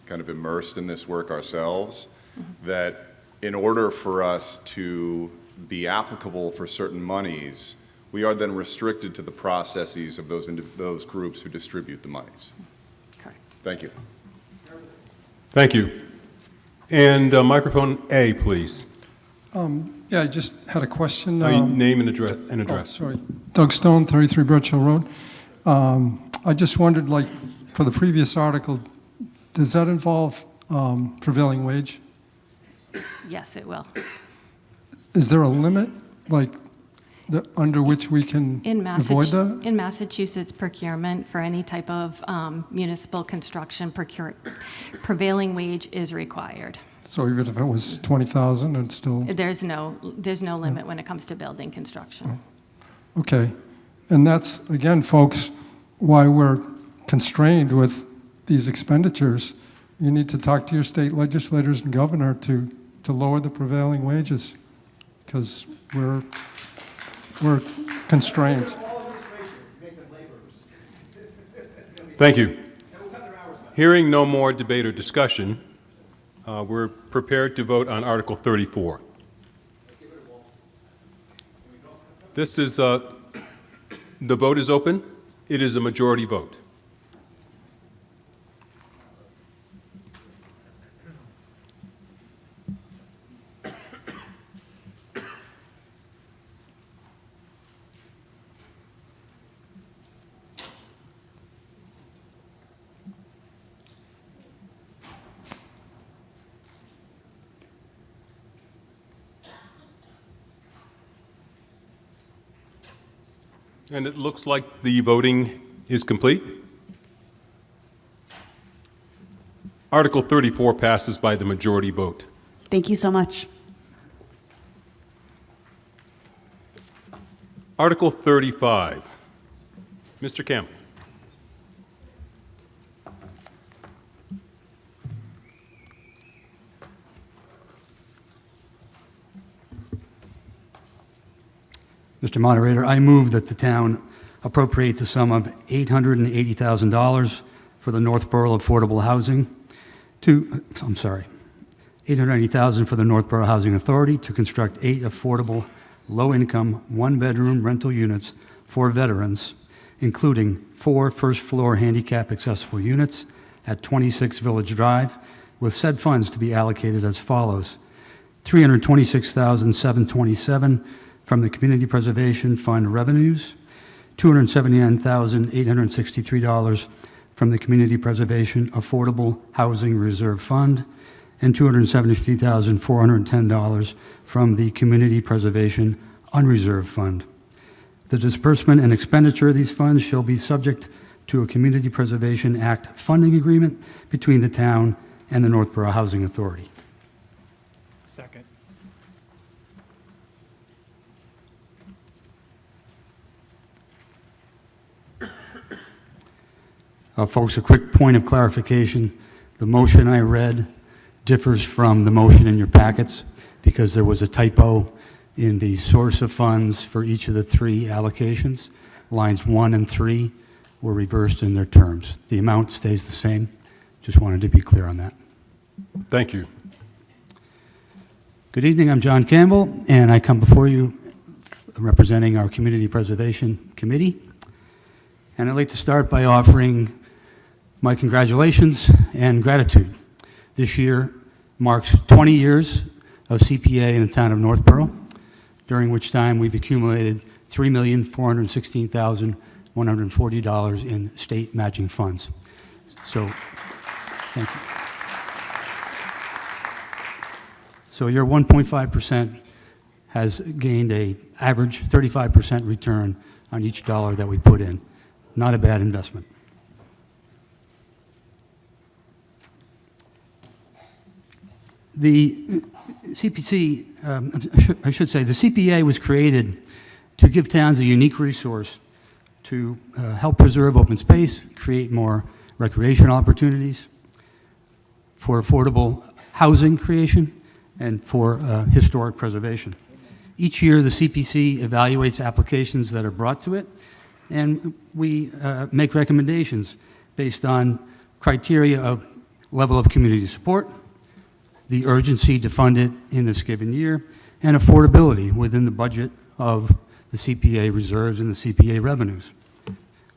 kind of immersed in this work ourselves, that in order for us to be applicable for certain monies, we are then restricted to the processes of those groups who distribute the monies. Correct. Thank you. Thank you. And microphone A, please. Yeah, I just had a question. Name and address. Sorry. Doug Stone, 33 Birch Hill Road. I just wondered, for the previous article, does that involve prevailing wage? Yes, it will. Is there a limit, under which we can avoid that? In Massachusetts procurement, for any type of municipal construction, prevailing wage is required. So even if it was 20,000, it's still... There's no limit when it comes to building construction. Okay. And that's, again, folks, why we're constrained with these expenditures. You need to talk to your state legislators and governor to lower the prevailing wages, because we're constrained. Thank you. Hearing no more debate or discussion, we're prepared to vote on Article 34. This is, the vote is open. It is a majority vote. And it looks like the voting is complete. Article 34 passes by the majority vote. Thank you so much. Article 35. Mr. Campbell. Mr. Moderator, I move that the town appropriate the sum of $880,000 for the Northborough Affordable Housing $880,000 for the Northborough Housing Authority to construct 8 affordable, low-income, one-bedroom rental units for veterans, including 4 first-floor handicap-accessible units at 26 Village Drive, with said funds to be allocated as follows: $326,727 from the Community Preservation Fund revenues, $279,863 from the Community Preservation Affordable Housing Reserve Fund, and $273,410 from the Community Preservation Unreserved Fund. The disbursement and expenditure of these funds shall be subject to a Community Preservation Act funding agreement between the town and the Northborough Housing Authority. Second. Folks, a quick point of clarification. The motion I read differs from the motion in your packets because there was a typo in the source of funds for each of the 3 allocations. Lines 1 and 3 were reversed in their terms. The amount stays the same. Just wanted to be clear on that. Thank you. Good evening, I'm John Campbell, and I come before you representing our Community Preservation Committee. And I'd like to start by offering my congratulations and gratitude. This year marks 20 years of CPA in the town of Northborough, during which time we've accumulated $3,416,140 in state matching funds. So, thank you. So your 1.5% has gained an average 35% return on each dollar that we put in. Not a bad investment. The CPC, I should say, the CPA was created to give towns a unique resource to help preserve open space, create more recreational opportunities, for affordable housing creation, and for historic preservation. Each year, the CPC evaluates applications that are brought to it, and we make recommendations based on criteria of level of community support, the urgency to fund it in this given year, and affordability within the budget of the CPA reserves and the CPA revenues.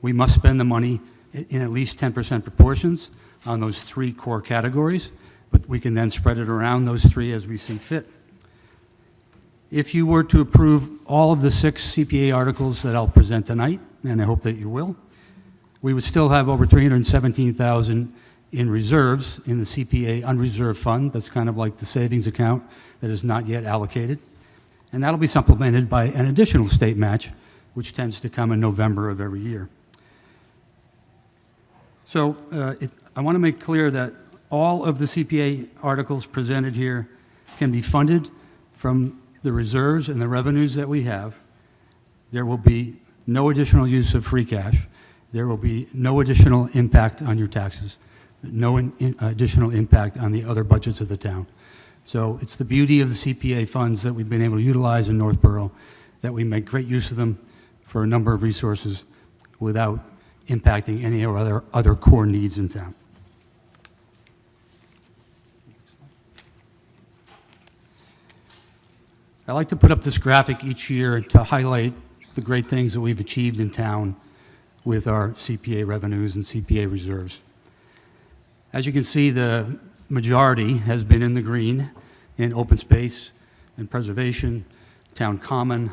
We must spend the money in at least 10% proportions on those 3 core categories, but we can then spread it around those 3 as we see fit. If you were to approve all of the 6 CPA articles that I'll present tonight, and I hope that you will, we would still have over $317,000 in reserves in the CPA unreserved fund. That's kind of like the savings account that is not yet allocated. And that'll be supplemented by an additional state match, which tends to come in November of every year. So I want to make clear that all of the CPA articles presented here can be funded from the reserves and the revenues that we have. There will be no additional use of free cash. There will be no additional impact on your taxes, no additional impact on the other budgets of the town. So it's the beauty of the CPA funds that we've been able to utilize in Northborough, that we make great use of them for a number of resources without impacting any of our other core needs in town. I like to put up this graphic each year to highlight the great things that we've achieved in town with our CPA revenues and CPA reserves. As you can see, the majority has been in the green in open space and preservation, town common,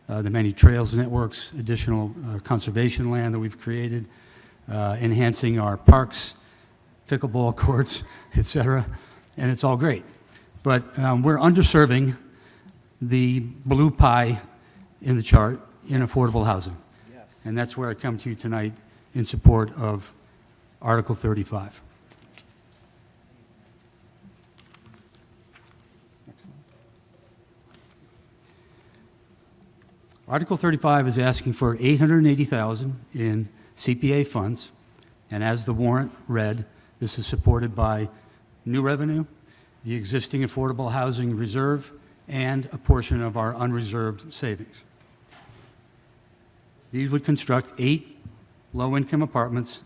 the many trails networks, additional conservation land that we've created, enhancing our parks, pickleball courts, et cetera, and it's all great. But we're underserving the blue pie in the chart in affordable housing. and that's where I come to you tonight in support of Article 35. Article 35 is asking for $880,000 in CPA funds, and as the warrant read, this is supported by new revenue, the existing affordable housing reserve, and a portion of our unreserved savings. These would construct 8 low-income apartments,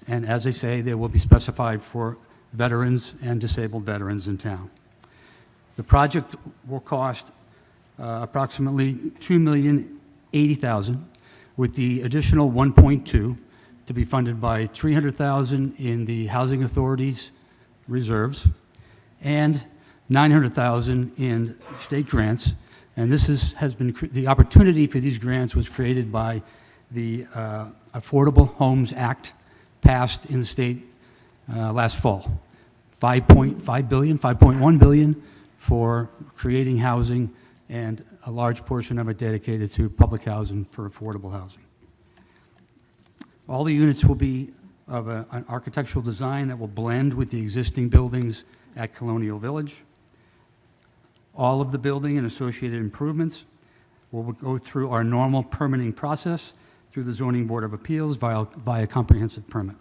and as I say, they will be specified for veterans and disabled veterans in town. The project will cost approximately $2,080,000, with the additional 1.2 to be funded by $300,000 in the Housing Authority's reserves and $900,000 in state grants. And this has been the opportunity for these grants was created by the Affordable Homes Act passed in the state last fall. $5.1 billion for creating housing, and a large portion of it dedicated to public housing for affordable housing. All the units will be of an architectural design that will blend with the existing buildings at Colonial Village. All of the building and associated improvements will go through our normal permitting process through the Zoning Board of Appeals via a comprehensive permit.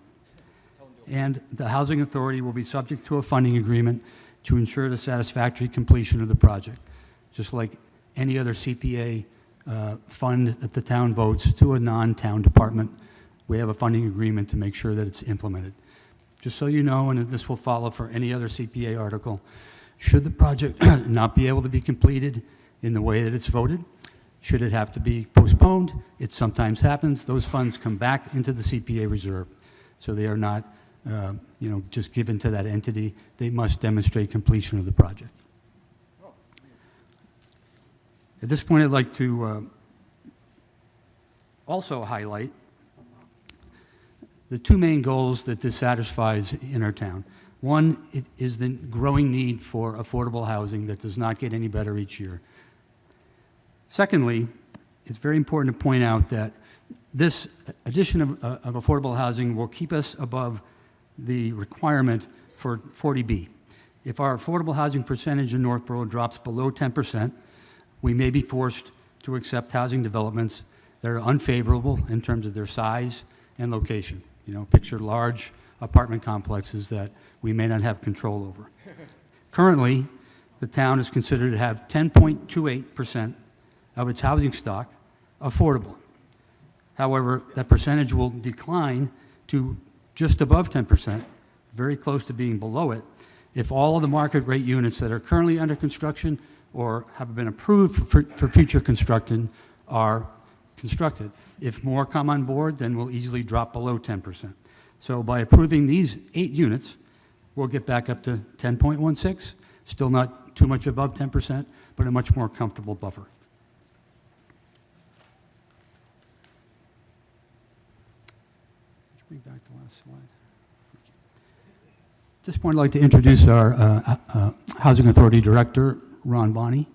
And the Housing Authority will be subject to a funding agreement to ensure the satisfactory completion of the project. Just like any other CPA fund that the town votes to a non-town department, we have a funding agreement to make sure that it's implemented. Just so you know, and this will follow for any other CPA article, should the project not be able to be completed in the way that it's voted, should it have to be postponed, it sometimes happens, those funds come back into the CPA reserve. So they are not just given to that entity. They must demonstrate completion of the project. At this point, I'd like to also highlight the 2 main goals that this satisfies in our town. One is the growing need for affordable housing that does not get any better each year. Secondly, it's very important to point out that this addition of affordable housing will keep us above the requirement for 40B. If our affordable housing percentage in Northborough drops below 10%, we may be forced to accept housing developments that are unfavorable in terms of their size and location. Picture large apartment complexes that we may not have control over. Currently, the town is considered to have 10.28% of its housing stock affordable. However, that percentage will decline to just above 10%, very close to being below it, if all of the market rate units that are currently under construction or have been approved for future construction are constructed. If more come on board, then we'll easily drop below 10%. So by approving these 8 units, we'll get back up to 10.16, still not too much above 10%, but a much more comfortable buffer. Bring back the last slide. At this point, I'd like to introduce our Housing Authority Director, Ron Bonney,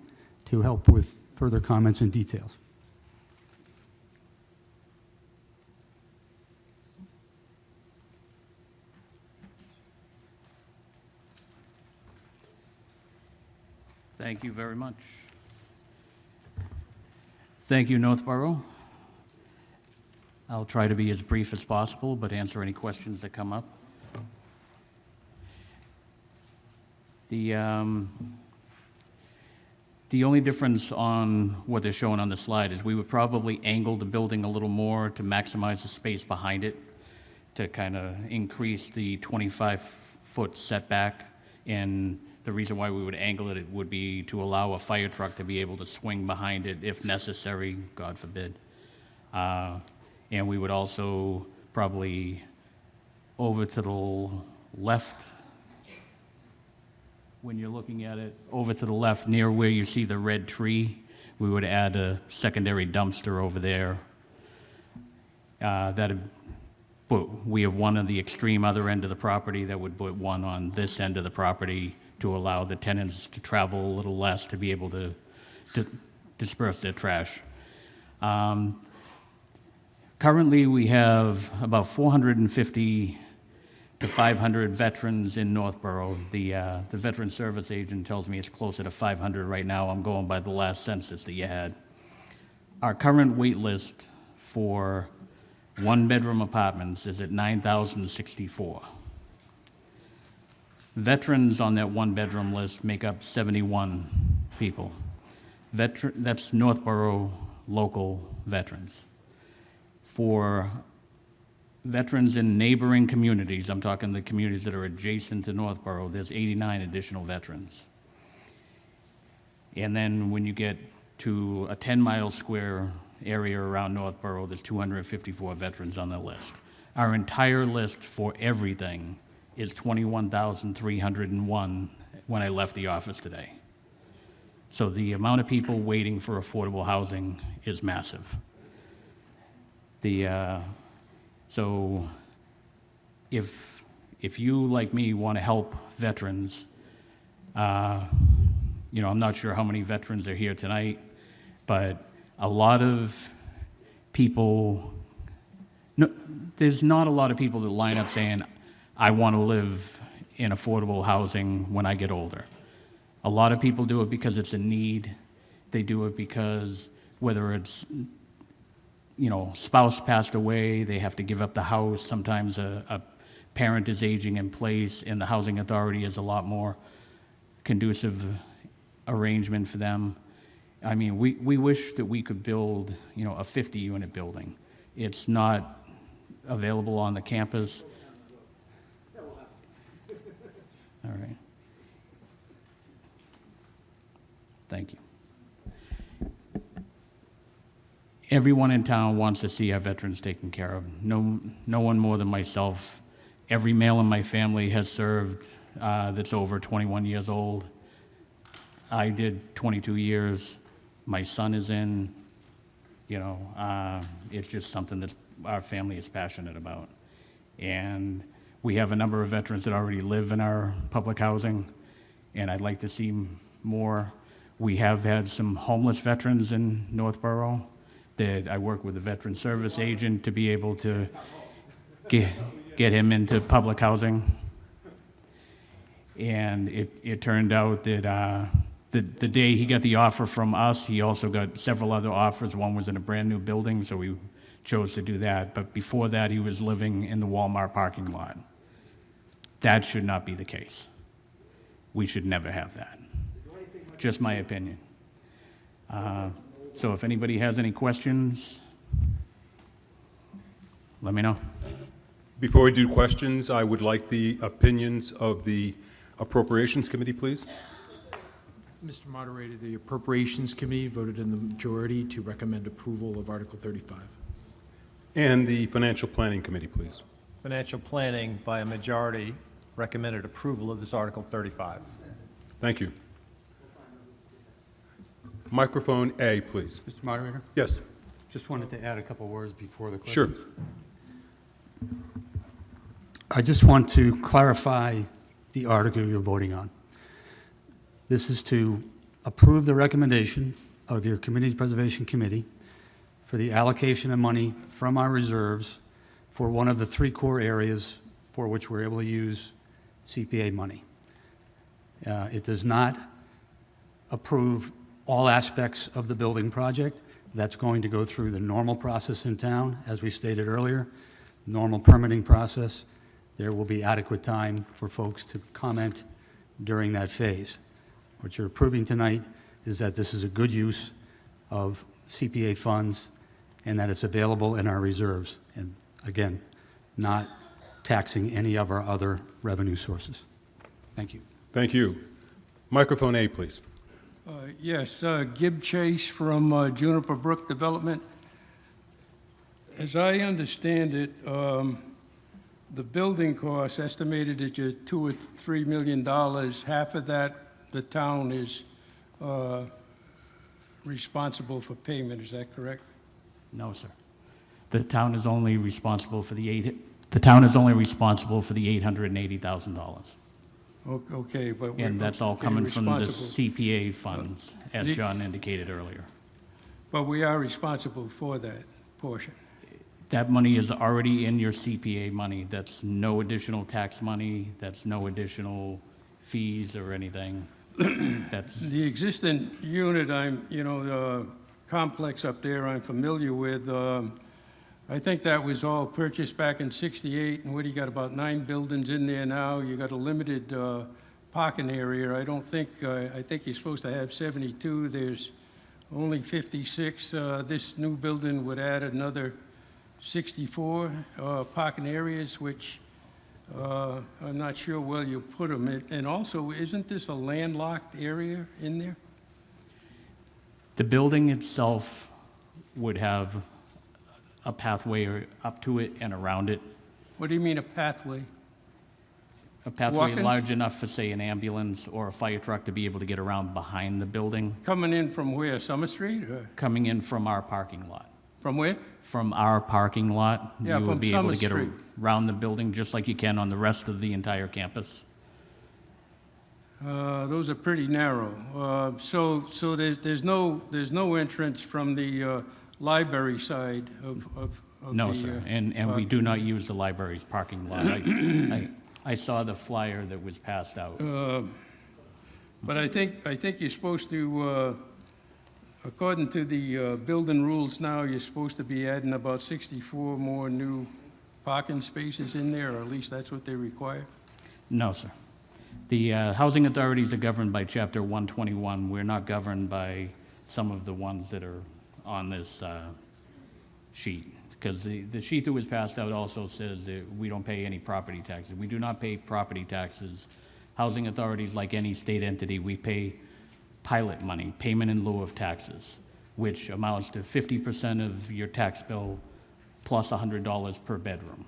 to help with further comments and details. Thank you very much. Thank you, Northborough. I'll try to be as brief as possible, but answer any questions that come up. The only difference on what they're showing on the slide is we would probably angle the building a little more to maximize the space behind it, to kind of increase the 25-foot setback. And the reason why we would angle it would be to allow a fire truck to be able to swing behind it if necessary, God forbid. And we would also probably over to the left, when you're looking at it, over to the left near where you see the red tree, we would add a secondary dumpster over there. We have one on the extreme other end of the property that would put one on this end of the property to allow the tenants to travel a little less to be able to disperse their trash. Currently, we have about 450 to 500 veterans in Northborough. The veteran service agent tells me it's closer to 500 right now. I'm going by the last census that you had. Our current wait list for one-bedroom apartments is at 9,064. Veterans on that one-bedroom list make up 71 people. That's Northborough local veterans. For veterans in neighboring communities, I'm talking the communities that are adjacent to Northborough, there's 89 additional veterans. And then when you get to a 10-mile square area around Northborough, there's 254 veterans on the list. Our entire list for everything is 21,301 when I left the office today. So the amount of people waiting for affordable housing is massive. So if you, like me, want to help veterans, you know, I'm not sure how many veterans are here tonight, but a lot of people, no, there's not a lot of people that line up saying, I want to live in affordable housing when I get older. A lot of people do it because it's a need. They do it because whether it's, you know, spouse passed away, they have to give up the house. Sometimes a parent is aging in place, and the housing authority is a lot more conducive arrangement for them. I mean, we wish that we could build, you know, a 50-unit building. It's not available on the campus. All right. Thank you. Everyone in town wants to see our veterans taken care of. No one more than myself. Every male in my family has served that's over 21 years old. I did 22 years. My son is in. You know, it's just something that our family is passionate about. And we have a number of veterans that already live in our public housing, and I'd like to see more. We have had some homeless veterans in Northborough that I work with the veteran service agent to be able to get him into public housing. And it turned out that the day he got the offer from us, he also got several other offers. One was in a brand new building, so we chose to do that. But before that, he was living in the Walmart parking lot. That should not be the case. We should never have that. Just my opinion. So if anybody has any questions, let me know. Before we do questions, I would like the opinions of the Appropriations Committee, please. Mr. Moderator, the Appropriations Committee voted in the majority to recommend approval of Article 35. And the Financial Planning Committee, please. Financial Planning, by a majority, recommended approval of this Article 35. Thank you. Microphone A, please. Mr. Moderator? Yes. Just wanted to add a couple words before the Sure. questions. I just want to clarify the article you're voting on. This is to approve the recommendation of your Community Preservation Committee for the allocation of money from our reserves for one of the three core areas for which we're able to use CPA money. It does not approve all aspects of the building project. That's going to go through the normal process in town, as we stated earlier, normal permitting process. There will be adequate time for folks to comment during that phase. What you're approving tonight is that this is a good use of CPA funds and that it's available in our reserves. And again, not taxing any of our other revenue sources. Thank you. Thank you. Microphone A, please. Yes, Gib Chase from Juniper Brook Development. As I understand it, the building cost estimated at $2 or $3 million. Half of that, the town is responsible for payment. Is that correct? No, sir. The town is only responsible for the $880,000. Okay, but And that's all coming from the responsible. CPA funds, as John indicated earlier. But we are responsible for that portion. That money is already in your CPA money. That's no additional tax money. That's no additional fees or anything. That's, The existing unit, the complex up there I'm familiar with, I think that was all purchased back in '68, and what, you got about 9 buildings in there now. You got a limited parking area. I think you're supposed to have 72. There's only 56. This new building would add another 64 parking areas, which I'm not sure where you put them. And also, isn't this a landlocked area in there? the building itself would have a pathway up to it and around it. What do you mean a pathway? A pathway Walking? large enough for, say, an ambulance or a fire truck to be able to get around behind the building, Coming in from where, Summer Street? Or coming in from our parking lot. from where? From our parking lot, Yeah, you will from be able Summer to get Street. around the building just like you can on the rest of the entire campus. Those are pretty narrow. So there's no entrance from the library side of No, the, sir, and we do not use the library's parking lot. I saw the flyer that was passed out. But I think you're supposed to, according to the building rules now, you're supposed to be adding about 64 more new parking spaces in there, or at least that's what they require. No, sir. The housing authorities are governed by Chapter 121. We're not governed by some of the ones that are on this sheet. Because the sheet that was passed out also says that we don't pay any property taxes. We do not pay property taxes. Housing authorities, like any state entity, we pay pilot money, payment in lieu of taxes, which amounts to 50% of your tax bill plus $100 per bedroom.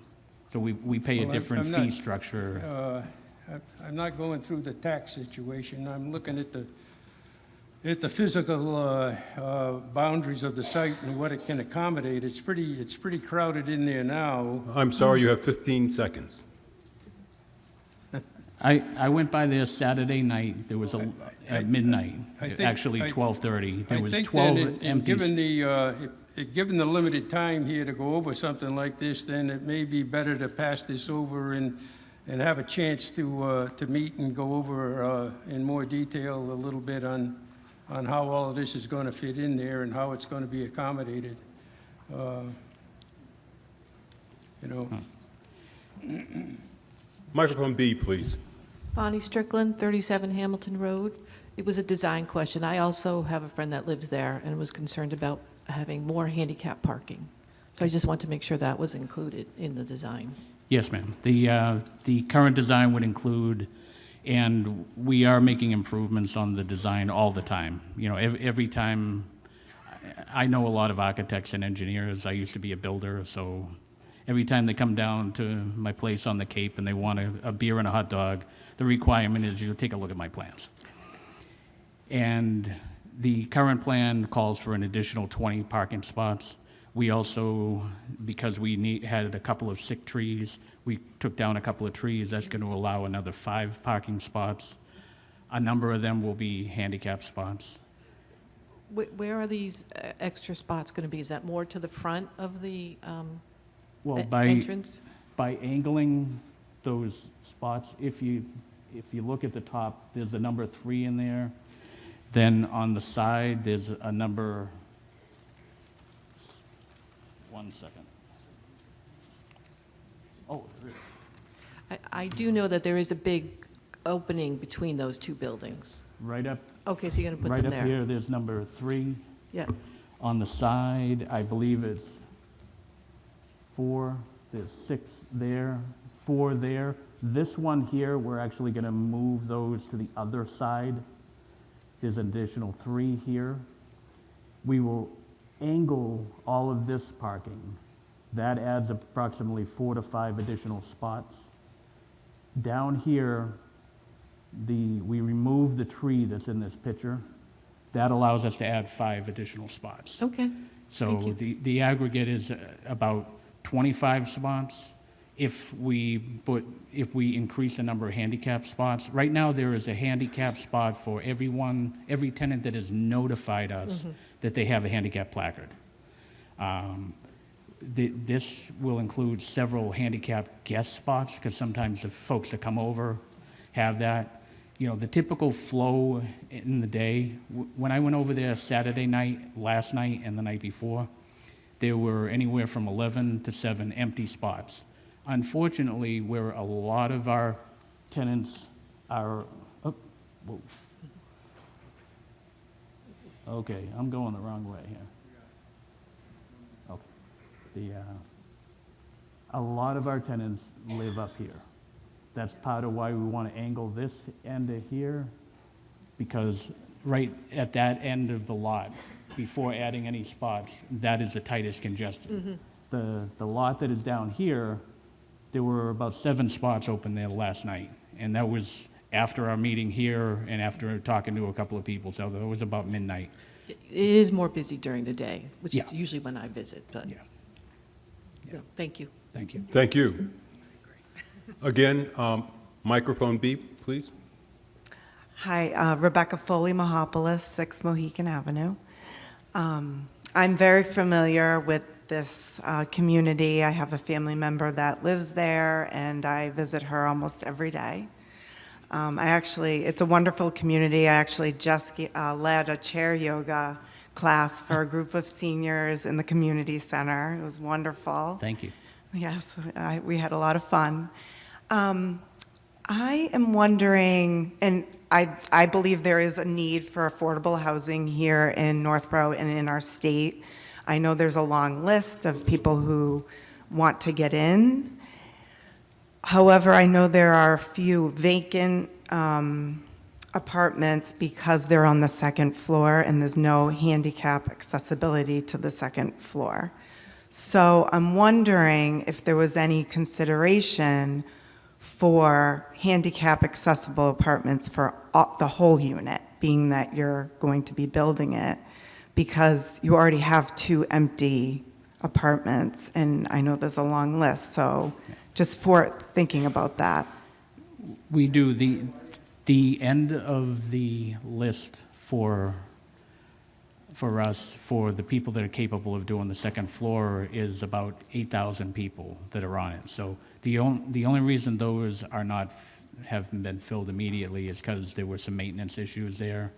So we pay Well, a different I'm fee not- structure. I'm not going through the tax situation. I'm looking at the physical boundaries of the site and what it can accommodate. It's pretty crowded in there now. I'm sorry, you have 15 seconds. I went by there Saturday night. There was at midnight, I think- actually 12:30. There was I think 12 then, empty. given the limited time here to go over something like this, then it may be better to pass this over and have a chance to meet and go over in more detail a little bit on how all of this is going to fit in there and how it's going to be accommodated. Microphone B, please. Bonnie Strickland, 37 Hamilton Road. It was a design question. I also have a friend that lives there and was concerned about having more handicap parking. So I just want to make sure that was included in the design. Yes, ma'am. The current design would include, and we are making improvements on the design all the time. You know, every time, I know a lot of architects and engineers. I used to be a builder, so every time they come down to my place on the Cape and they want a beer and a hot dog, the requirement is you take a look at my plans. And the current plan calls for an additional 20 parking spots. We also, because we had a couple of sick trees, we took down a couple of trees. That's going to allow another 5 parking spots. A number of them will be handicap spots. Where are these extra spots going to be? Is that more to the front of the Well, entrance? by angling those spots, if you look at the top, there's a number 3 in there. Then on the side, there's a number. One second. Oh, there is. I do know that there is a big opening between those two buildings. Right up. Okay, so you're going to put Right them up there? here, there's number 3. Yeah. On the side, I believe it's 4. There's 6 there, 4 there. This one here, we're actually going to move those to the other side. There's an additional 3 here. We will angle all of this parking. That adds approximately 4 to 5 additional spots. Down here, we remove the tree that's in this picture. That allows us to add 5 additional spots. Okay. So Thank you. the aggregate is about 25 spots. If we increase the number of handicap spots, right now there is a handicap spot for every tenant that has notified us that they have a handicap placard. This will include several handicapped guest spots, because sometimes the folks that come over have that. You know, the typical flow in the day, when I went over there Saturday night, last night, and the night before, there were anywhere from 11 to 7 empty spots. Unfortunately, where a lot of our tenants are, oh, whoa. Okay, I'm going the wrong way here. Okay. A lot of our tenants live up here. That's part of why we want to angle this end of here, because right at that end of the lot, before adding any spots, that is the tightest congestion. The lot that is down here, there were about 7 spots open there last night, and that was after our meeting here and after talking to a couple of people, so it was about midnight. It is more busy during the day, which Yeah. is usually when I visit, but. Yeah. No, thank you. Thank you. Thank you. Again, microphone B, please. Hi, Rebecca Foley Mahopoulos, 6 Mohican Avenue. I'm very familiar with this community. I have a family member that lives there, and I visit her almost every day. It's a wonderful community. I actually just led a chair yoga class for a group of seniors in the community center. It was wonderful. Thank you. Yes, we had a lot of fun. I am wondering, and I believe there is a need for affordable housing here in Northborough and in our state. I know there's a long list of people who want to get in. However, I know there are a few vacant apartments because they're on the second floor and there's no handicap accessibility to the second floor. So I'm wondering if there was any consideration for handicap accessible apartments for the whole unit, being that you're going to be building it, because you already have 2 empty apartments, and I know there's a long list, so just for thinking about that. We do. The end of the list for us, for the people that are capable of doing the second floor, is about 8,000 people that are on it. So the only reason those haven't been filled immediately is because there were some maintenance issues there.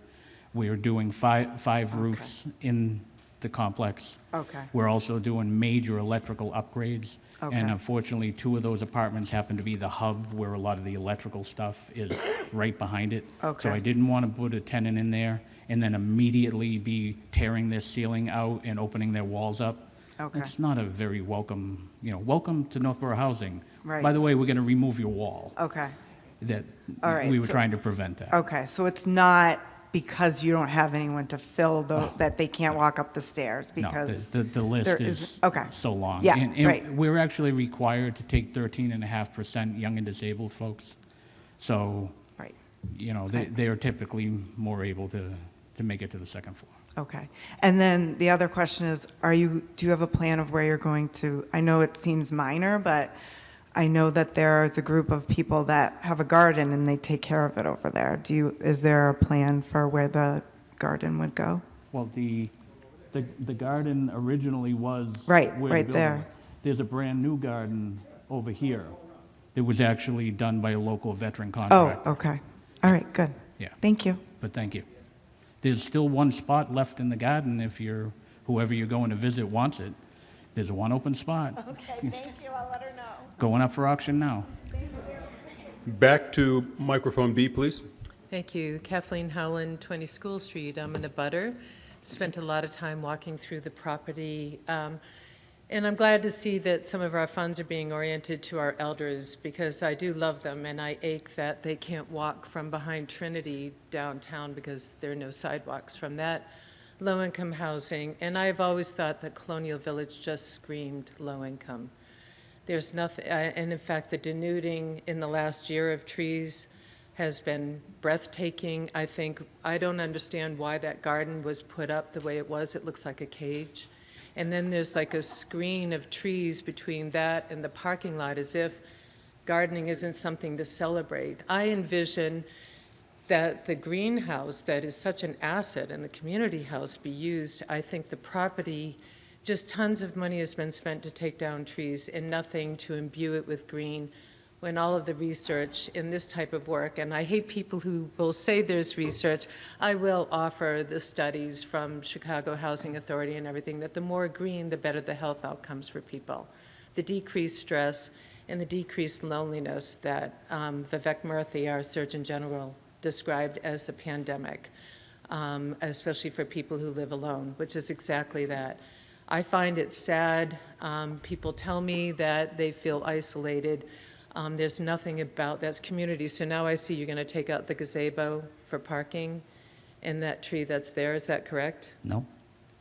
We are doing five roofs in the complex. Okay. We're also doing major electrical upgrades. Okay. And unfortunately, 2 of those apartments happen to be the hub where a lot of the electrical stuff is right behind it. Okay. So I didn't want to put a tenant in there and then immediately be tearing their ceiling out and opening their walls up. Okay. It's not a very welcome, welcome to Northborough housing. Right. By the way, we're going to remove your wall. Okay. That All right, we were so- trying to prevent that. Okay, so it's not because you don't have anyone to fill that they can't walk up the stairs because No, the list there is isn't- okay. so long. Yeah, And right. we're actually required to take 13.5% young and disabled folks. So, Right. they are typically more able to make it to the second floor. Okay. And then the other question is, do you have a plan of where you're going to, I know it seems minor, but I know that there's a group of people that have a garden and they take care of it over there. Is there a plan for where the garden would go? Well, the garden originally was Right, where the right building there. was. There's a brand-new garden over here that was actually done by a local veteran Oh, contractor. okay. All right, good. Yeah. Thank you. But thank you. There's still 1 spot left in the garden if whoever you're going to visit wants it. There's 1 open spot. Okay, thank you. I'll let her know. Going up for auction now. Back to microphone B, please. Thank you. Kathleen Howland, 20 School Street. I'm in a butter. Spent a lot of time walking through the property. And I'm glad to see that some of our funds are being oriented to our elders, because I do love them and I ache that they can't walk from behind Trinity downtown because there are no sidewalks from that low-income housing. And I've always thought that Colonial Village just screamed low income. There's nothing, and in fact, the denuding in the last year of trees has been breathtaking. I don't understand why that garden was put up the way it was. It looks like a cage. And then there's like a screen of trees between that and the parking lot, as if gardening isn't something to celebrate. I envision that the greenhouse that is such an asset and the community house be used. I think the property just tons of money has been spent to take down trees and nothing to imbue it with green, when all of the research in this type of work, and I hate people who will say there's research, I will offer the studies from Chicago Housing Authority and everything, that the more green, the better the health outcomes for people. The decreased stress and the decreased loneliness that Vivek Murthy, our Surgeon General, described as the pandemic, especially for people who live alone, which is exactly that. I find it sad. People tell me that they feel isolated. There's nothing about that's community. So now I see you're going to take out the gazebo for parking and that tree that's there. Is that correct? No.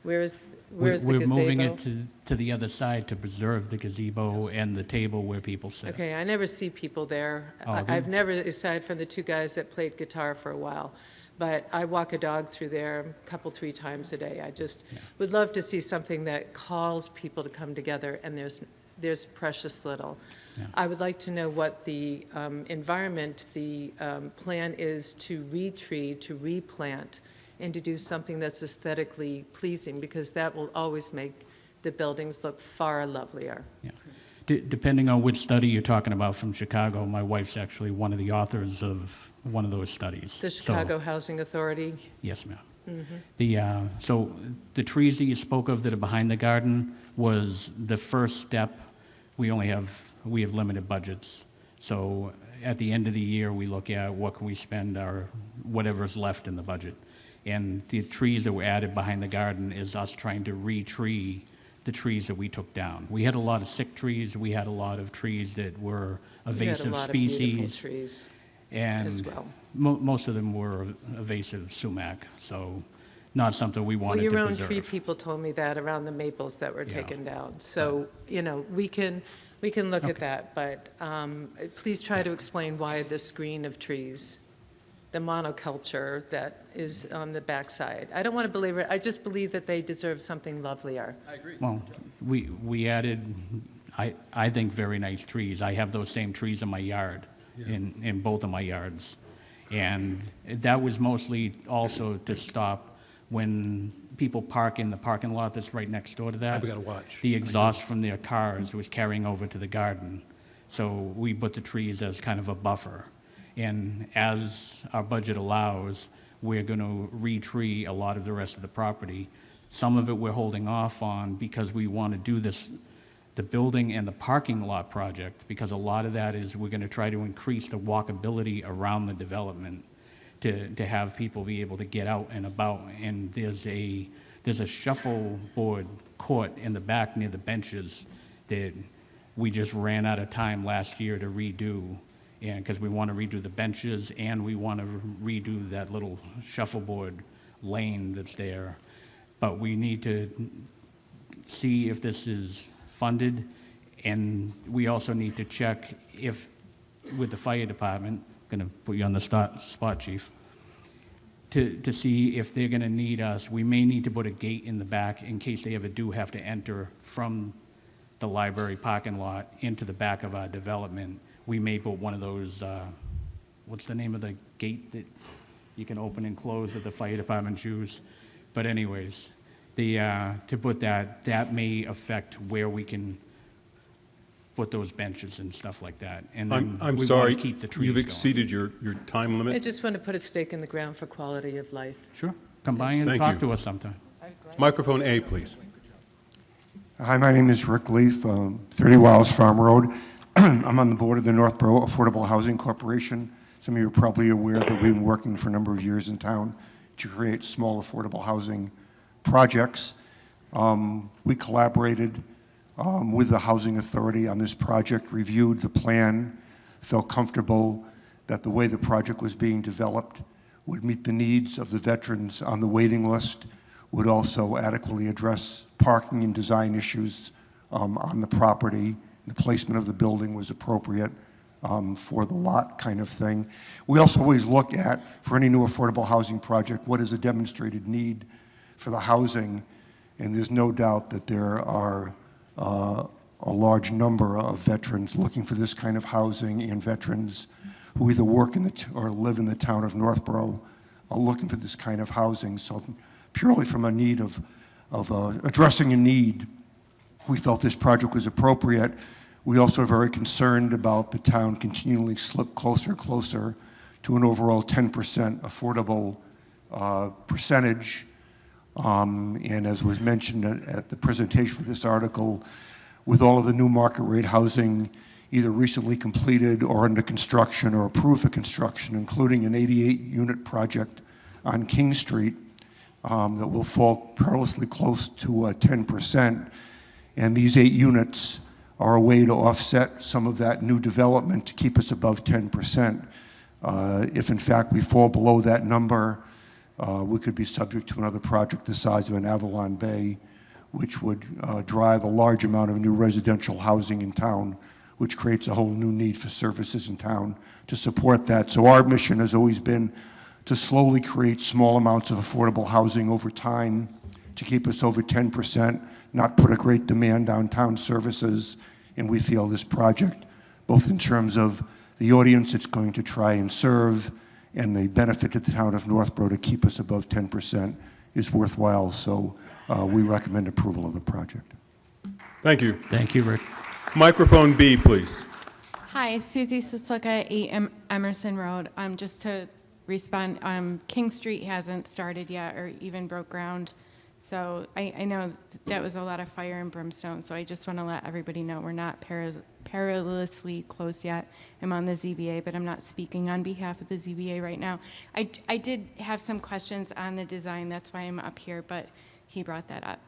Where's the We're gazebo? moving it to the other side to preserve the gazebo and the table where people sit. Okay, I never see people there. Oh, do I've you? never, aside from the two guys that played guitar for a while, but I walk a dog through there a couple, 3 times a day. I just would love to see something that calls people to come together, and there's precious little. Yeah. I would like to know what the environment, the plan is to re-tree, to replant, and to do something that's aesthetically pleasing, because that will always make the buildings look far lovelier. Yeah. Depending on which study you're talking about from Chicago, my wife's actually one of the authors of one of those studies. The Chicago Housing Authority? Yes, ma'am. Mhm. So the trees that you spoke of that are behind the garden was the first step. We have limited budgets. So at the end of the year, we look at what can we spend our, whatever's left in the budget. And the trees that were added behind the garden is us trying to re-tree the trees that we took down. We had a lot of sick trees. We had a lot of trees that were invasive species. We had a lot of beautiful trees and as well. Most of them were invasive sumac, so not something we wanted to Well, your own preserve. tree people told me that around the maples that were taken down. So, you know, we can look at that, but please try to explain why the screen of trees, the monoculture that is on the backside. I don't want to belabor it. I just believe that they deserve something lovelier. I agree. Well, we added, I think, very nice trees. I have those same trees in my yard, in both of my yards. And that was mostly also to stop when people park in the parking lot that's right next door to that. I've got to watch. The exhaust from their cars was carrying over to the garden. So we put the trees as kind of a buffer. And as our budget allows, we're going to re-tree a lot of the rest of the property. Some of it we're holding off on because we want to do this, the building and the parking lot project, because a lot of that is we're going to try to increase the walkability around the development to have people be able to get out and about. And there's a shuffleboard court in the back near the benches that we just ran out of time last year to redo. And because we want to redo the benches and we want to redo that little shuffleboard lane that's there. But we need to see if this is funded, and we also need to check if, with the fire department, going to put you on the spot, Chief, to see if they're going to need us. We may need to put a gate in the back in case they ever do have to enter from the library parking lot into the back of our development. We may put one of those, what's the name of the gate that you can open and close that the fire departments use? But anyways, to put that may affect where we can put those benches and stuff like that. And then I'm we sorry, want to keep the trees you've going. exceeded your time I limit. just want to put a stake in the ground for quality of life. Sure, come by and Thank talk you. to us sometime. Microphone A, please. Hi, my name is Rick Leaf, 30 Wiles Farm Road. I'm on the board of the Northborough Affordable Housing Corporation. Some of you are probably aware that we've been working for a number of years in town to create small affordable housing projects. We collaborated with the Housing Authority on this project, reviewed the plan, felt comfortable that the way the project was being developed would meet the needs of the veterans on the waiting list, would also adequately address parking and design issues on the property. The placement of the building was appropriate for the lot kind of thing. We also always look at, for any new affordable housing project, what is a demonstrated need for the housing, and there's no doubt that there are a large number of veterans looking for this kind of housing, and veterans who either work in or live in the town of Northborough are looking for this kind of housing. So purely from a need of addressing a need. We felt this project was appropriate. We also are very concerned about the town continually slip closer and closer to an overall 10% affordable percentage. And as was mentioned at the presentation for this article, with all of the new market rate housing either recently completed or under construction or approved for construction, including an 88-unit project on King Street that will fall perilously close to 10%. And these 8 units are a way to offset some of that new development to keep us above 10%. If in fact we fall below that number, we could be subject to another project the size of an Avalon Bay, which would drive a large amount of new residential housing in town, which creates a whole new need for services in town to support that. So our mission has always been to slowly create small amounts of affordable housing over time to keep us over 10%, not put a great demand on town services. And we feel this project, both in terms of the audience it's going to try and serve and the benefit to the town of Northborough to keep us above 10%, is worthwhile. So we recommend approval of the project. Thank you. Thank you, Rick. Microphone B, please. Hi, Susie Sislicka, 8 Emerson Road. Just to respond, King Street hasn't started yet or even broke ground. So I know that was a lot of fire and brimstone, so I just want to let everybody know we're not perilously close yet. I'm on the ZBA, but I'm not speaking on behalf of the ZBA right now. I did have some questions on the design, that's why I'm up here, but he brought that up.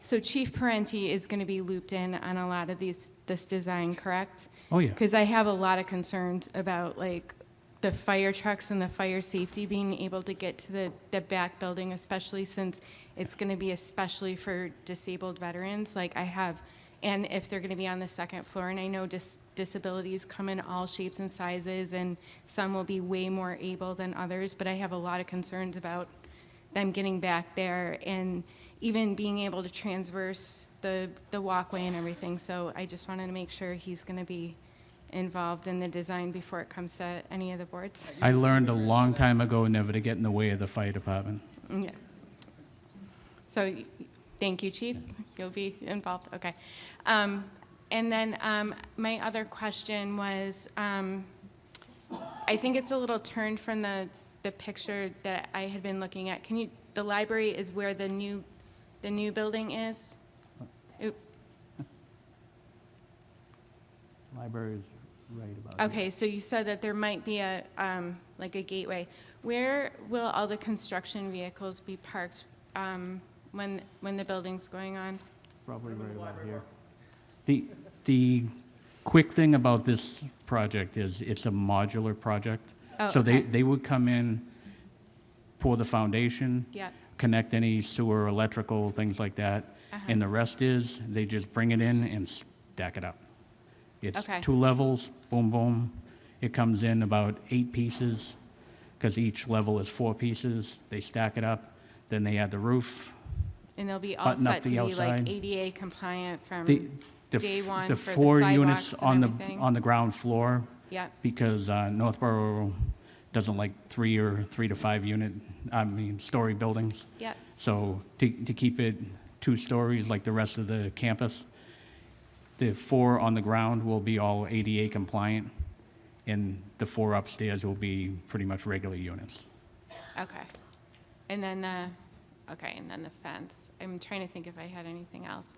So Chief Parenti is going to be looped in on a lot of this design, correct? Oh, yeah. Because I have a lot of concerns about like the fire trucks and the fire safety being able to get to the back building, especially since it's going to be especially for disabled veterans. Like and if they're going to be on the second floor, and I know disabilities come in all shapes and sizes, and some will be way more able than others, but I have a lot of concerns about them getting back there and even being able to transverse the walkway and everything. So I just wanted to make sure he's going to be involved in the design before it comes to any of the boards. I learned a long time ago never to get in the way of the fire department. Yeah. So thank you, Chief. You'll be involved. Okay. And then my other question was, I think it's a little turned from the picture that I had been looking at. The library is where the new building is? Library is right about Okay, so you said that there might be a like a gateway. Where will all the construction vehicles be parked when the building's going on? Probably right about here. The quick thing about this project is it's a modular project. Oh, so okay. they would come in, pour the foundation, Yep. connect any sewer, electrical, things like that, and the rest is they just bring it in and stack it up. It's Okay. 2 levels, boom, boom. It comes in about 8 pieces, because each level is 4 pieces. They stack it up, then they add the roof. And they'll be all Button up set to the be like outside. ADA compliant from day one The for 4 the units sidewalks on and everything? the ground floor. Yep. Because Northborough doesn't like 3 or 3 to 5 story buildings. Yep. So to keep it 2 stories like the rest of the campus, the 4 on the ground will be all ADA compliant, and the 4 upstairs will be pretty much regular units. Okay. And then the fence. I'm trying to think if I had anything else.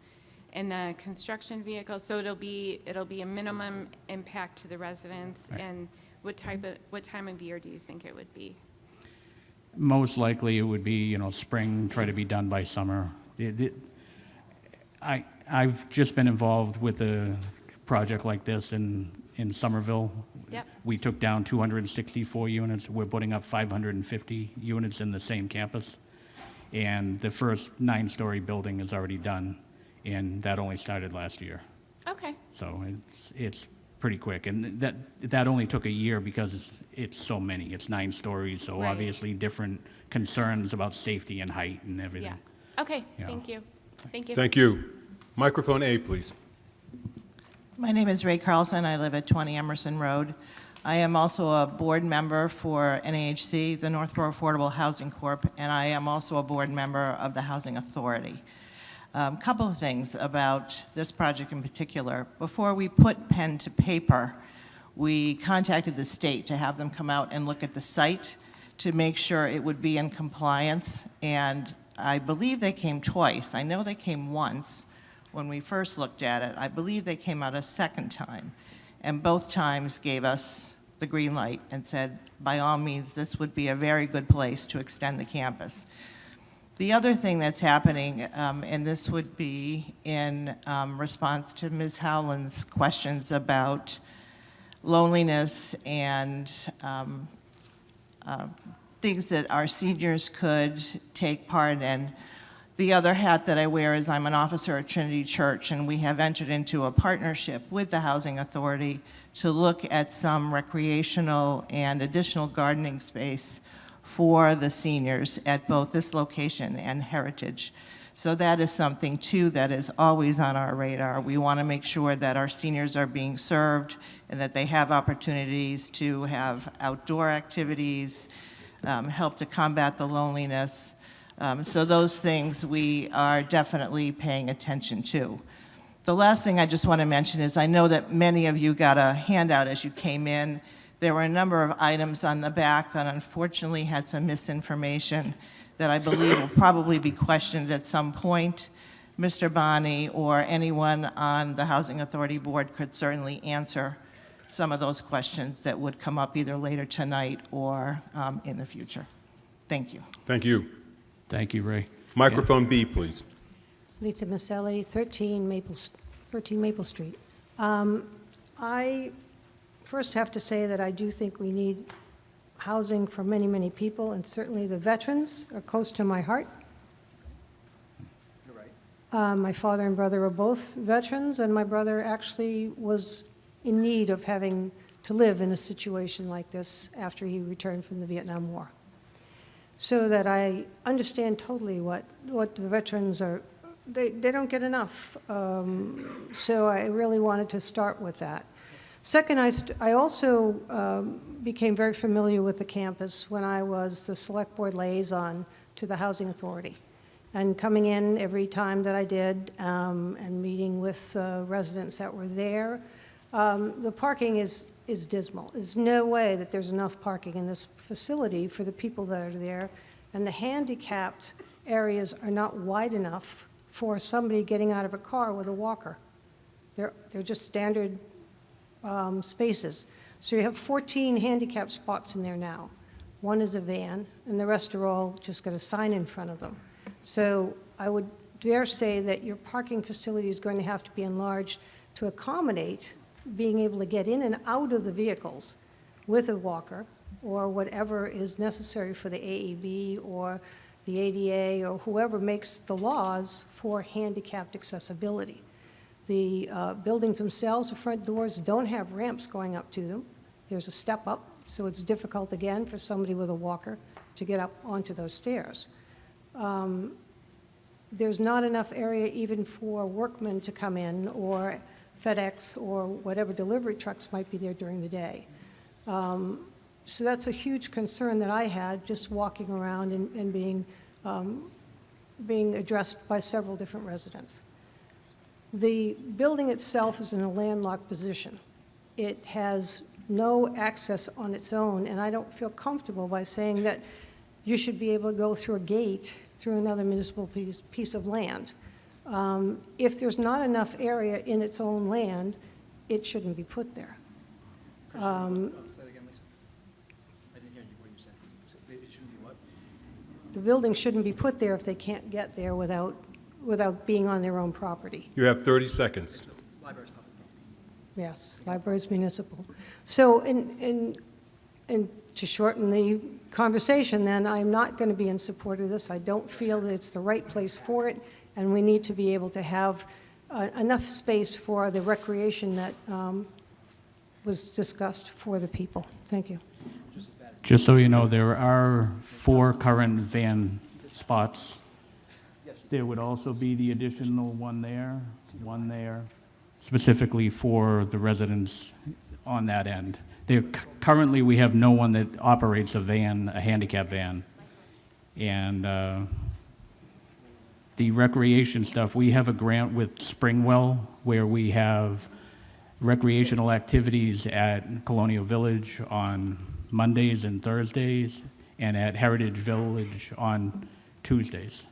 And the construction vehicle, so it'll be a minimum impact to the residents. Right. And what time of year do you think it would be? Most likely it would be, spring, try to be done by summer. I've just been involved with a project like this in Somerville. Yep. We took down 264 units. We're putting up 550 units in the same campus. And the first 9-story building is already done, and that only started last year. Okay. So it's pretty quick. And that only took a year because it's so many. It's 9 stories, so Right. obviously different concerns about safety and height and everything. Yeah. Okay, Yeah. thank you. Thank you. Thank you. Microphone A, please. My name is Ray Carlson. I live at 20 Emerson Road. I am also a board member for NAHC, the Northborough Affordable Housing Corp., and I am also a board member of the Housing Authority. Couple of things about this project in particular. Before we put pen to paper, we contacted the state to have them come out and look at the site to make sure it would be in compliance, and I believe they came twice. I know they came once when we first looked at it. I believe they came out a second time, and both times gave us the green light and said, by all means, this would be a very good place to extend the campus. The other thing that's happening, and this would be in response to Ms. Howland's questions about loneliness and things that our seniors could take part in. The other hat that I wear is I'm an officer at Trinity Church, and we have entered into a partnership with the Housing Authority to look at some recreational and additional gardening space for the seniors at both this location and Heritage. So that is something, too, that is always on our radar. We want to make sure that our seniors are being served and that they have opportunities to have outdoor activities, help to combat the loneliness. So those things we are definitely paying attention to. The last thing I just want to mention is I know that many of you got a handout as you came in. There were a number of items on the back that unfortunately had some misinformation that I believe will probably be questioned at some point. Mr. Bonney or anyone on the Housing Authority Board could certainly answer some of those questions that would come up either later tonight or in the future. Thank you. Thank you. Thank you, Ray. Microphone B, please. Lisa Maselli, 13 Maple Street. I first have to say that I do think we need housing for many, many people, and certainly the veterans are close to my heart. You're right. My father and brother are both veterans, and my brother actually was in need of having to live in a situation like this after he returned from the Vietnam War. So that I understand totally what the veterans are, they don't get enough. So I really wanted to start with that. Second, I also became very familiar with the campus when I was the select board liaison to the Housing Authority. And coming in every time that I did and meeting with residents that were there, the parking is dismal. There's no way that there's enough parking in this facility for the people that are there, and the handicapped areas are not wide enough for somebody getting out of a car with a walker. They're just standard spaces. So you have 14 handicap spots in there now. One is a van, and the rest are all just got a sign in front of them. So I would dare say that your parking facility is going to have to be enlarged to accommodate being able to get in and out of the vehicles with a walker or whatever is necessary for the AEB or the ADA or whoever makes the laws for handicapped accessibility. The buildings themselves, the front doors, don't have ramps going up to them. There's a step up, so it's difficult again for somebody with a walker to get up onto those stairs. There's not enough area even for workmen to come in or FedEx or whatever delivery trucks might be there during the day. So that's a huge concern that I had just walking around and being addressed by several different residents. The building itself is in a landlocked position. It has no access on its own, and I don't feel comfortable by saying that you should be able to go through a gate through another municipal piece of land. If there's not enough area in its own land, it shouldn't be put there. Say that again, Lisa. I didn't hear you. What you said. It shouldn't be what? The building shouldn't be put there if they can't get there without being on their own property. You have 30 seconds. Library's public. Yes, libraries municipal. So, and to shorten the conversation, then, I'm not going to be in support of this. I don't feel that it's the right place for it, and we need to be able to have enough space for the recreation that was discussed for the people. Thank you. Just so you know, there are 4 current van spots. There would also be the additional one there, specifically for the residents on that end. Currently, we have no one that operates a van, a handicap van. And the recreation stuff, we have a grant with Springwell where we have recreational activities at Colonial Village on Mondays and Thursdays, and at Heritage Village on Tuesdays.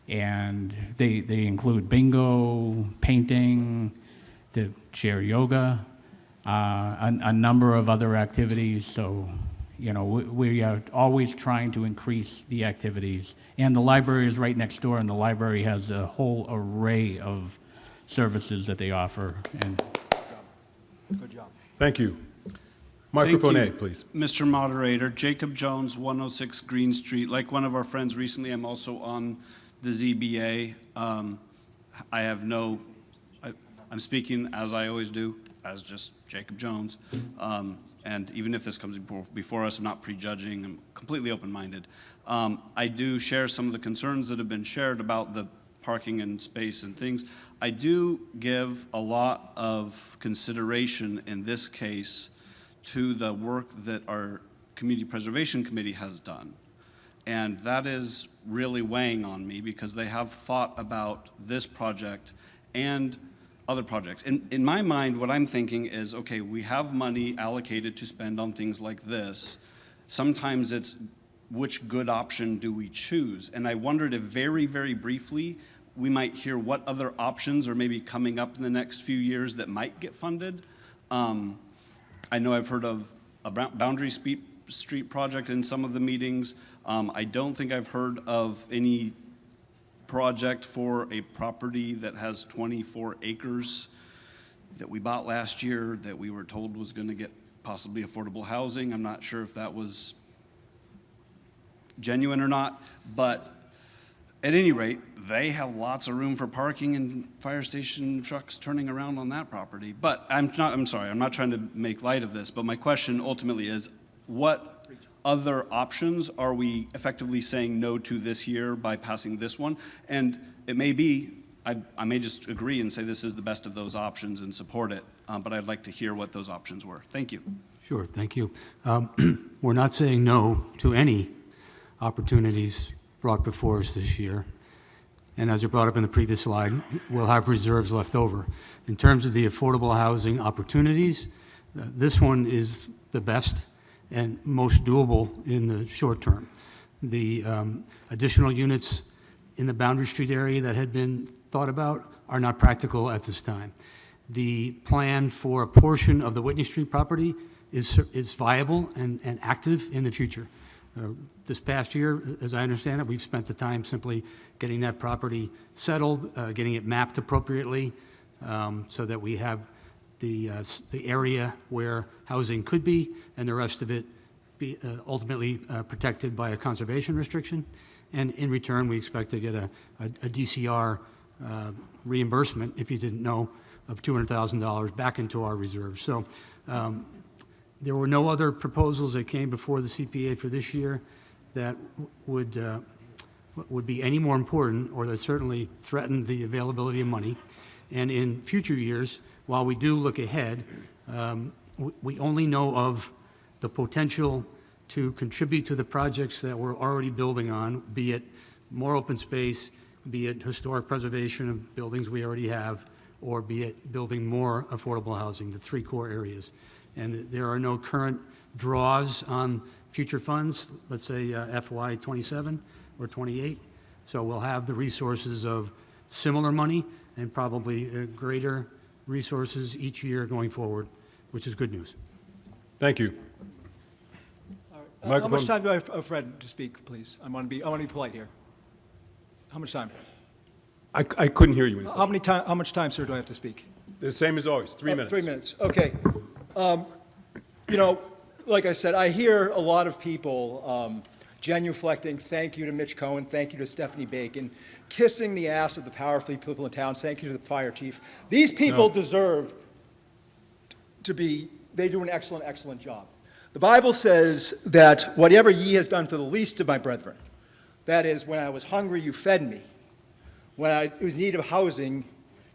And they include bingo, painting, the chair yoga, a number of other activities. So, you know, we are always trying to increase the activities. And the library is right next door, and the library has a whole array of services that they offer. And Good job. Thank you. Microphone Thank A, you, please. Mr. Moderator, Jacob Jones, 106 Green Street. Like one of our friends recently, I'm also on the ZBA. I'm speaking as I always do, as just Jacob Jones. And even if this comes before us, I'm not prejudging, I'm completely open-minded. I do share some of the concerns that have been shared about the parking and space and things. I do give a lot of consideration in this case to the work that our Community Preservation Committee has done. And that is really weighing on me because they have thought about this project and other projects. In my mind, what I'm thinking is, okay, we have money allocated to spend on things like this. Sometimes it's which good option do we choose? And I wondered if very, very briefly, we might hear what other options are maybe coming up in the next few years that might get funded. I know I've heard of a Boundary Street project in some of the meetings. I don't think I've heard of any project for a property that has 24 acres that we bought last year that we were told was going to get possibly affordable housing. I'm not sure if that was genuine or not, but at any rate, they have lots of room for parking and fire station trucks turning around on that property. But I'm sorry, I'm not trying to make light of this, but my question ultimately is, what other options are we effectively saying no to this year by passing this one? And it may be, I may just agree and say this is the best of those options and support it, but I'd like to hear what those options were. Thank you. Sure, thank you. We're not saying no to any opportunities brought before us this year. And as you brought up in the previous slide, we'll have reserves left over. In terms of the affordable housing opportunities, this one is the best and most doable in the short term. The additional units in the Boundary Street area that had been thought about are not practical at this time. The plan for a portion of the Whitney Street property is viable and active in the future. This past year, as I understand it, we've spent the time simply getting that property settled, getting it mapped appropriately, so that we have the area where housing could be, and the rest of it be ultimately protected by a conservation restriction. And in return, we expect to get a DCR reimbursement, if you didn't know, of $200,000 back into our reserves. So there were no other proposals that came before the CPA for this year that would be any more important or that certainly threatened the availability of money. And in future years, while we do look ahead, we only know of the potential to contribute to the projects that we're already building on, be it more open space, be it historic preservation of buildings we already have, or be it building more affordable housing, the three core areas. And there are no current draws on future funds, let's say FY 27 or 28. So we'll have the resources of similar money and probably greater resources each year going forward, which is good news. Thank you. How much time do I have, Fred, to speak, please? I want to be polite here. How much time? I couldn't hear you when you said How much time, sir, do I have to speak? The same as always, 3 minutes. 3 minutes, okay. You know, like I said, I hear a lot of people genuflecting, thank you to Mitch Cohen, thank you to Stephanie Bacon, kissing the ass of the powerful people in town, thank you to the fire chief. These people deserve to be, they do an excellent, excellent job. The Bible says that whatever ye has done to the least of my brethren, that is, when I was hungry, you fed me. When I was in need of housing,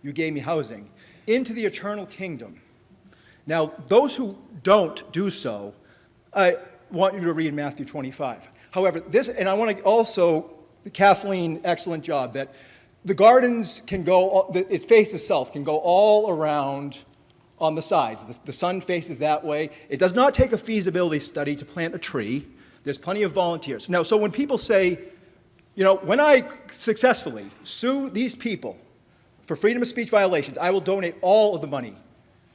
you gave me housing. Into the eternal kingdom. Now, those who don't do so, I want you to read Matthew 25. However, this, and I want to also, Kathleen, excellent job, that the gardens can go, its face itself can go all around on the sides. The sun faces that way. It does not take a feasibility study to plant a tree. There's plenty of volunteers. Now, so when people say, you know, when I successfully sue these people for freedom of speech violations, I will donate all of the money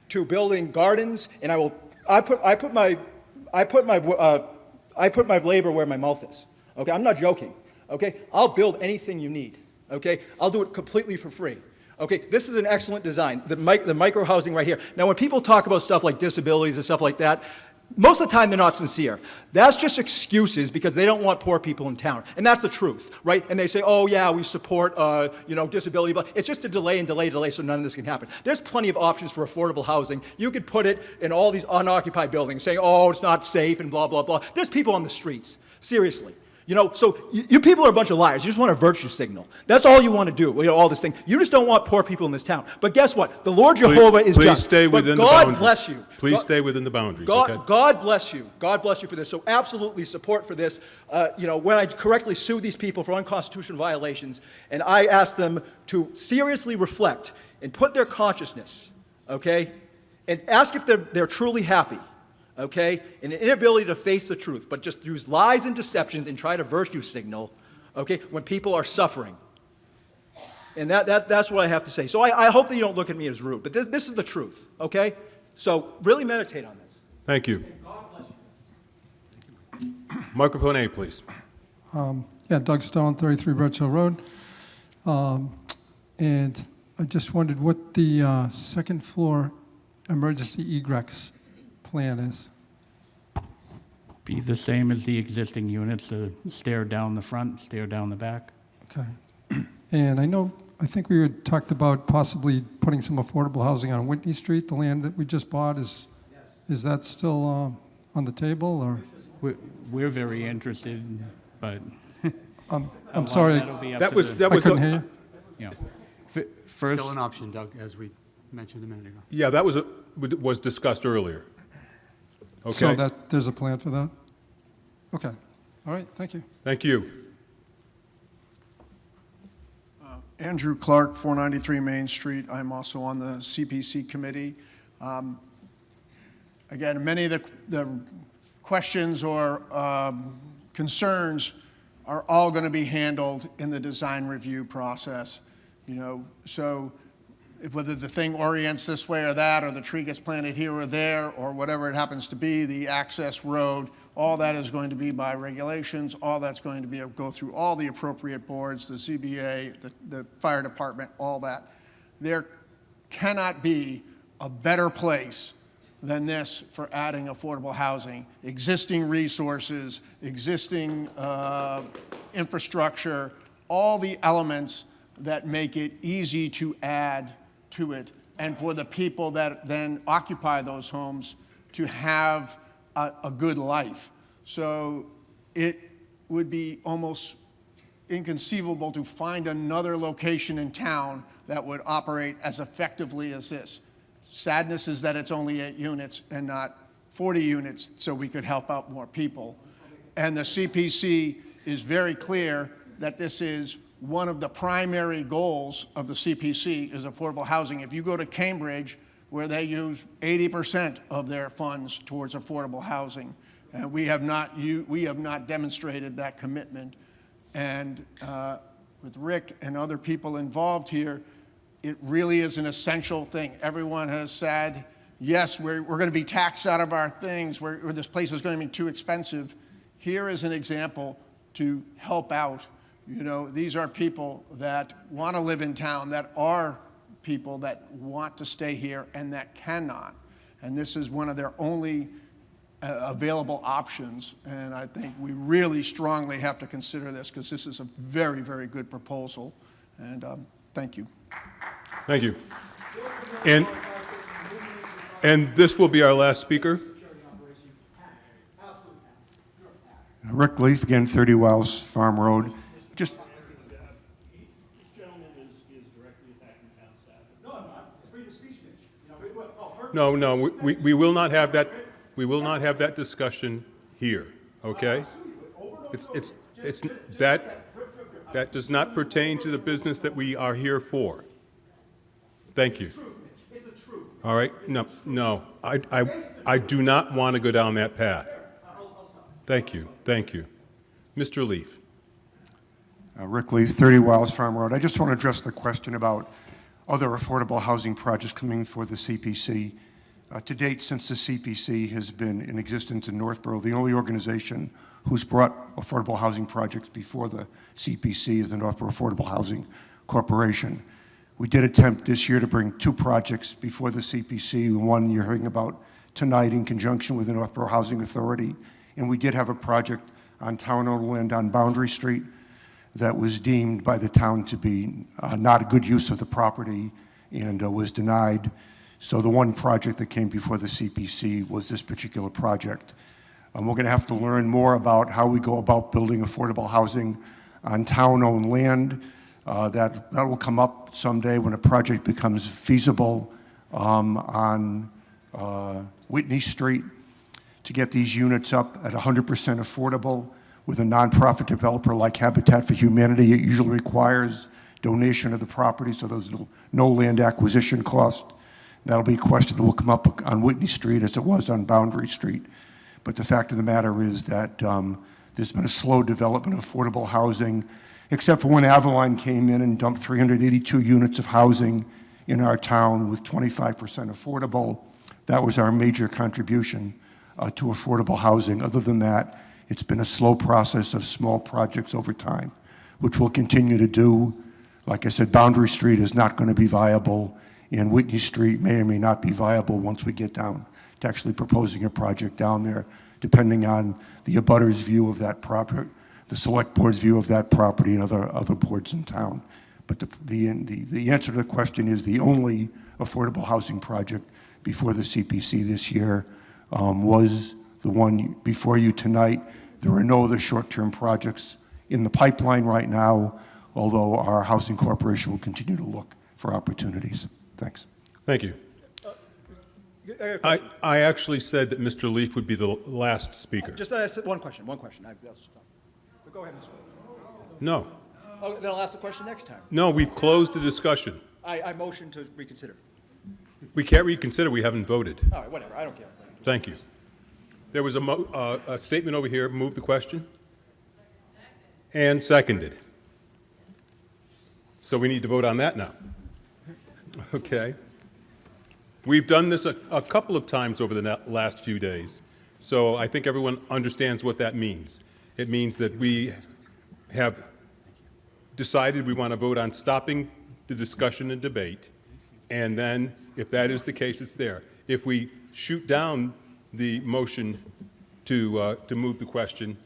to building gardens, and I put my labor where my mouth is. Okay, I'm not joking. Okay, I'll build anything you need. Okay, I'll do it completely for free. Okay, this is an excellent design, the micro housing right here. Now, when people talk about stuff like disabilities and stuff like that, most of the time they're not sincere. That's just excuses because they don't want poor people in town. And that's the truth, right? And they say, oh yeah, we support, disability, but it's just a delay and delay so none of this can happen. There's plenty of options for affordable housing. You could put it in all these unoccupied buildings saying, oh, it's not safe and blah, blah, blah. There's people on the streets, seriously. You know, so you people are a bunch of liars. You just want a virtue signal. That's all you want to do, all this thing. You just don't want poor people in this town. But guess what? The Lord Jehovah is please just. Stay within but the God boundaries. bless you. Please stay within the boundaries, God, okay? God bless you. God bless you for this. So absolutely support for this. When I correctly sue these people for unconstitutional violations, and I ask them to seriously reflect and put their consciousness, okay, and ask if they're truly happy. Okay, and an inability to face the truth, but just use lies and deceptions and try to virtue signal, okay, when people are suffering. And that's what I have to say. So I hope that you don't look at me as rude, but this is the truth, okay? So really meditate on this. Thank you. Microphone A, please. Doug Stone, 33 Birch Hill Road. And I just wondered what the second floor emergency egress plan is. Be the same as the existing units, a stair down the front, stair down the back. Okay. And I think we had talked about possibly putting some affordable housing on Whitney Street, the land that we just bought. Is that still on the table, or? We're very interested, but. I'm sorry. I couldn't hear you. First, Still an option, Doug, as we mentioned a minute ago. Yeah, that was discussed earlier. Okay. So there's a plan for that? Okay. All right, thank you. Thank you. Andrew Clark, 493 Main Street. I'm also on the CPC committee. Again, many of the questions or concerns are all going to be handled in the design review process. So whether the thing orients this way or that, or the tree gets planted here or there, or whatever it happens to be, the access road, all that is going to be by regulations. All that's going to go through all the appropriate boards, the ZBA, the fire department, all that. There cannot be a better place than this for adding affordable housing. Existing resources, existing infrastructure, all the elements that make it easy to add to it, and for the people that then occupy those homes to have a good life. So it would be almost inconceivable to find another location in town that would operate as effectively as this. Sadness is that it's only 8 units and not 40 units, so we could help out more people. And the CPC is very clear that this is one of the primary goals of the CPC is affordable housing. If you go to Cambridge, where they use 80% of their funds towards affordable housing, and we have not demonstrated that commitment. And with Rick and other people involved here, it really is an essential thing. Everyone has said, yes, we're going to be taxed out of our things, where this place is going to be too expensive. Here is an example to help out. These are people that want to live in town, that are people that want to stay here and that cannot. And this is one of their only available options. And I think we really strongly have to consider this, because this is a very, very good proposal. And thank you. Thank you. And this will be our last speaker. Rick Leaf, again, 30 Wells Farm Road. Just This gentleman is directly attacking town staff. No, I'm not. It's freedom of speech, man. No, no, we will not have that, we will not have that discussion here, okay? It's, that does not pertain to the business that we are here for. Thank you. All right, no, I do not want to go down that path. Thank you, thank you. Mr. Leaf. Rick Leaf, 30 Wiles Farm Road. I just want to address the question about other affordable housing projects coming for the CPC. To date, since the CPC has been in existence in Northborough, the only organization who's brought affordable housing projects before the CPC is the Northborough Affordable Housing Corporation. We did attempt this year to bring 2 projects before the CPC, the one you're hearing about tonight in conjunction with the Northborough Housing Authority. And we did have a project on town-owned land on Boundary Street that was deemed by the town to be not a good use of the property and was denied. So the one project that came before the CPC was this particular project. We're going to have to learn more about how we go about building affordable housing on town-owned land. That will come up someday when a project becomes feasible on Whitney Street to get these units up at 100% affordable. With a nonprofit developer like Habitat for Humanity, it usually requires donation of the property, so there's no land acquisition cost. That'll be a question that will come up on Whitney Street as it was on Boundary Street. But the fact of the matter is that there's been a slow development of affordable housing, except for when Avalon came in and dumped 382 units of housing in our town with 25% affordable. That was our major contribution to affordable housing. Other than that, it's been a slow process of small projects over time, which we'll continue to do. Like I said, Boundary Street is not going to be viable, and Whitney Street may or may not be viable once we get down to actually proposing a project down there, depending on the abutters' view of that property, the select board's view of that property, and other boards in town. But the answer to the question is the only affordable housing project before the CPC this year was the one before you tonight. There are no other short-term projects in the pipeline right now, although our housing corporation will continue to look for opportunities. Thanks. Thank you. I actually said that Mr. Leaf would be the last speaker. Just one question. But go ahead, Mr. No. Oh, then I'll ask the question next time. No, we've closed the discussion. I motion to reconsider. We can't reconsider, we haven't voted. All right, whatever, I don't care. Thank you. There was a statement over here, move the question. And seconded. So we need to vote on that now. Okay. We've done this a couple of times over the last few days, so I think everyone understands what that means. It means that we have decided we want to vote on stopping the discussion and debate, and then, if that is the case, it's there. If we shoot down the motion to move the question,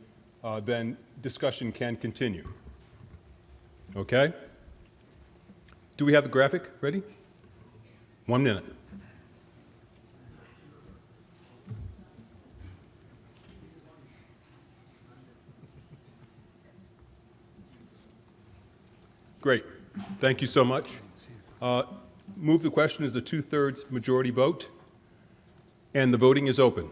then discussion can continue. Okay? Do we have the graphic ready? 1 minute. Great. Thank you so much. Move the question is a 2/3 majority vote, and the voting is open.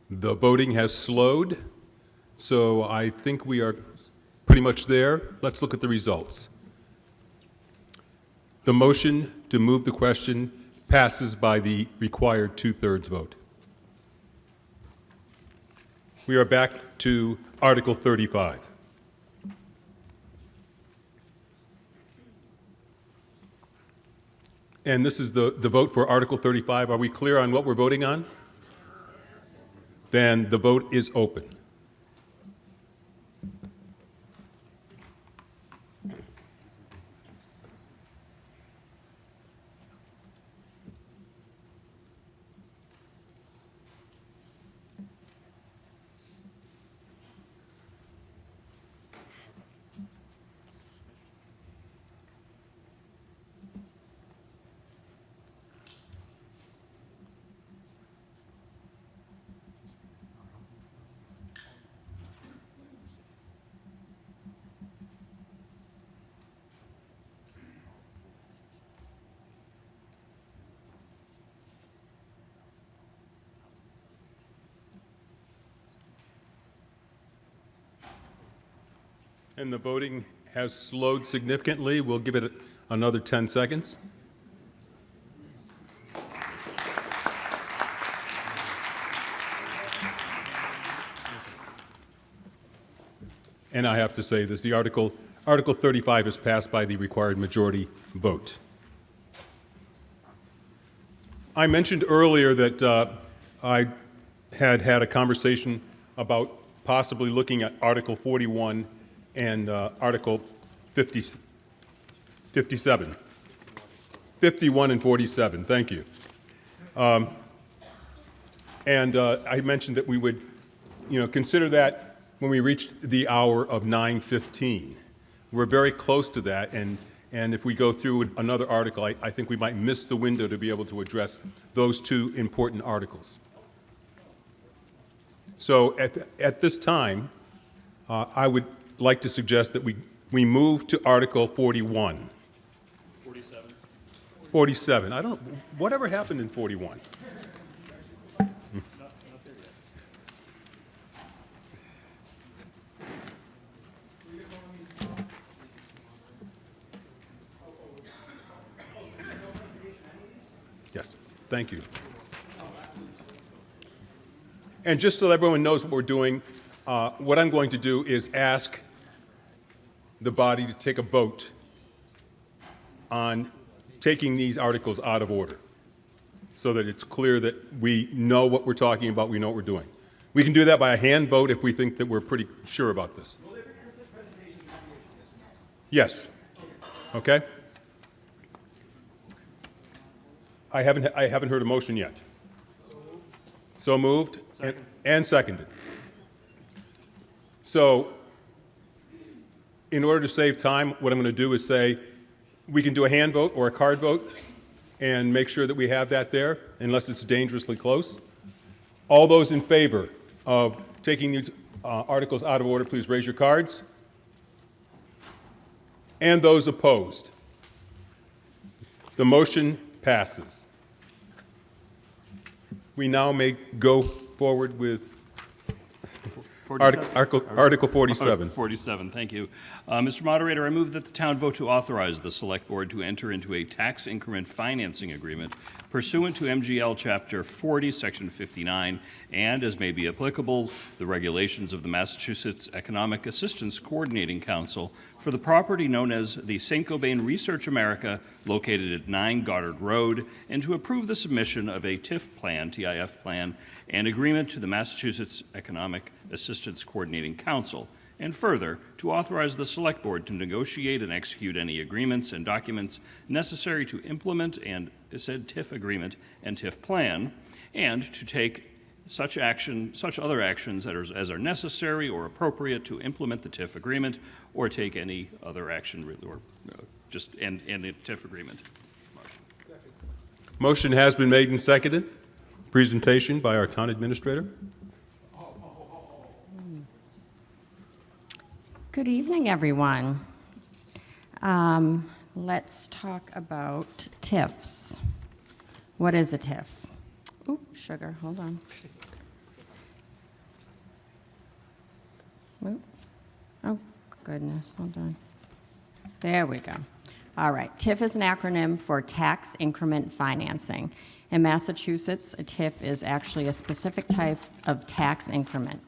The voting has slowed, so I think we are pretty much there. Let's look at the results. The motion to move the question passes by the required 2/3 vote. We are back to Article 35. And this is the vote for Article 35. Are we clear on what we're voting on? Then the vote is open. And the voting has slowed significantly. We'll give it another 10 seconds. And I have to say this, Article 35 is passed by the required majority vote. I mentioned earlier that I had a conversation about possibly looking at Article 41 and Article 57. 51 and 47, thank you. I mentioned that we would, consider that when we reached the hour of 9:15. We're very close to that, and if we go through another article, I think we might miss the window to be able to address those two important articles. So at this time, I would like to suggest that we move to Article 41. 47. I don't, whatever happened in 41? Yes, thank you. And just so everyone knows what we're doing, what I'm going to do is ask the body to take a vote on taking these articles out of order so that it's clear that we know what we're talking about, we know what we're doing. We can do that by a hand vote if we think that we're pretty sure about this. Yes. Okay. I haven't heard a motion yet. So moved and seconded. So in order to save time, what I'm going to do is say we can do a hand vote or a card vote and make sure that we have that there, unless it's dangerously close. All those in favor of taking these articles out of order, please raise your cards. And those opposed. The motion passes. We now may go forward with Article 47. 47, thank you. Mr. Moderator, I move that the town vote to authorize the Select Board to enter into a tax increment financing agreement pursuant to MGL Chapter 40, Section 59, and, as may be applicable, the regulations of the Massachusetts Economic Assistance Coordinating Council for the property known as the St. Gobain Research America, located at 9 Goddard Road, and to approve the submission of a TIF plan, and agreement to the Massachusetts Economic Assistance Coordinating Council, and further, to authorize the Select Board to negotiate and execute any agreements and documents necessary to implement and said TIF agreement and TIF plan, and to take such other actions as are necessary or appropriate to implement the TIF agreement, or take any other action, or just end the TIF agreement. Motion has been made and seconded. Presentation by our town administrator. Good evening, everyone. Let's talk about TIFs. What is a TIF? Ooh, sugar, hold on. Oop. Oh, goodness, hold on. There we go. All right, TIF is an acronym for Tax Increment Financing. In Massachusetts, a TIF is actually a specific type of tax increment.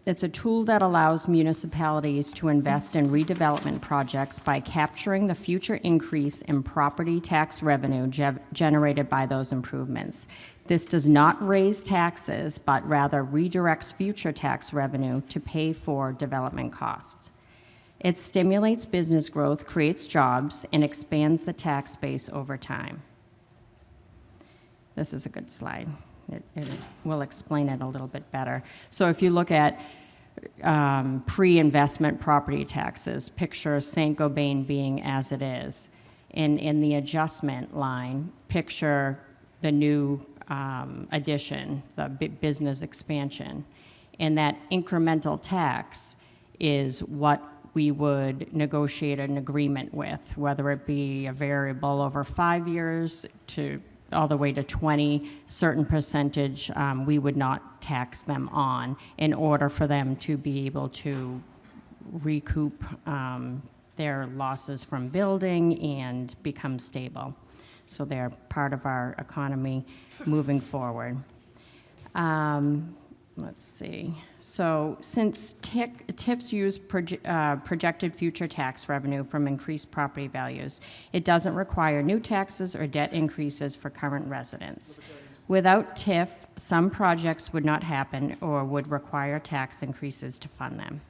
It's a tool that allows municipalities to invest in redevelopment projects by capturing the future increase in property tax revenue generated by those improvements. This does not raise taxes, but rather redirects future tax revenue to pay for development costs. It stimulates business growth, creates jobs, and expands the tax base over time. This is a good slide. It will explain it a little bit better. So if you look at pre-investment property taxes, picture Saint-Gobain being as it is. In the adjustment line, picture the new addition, the business expansion. And that incremental tax is what we would negotiate an agreement with, whether it be a variable over 5 years to all the way to 20, certain percentage we would not tax them on in order for them to be able to recoup their losses from building and become stable. So they're part of our economy moving forward. Let's see. So since TIFs use projected future tax revenue from increased property values, it doesn't require new taxes or debt increases for current residents. Without TIF, some projects would not happen or would require tax increases to fund them.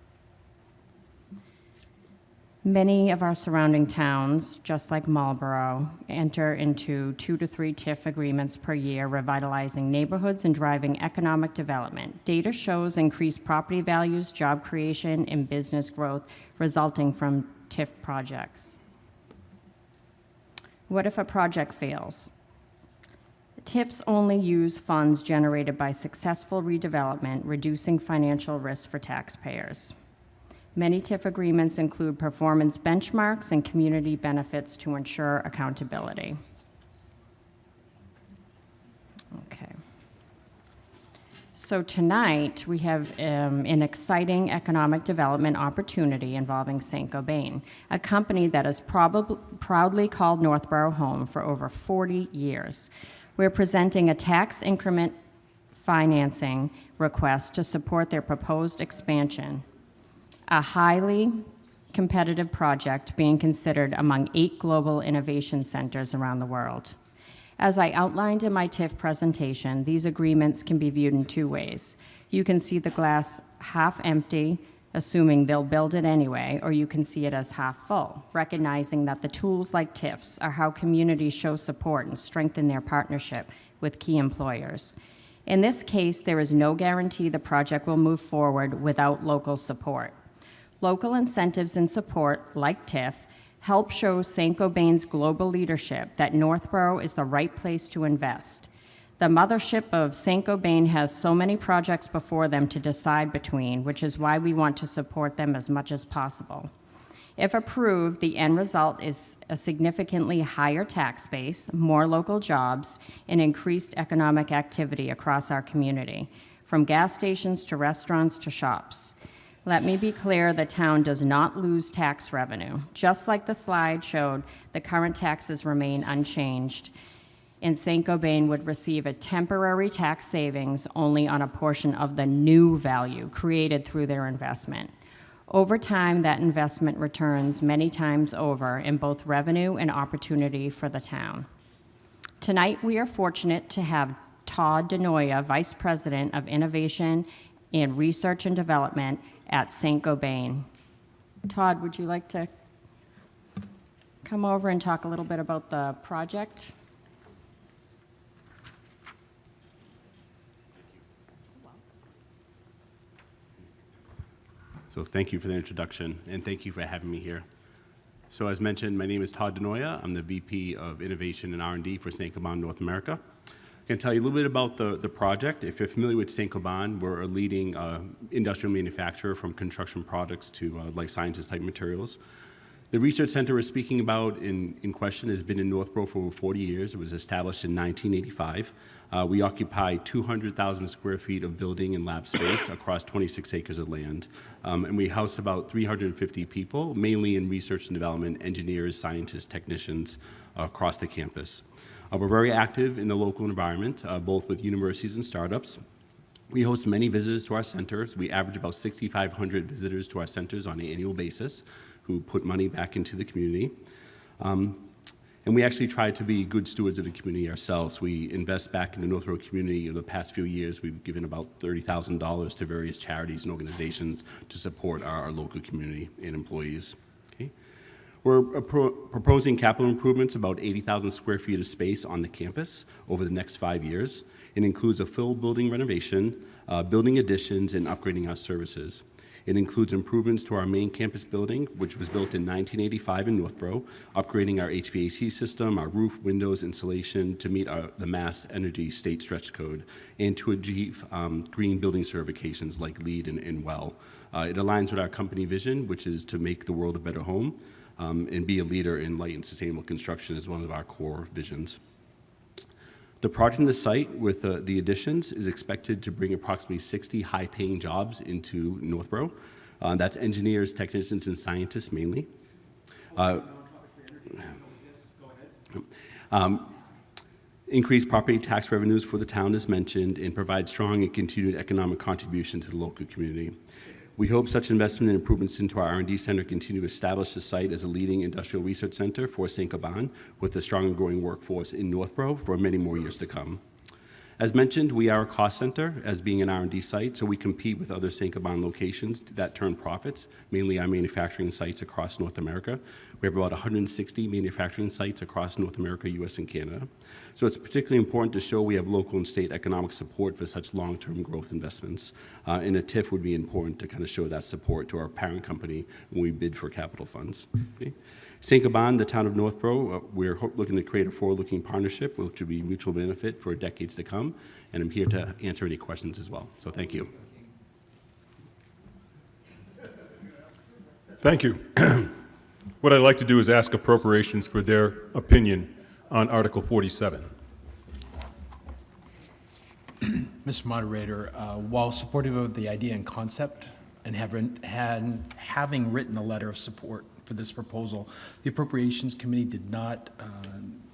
Many of our surrounding towns, just like Marlborough, enter into 2 to 3 TIF agreements per year, revitalizing neighborhoods and driving economic development. Data shows increased property values, job creation, and business growth resulting from TIF projects. What if a project fails? TIFs only use funds generated by successful redevelopment, reducing financial risk for taxpayers. Many TIF agreements include performance benchmarks and community benefits to ensure accountability. Okay. So tonight, we have an exciting economic development opportunity involving Saint-Gobain, a company that has proudly called Northborough home for over 40 years. We're presenting a tax increment financing request to support their proposed expansion, a highly competitive project being considered among 8 global innovation centers around the world. As I outlined in my TIF presentation, these agreements can be viewed in 2 ways. You can see the glass half empty, assuming they'll build it anyway, or you can see it as half full, recognizing that the tools like TIFs are how communities show support and strengthen their partnership with key employers. In this case, there is no guarantee the project will move forward without local support. Local incentives and support, like TIF, help show Saint-Gobain's global leadership that Northborough is the right place to invest. The mothership of Saint-Gobain has so many projects before them to decide between, which is why we want to support them as much as possible. If approved, the end result is a significantly higher tax base, more local jobs, and increased economic activity across our community, from gas stations to restaurants to shops. Let me be clear, the town does not lose tax revenue. Just like the slide showed, the current taxes remain unchanged, and Saint-Gobain would receive a temporary tax savings only on a portion of the new value created through their investment. Over time, that investment returns many times over in both revenue and opportunity for the town. Tonight, we are fortunate to have Todd DeNoia, Vice President of Innovation and Research and Development at Saint-Gobain. Todd, would you like to come over and talk a little bit about the project? So thank you for the introduction, and thank you for having me here. So as mentioned, my name is Todd DeNoia. I'm the VP of Innovation and R&D for Saint-Gobain North America. I can tell you a little bit about the project. If you're familiar with Saint-Gobain, we're a leading industrial manufacturer from construction products to life sciences type materials. The research center we're speaking about in question has been in Northborough for over 40 years. It was established in 1985. We occupy 200,000 square feet of building and lab space across 26 acres of land. And we house about 350 people, mainly in research and development, engineers, scientists, technicians across the campus. We're very active in the local environment, both with universities and startups. We host many visitors to our centers. We average about 6,500 visitors to our centers on an annual basis who put money back into the community. And we actually try to be good stewards of the community ourselves. We invest back in the Northborough community. In the past few years, we've given about $30,000 to various charities and organizations to support our local community and employees. Okay. We're proposing capital improvements, about 80,000 square feet of space on the campus over the next 5 years. It includes a full building renovation, building additions, and upgrading our services. It includes improvements to our main campus building, which was built in 1985 in Northborough, upgrading our HVAC system, our roof, windows, insulation to meet the Mass Energy State Stretch Code, and to achieve green building certifications like LEED and WELL. It aligns with our company vision, which is to make the world a better home, and be a leader in light and sustainable construction is one of our core visions. The project in the site with the additions is expected to bring approximately 60 high-paying jobs into Northborough. That's engineers, technicians, and scientists mainly. Increase property tax revenues for the town as mentioned, and provide strong and continued economic contribution to the local community. We hope such investment and improvements into our R&D center continue to establish the site as a leading industrial research center for Saint-Gobain with a strong and growing workforce in Northborough for many more years to come. As mentioned, we are a cost center as being an R&D site, so we compete with other Saint-Gobain locations that turn profits, mainly our manufacturing sites across North America. We have about 160 manufacturing sites across North America, US, and Canada. So it's particularly important to show we have local and state economic support for such long-term growth investments. And a TIF would be important to kind of show that support to our parent company when we bid for capital funds. Okay. Saint-Gobain, the town of Northborough, we're looking to create a forward-looking partnership which will be mutual benefit for decades to come, and I'm here to answer any questions as well. So thank you. Thank you. What I'd like to do is ask appropriations for their opinion on Article 47. Mr. Moderator, while supportive of the idea and concept and having written a letter of support for this proposal, the Appropriations Committee did not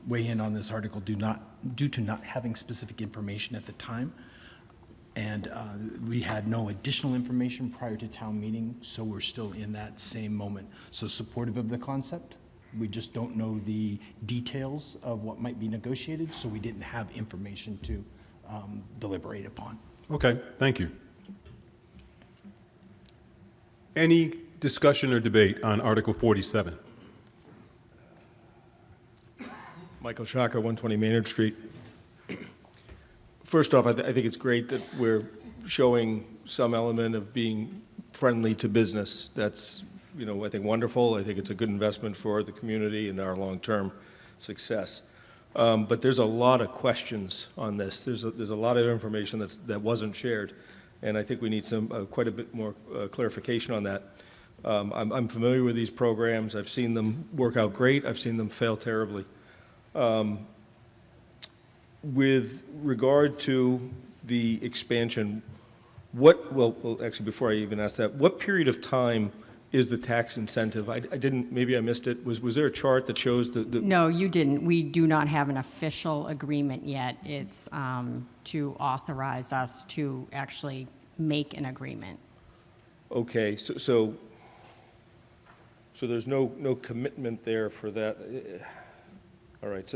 weigh in on this article due to not having specific information at the time. And we had no additional information prior to town meeting, so we're still in that same moment. So supportive of the concept, we just don't know the details of what might be negotiated, so we didn't have information to deliberate upon. Okay, thank you. Any discussion or debate on Article 47? Michael Shaka, 120 Maynard Street. First off, I think it's great that we're showing some element of being friendly to business. That's, I think wonderful. I think it's a good investment for the community and our long-term success. But there's a lot of questions on this. There's a lot of information that wasn't shared, and I think we need quite a bit more clarification on that. I'm familiar with these programs. I've seen them work out great. I've seen them fail terribly. With regard to the expansion, actually, before I even ask that, what period of time is the tax incentive? I didn't, maybe I missed it. Was there a chart that shows the... No, you didn't. We do not have an official agreement yet. It's to authorize us to actually make an agreement. Okay, so there's no commitment there for that. All right,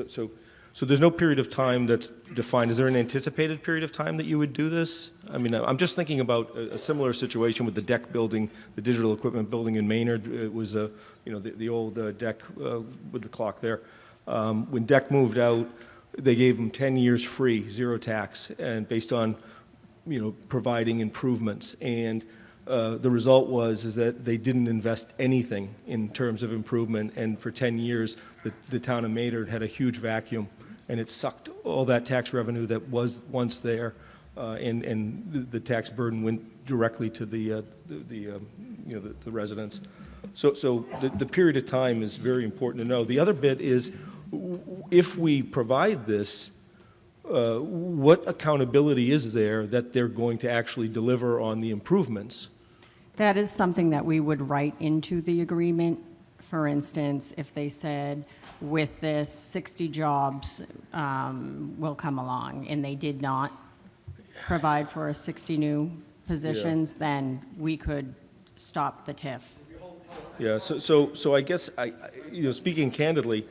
so there's no period of time that's defined. Is there an anticipated period of time that you would do this? I mean, I'm just thinking about a similar situation with the deck building, the digital equipment building in Maynard. It was the old deck with the clock there. When DEC moved out, they gave them 10 years free, zero tax, and based on providing improvements. And the result is that they didn't invest anything in terms of improvement, and for 10 years, the town of Maynard had a huge vacuum, and it sucked all that tax revenue that was once there, and the tax burden went directly to the residents. So the period of time is very important to know. The other bit is, if we provide this, what accountability is there that they're going to actually deliver on the improvements? That is something that we would write into the agreement. For instance, if they said, with this, 60 jobs will come along, and they did not, provide for 60 new positions, then we could stop the TIF. Yeah, so I guess, speaking candidly,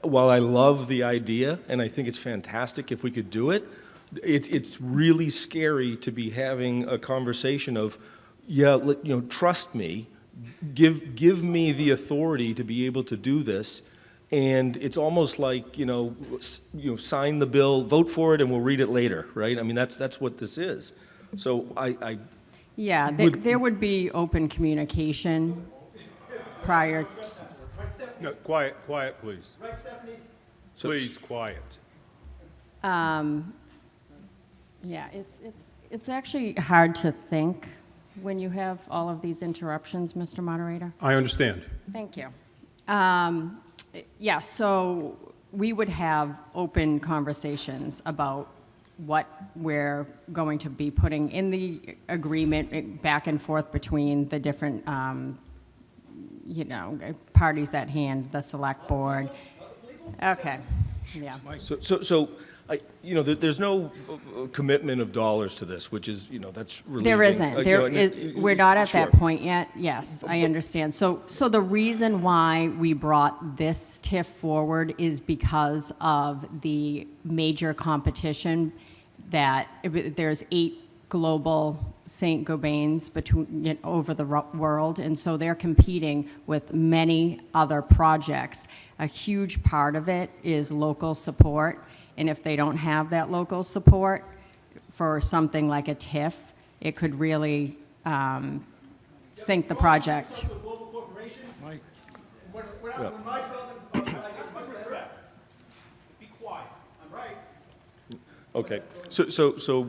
while I love the idea, and I think it's fantastic if we could do it, it's really scary to be having a conversation of, trust me, give me the authority to be able to do this, and it's almost like, sign the bill, vote for it, and we'll read it later, right? I mean, that's what this is. So Yeah, there would be open communication prior. No, quiet, please. Right, Stephanie? Please, quiet. Yeah, it's actually hard to think when you have all of these interruptions, Mr. Moderator. I understand. Thank you. Yeah, so we would have open conversations about what we're going to be putting in the agreement back and forth between the different, parties at hand, the select board. Okay, yeah. There's no commitment of dollars to this, which is, that's relieving. There isn't. We're not at that point yet. Yes, I understand. So the reason why we brought this TIF forward is because of the major competition that there's 8 global Saint-Gobains over the world, and so they're competing with many other projects. A huge part of it is local support. And if they don't have that local support for something like a TIF, it could really sink the project. Mike. Be quiet. I'm right. Okay, so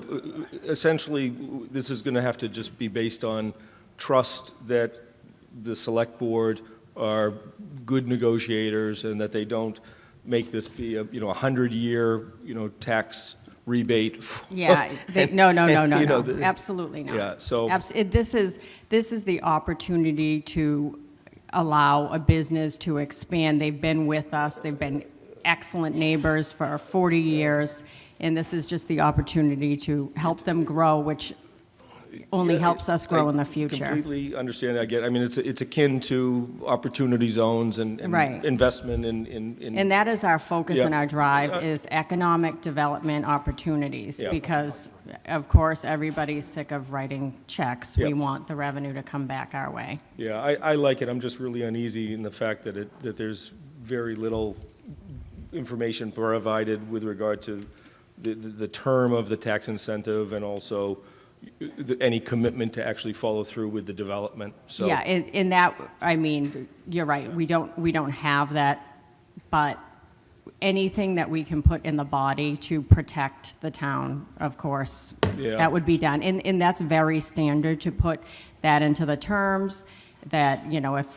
essentially, this is going to have to just be based on trust that the select board are good negotiators and that they don't make this be a 100-year tax rebate. Yeah, no, absolutely not. Yeah, so this is the opportunity to allow a business to expand. They've been with us. They've been excellent neighbors for 40 years, and this is just the opportunity to help them grow, which only helps us grow in the future. Completely understand. I get. I mean, it's akin to opportunity zones and Right. investment in. And that is our focus and Yeah. our drive is economic development opportunities Yeah. because, of course, everybody's sick of writing checks. Yeah. We want the revenue to come back our way. Yeah, I like it. I'm just really uneasy in the fact that there's very little information provided with regard to the term of the tax incentive and also any commitment to actually follow through with the development. So Yeah, in that, I mean, you're right. We don't have that, but anything that we can put in the body to protect the town, of course, Yeah. that would be done. And that's very standard to put that into the terms that,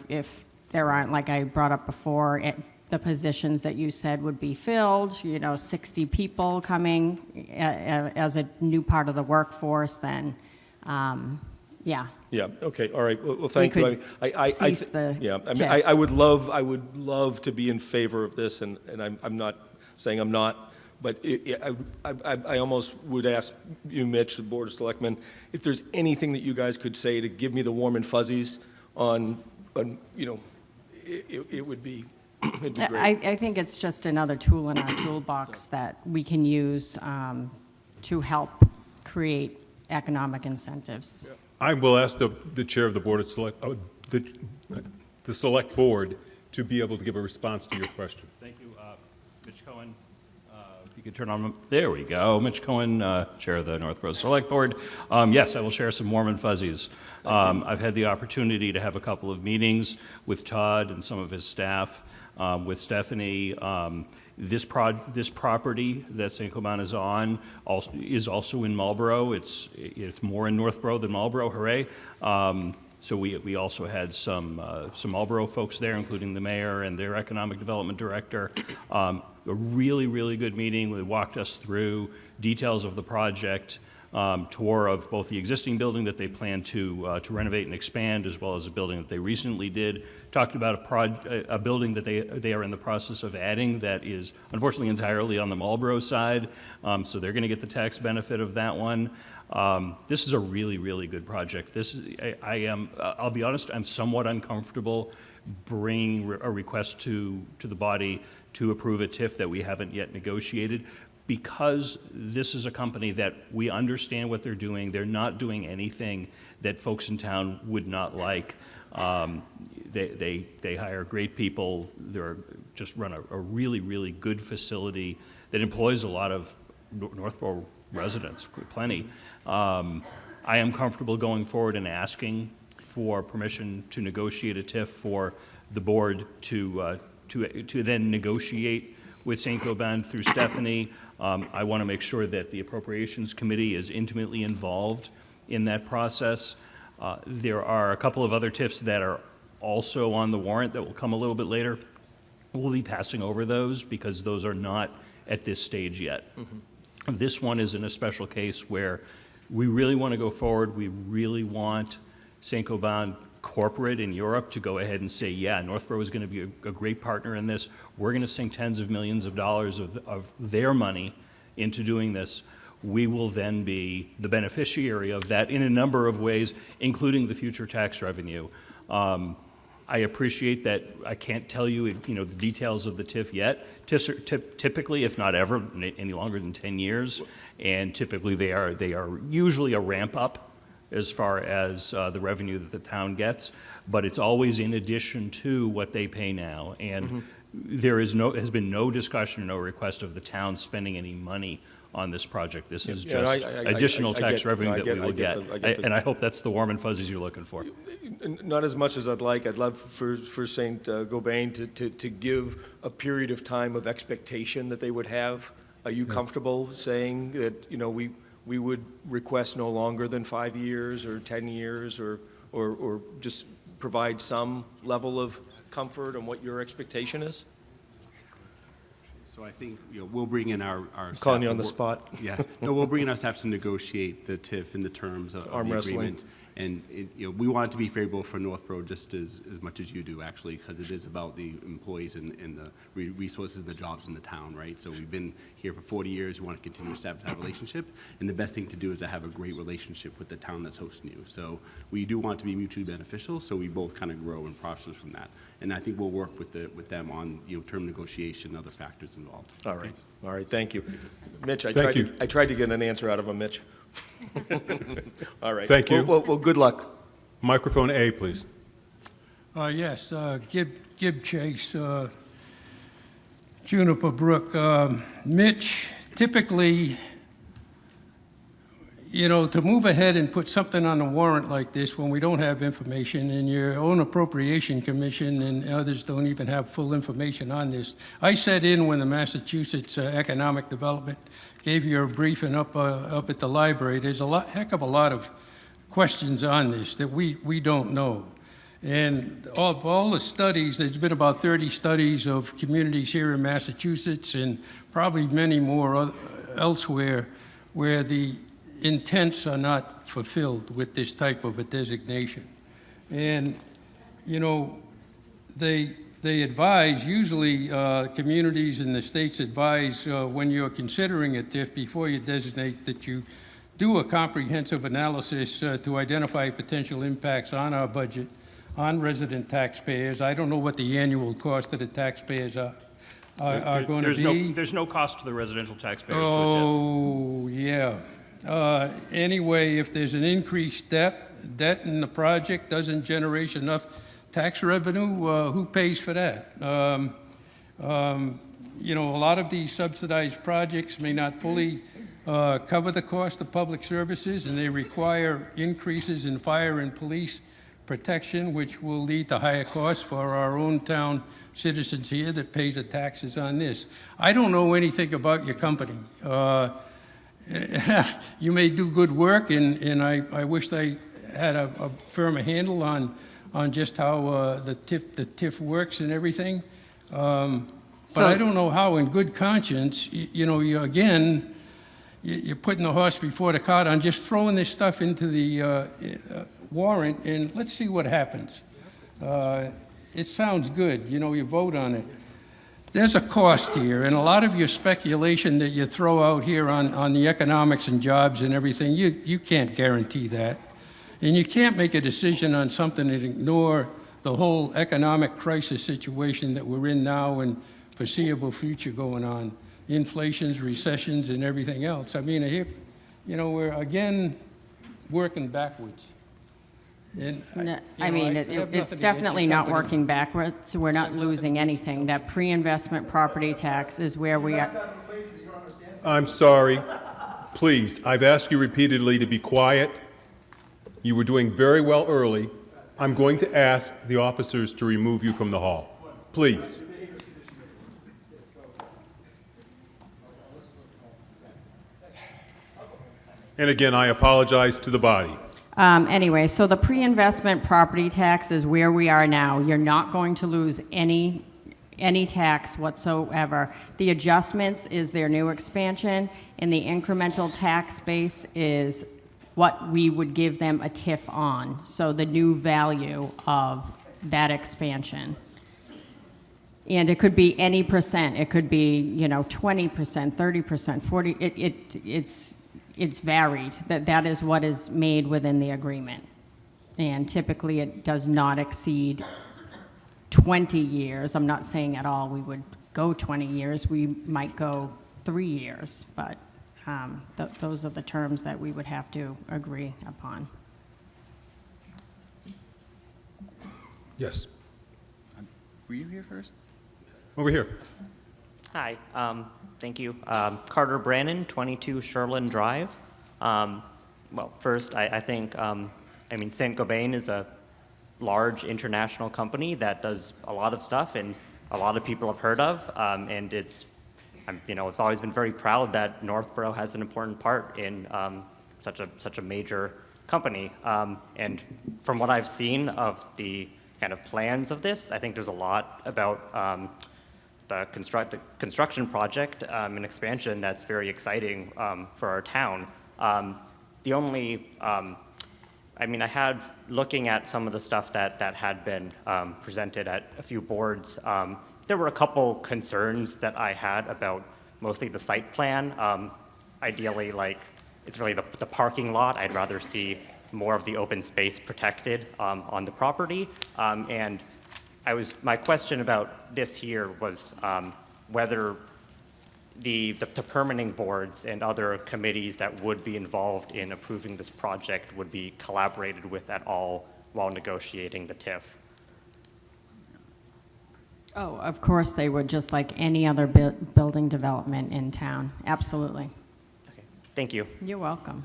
if there aren't, like I brought up before, the positions that you said would be filled, 60 people coming as a new part of the workforce, then, yeah. Yeah. Okay. All right. Well, thank you. could cease the Yeah. I mean, TIF. I would love to be in favor of this, and I'm not saying I'm not, but I almost would ask you, Mitch, the Board of Selectmen, if there's anything that you guys could say to give me the warm and fuzzies on it would be. It'd be great. I think it's just another tool in our toolbox that we can use to help create economic incentives. I will ask the chair of the board of the select board to be able to give a response to your question. Thank you. Mitch Cohen, if you could turn on, there we go. Mitch Cohen, Chair of the Northborough Select Board. Yes, I will share some warm and fuzzies. I've had the opportunity to have a couple of meetings with Todd and some of his staff, with Stephanie. This property that Saint-Gobain is on is also in Marlborough. It's more in Northborough than Marlborough, hooray. So we also had some Marlborough folks there, including the mayor and their economic development director. A really, really good meeting. They walked us through details of the project. tour of both the existing building that they plan to renovate and expand, as well as a building that they recently did. Talked about a building that they are in the process of adding that is unfortunately entirely on the Marlborough side, so they're going to get the tax benefit of that one. This is a really, really good project. I'll be honest, I'm somewhat uncomfortable bringing a request to the body to approve a TIF that we haven't yet negotiated, because this is a company that we understand what they're doing. They're not doing anything that folks in town would not like. They hire great people. They're just run a really, really good facility that employs a lot of Northborough residents, plenty. I am comfortable going forward and asking for permission to negotiate a TIF for the board to then negotiate with St. Gobain through Stephanie. I want to make sure that the Appropriations Committee is intimately involved in that process. There are a couple of other TIFs that are also on the warrant that will come a little bit later. We'll be passing over those because those are not at this stage yet. This one is in a special case where we really want to go forward. We really want St. Gobain corporate in Europe to go ahead and say, yeah, Northborough is going to be a great partner in this. We're going to sink tens of millions of dollars of their money into doing this. We will then be the beneficiary of that in a number of ways, including the future tax revenue. I appreciate that I can't tell you, the details of the TIF yet. TIFs are typically, if not ever, any longer than 10 years, and typically they are usually a ramp up as far as the revenue that the town gets, but it's always in addition to what they pay now. And there has been no discussion or no request of the town spending any money on this project. This is just additional tax revenue that we will get. And I hope that's the warm and fuzzies you're looking for. Not as much as I'd like. I'd love for St. Gobain to give a period of time of expectation that they would have. Are you comfortable saying that, we would request no longer than 5 years or 10 years or just provide some level of comfort on what your expectation is? So I think we'll bring in our staff. Calling you on the spot. Yeah, no, we'll bring in our staff to negotiate the TIF in the terms of Arm the wrestling. agreement. And we want it to be favorable for Northborough just as much as you do, actually, because it is about the employees and the resources, the jobs in the town, right? So we've been here for 40 years. We want to continue to establish that relationship. And the best thing to do is to have a great relationship with the town that's hosting you. So we do want it to be mutually beneficial, so we both kind of grow and prosper from that. And I think we'll work with them on term negotiation and other factors involved. All right. All right. Thank you. Mitch, I Thank tried to get an answer out of him, Mitch. All right. Thank you. Well, good luck. Microphone A, please. Yes, Gib Chase, Juniper Brook. Mitch, typically, to move ahead and put something on a warrant like this when we don't have information and your own Appropriation Commission and others don't even have full information on this. I sat in when the Massachusetts Economic Development gave you a briefing up at the library. There's a heck of a lot of questions on this that we don't know. And of all the studies, there's been about 30 studies of communities here in Massachusetts and probably many more elsewhere where the intents are not fulfilled with this type of a designation. And, they advise, usually communities in the states advise when you're considering a TIF before you designate that you do a comprehensive analysis to identify potential impacts on our budget, on resident taxpayers. I don't know what the annual cost of the taxpayers are going to be. There's no cost to the residential taxpayers. Oh, yeah. Anyway, if there's an increased debt in the project doesn't generate enough tax revenue, who pays for that? A lot of these subsidized projects may not fully cover the cost of public services, and they require increases in fire and police protection, which will lead to higher costs for our own town citizens here that pay the taxes on this. I don't know anything about your company. You may do good work, and I wish they had a firmer handle on just how the TIF works and everything. But I don't know how, in good conscience, you're putting the horse before the cart on just throwing this stuff into the warrant, and let's see what happens. It sounds good, you know, you vote on it. There's a cost here, and a lot of your speculation that you throw out here on the economics and jobs and everything, you can't guarantee that. And you can't make a decision on something and ignore the whole economic crisis situation that we're in now and foreseeable future going on. Inflations, recessions, and everything else. I mean, here, you know, we're again working backwards. And it's definitely not working backwards. We're not losing anything. That pre-investment property tax is where we are. I'm sorry. Please, I've asked you repeatedly to be quiet. You were doing very well early. I'm going to ask the officers to remove you from the hall. Please. And again, I apologize to the body. Anyway, so the pre-investment property tax is where we are now. You're not going to lose any tax whatsoever. The adjustments is their new expansion, and the incremental tax base is what we would give them a TIF on. So the new value of that expansion. And it could be any percent. It could be, 20%, 30%, 40%. It's varied. That is what is made within the agreement. And typically it does not exceed 20 years. I'm not saying at all we would go 20 years. We might go 3 years, but those are the terms that we would have to agree upon. Yes. Were you here first? Over here. Hi, thank you. Carter Brannon, 22 Sherlin Drive. Well, first, I think, Saint-Gobain is a large international company that does a lot of stuff and a lot of people have heard of, and I've always been very proud that Northborough has an important part in such a major company. And from what I've seen of the kind of plans of this, I think there's a lot about the construction project and expansion that's very exciting for our town. The only, I had, looking at some of the stuff that had been presented at a few boards, there were a couple concerns that I had about mostly the site plan. Ideally, it's really the parking lot. I'd rather see more of the open space protected on the property. And my question about this here was whether the permitting boards and other committees that would be involved in approving this project would be collaborated with at all while negotiating the TIF. Oh, of course they would, just like any other building development in town. Absolutely. Okay, thank you. You're welcome.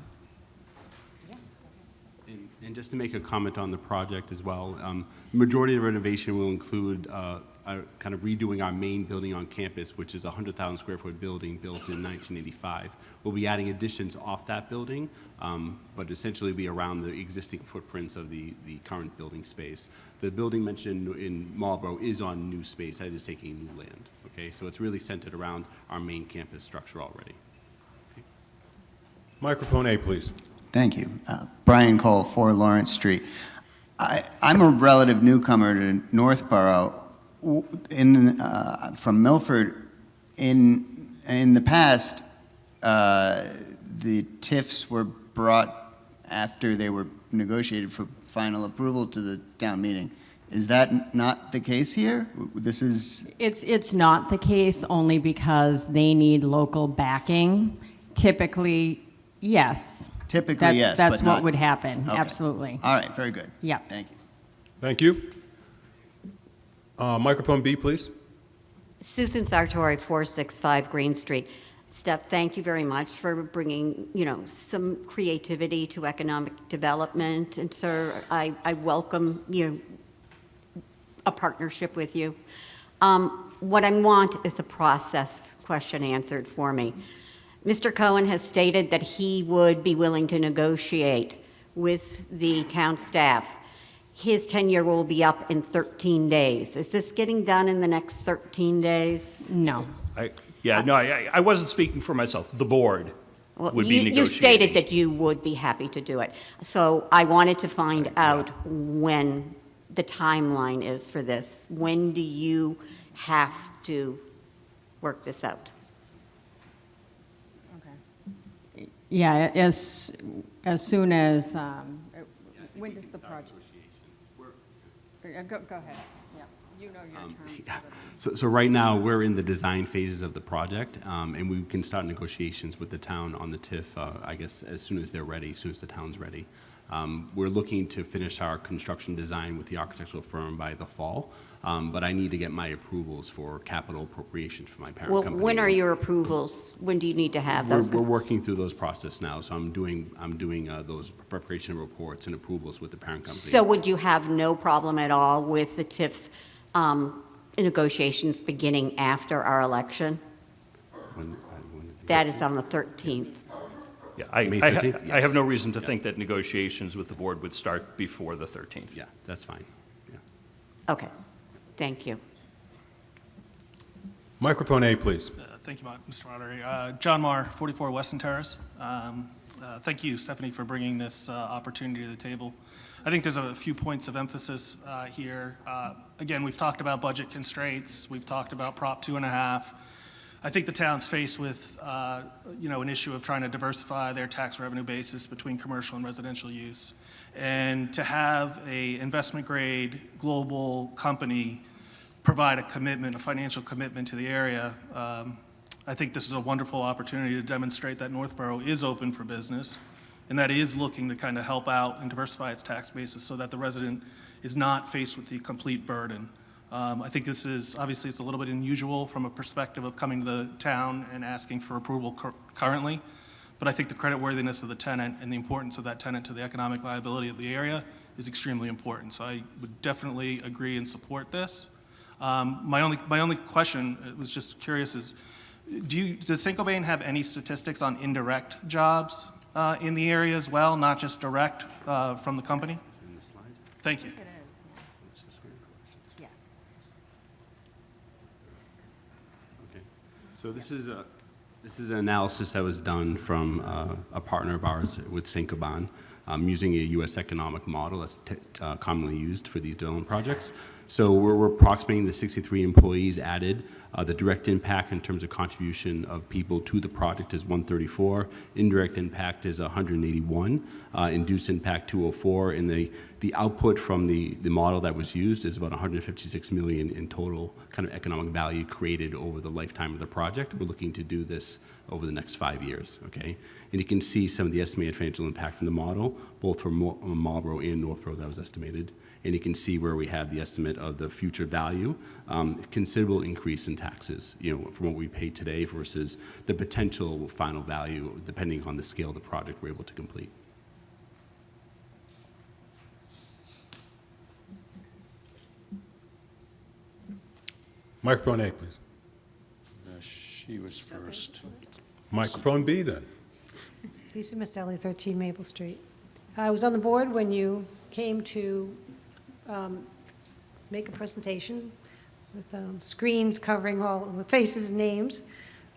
And just to make a comment on the project as well, the majority of the renovation will include kind of redoing our main building on campus, which is a 100,000 square foot building built in 1985. We'll be adding additions off that building, but essentially be around the existing footprints of the current building space. The building mentioned in Marlborough is on new space, that is taking new land. Okay, so it's really centered around our main campus structure already. Okay. Microphone A, please. Thank you. Brian Cole, 4 Lawrence Street. I'm a relative newcomer to Northborough. From Milford. In the past, the TIFs were brought after they were negotiated for final approval to the town meeting. Is that not the case here? It's not the case only because they need local backing. Typically, yes. Typically, yes, That's but what not, would happen, okay. Absolutely. All right, very good. Yeah. Thank you. Thank you. Microphone B, please. Susan Sartori, 465 Green Street. Steph, thank you very much for bringing, some creativity to economic development. And sir, I welcome, a partnership with you. What I want is a process question answered for me. Mr. Cohen has stated that he would be willing to negotiate with the town staff. His tenure will be up in 13 days. Is this getting done in the next 13 days? No. I wasn't speaking for myself. The board Well, would be you stated negotiating. that you would be happy to do it. So I wanted to find out when the timeline is for this. When do you have to work this out? Yeah, as soon as, when does the project? Go ahead. Yeah, you know your terms. So right now, we're in the design phases of the project, and we can start negotiations with the town on the TIF, I guess, as soon as they're ready, as soon as the town's ready. We're looking to finish our construction design with the architectural firm by the fall, but I need to get my approvals for capital appropriation for my parent Well, company. when are your approvals? When do you need to have those? We're working through those process now, so I'm doing those preparation reports and approvals with the parent company. So would you have no problem at all with the TIF negotiations beginning after our election? When is the That is on the 13th. Yeah, May I 13th? have Yes. no reason to think that negotiations with the board would start before the 13th. Yeah, that's fine. Okay, thank you. Microphone A, please. Thank you, Mr. Moderator. John Marr, 44 Weston Terrace. Thank you, Stephanie, for bringing this opportunity to the table. I think there's a few points of emphasis here. Again, we've talked about budget constraints. We've talked about Prop 2.5. I think the town's faced with, an issue of trying to diversify their tax revenue basis between commercial and residential use. And to have a investment-grade global company provide a commitment, a financial commitment to the area, I think this is a wonderful opportunity to demonstrate that Northborough is open for business and that is looking to kind of help out and diversify its tax basis so that the resident is not faced with the complete burden. I think this is, obviously it's a little bit unusual from a perspective of coming to the town and asking for approval currently, but I think the creditworthiness of the tenant and the importance of that tenant to the economic viability of the area is extremely important. So I would definitely agree and support this. My only question, was just curious, is does Saint-Gobain have any statistics on indirect jobs in the area as well, not just direct from the company? Thank you. So this is an analysis that was done from a partner of ours with Saint-Gobain, using a U.S. economic model that's commonly used for these development projects. So we're approximating the 63 employees added. The direct impact in terms of contribution of people to the project is 134. Indirect impact is 181. Induced impact 204. And the output from the model that was used is about 156 million in total kind of economic value created over the lifetime of the project. We're looking to do this over the next 5 years, okay? And you can see some of the estimated financial impact from the model, both for Marlborough and Northborough that was estimated. And you can see where we have the estimate of the future value, considerable increase in taxes, from what we pay today versus the potential final value, depending on the scale of the project we're able to complete. Microphone A, please. She was first. Microphone B, then. Lisa Maselli, 13 Maple Street. I was on the board when you came to make a presentation with screens covering all the faces and names.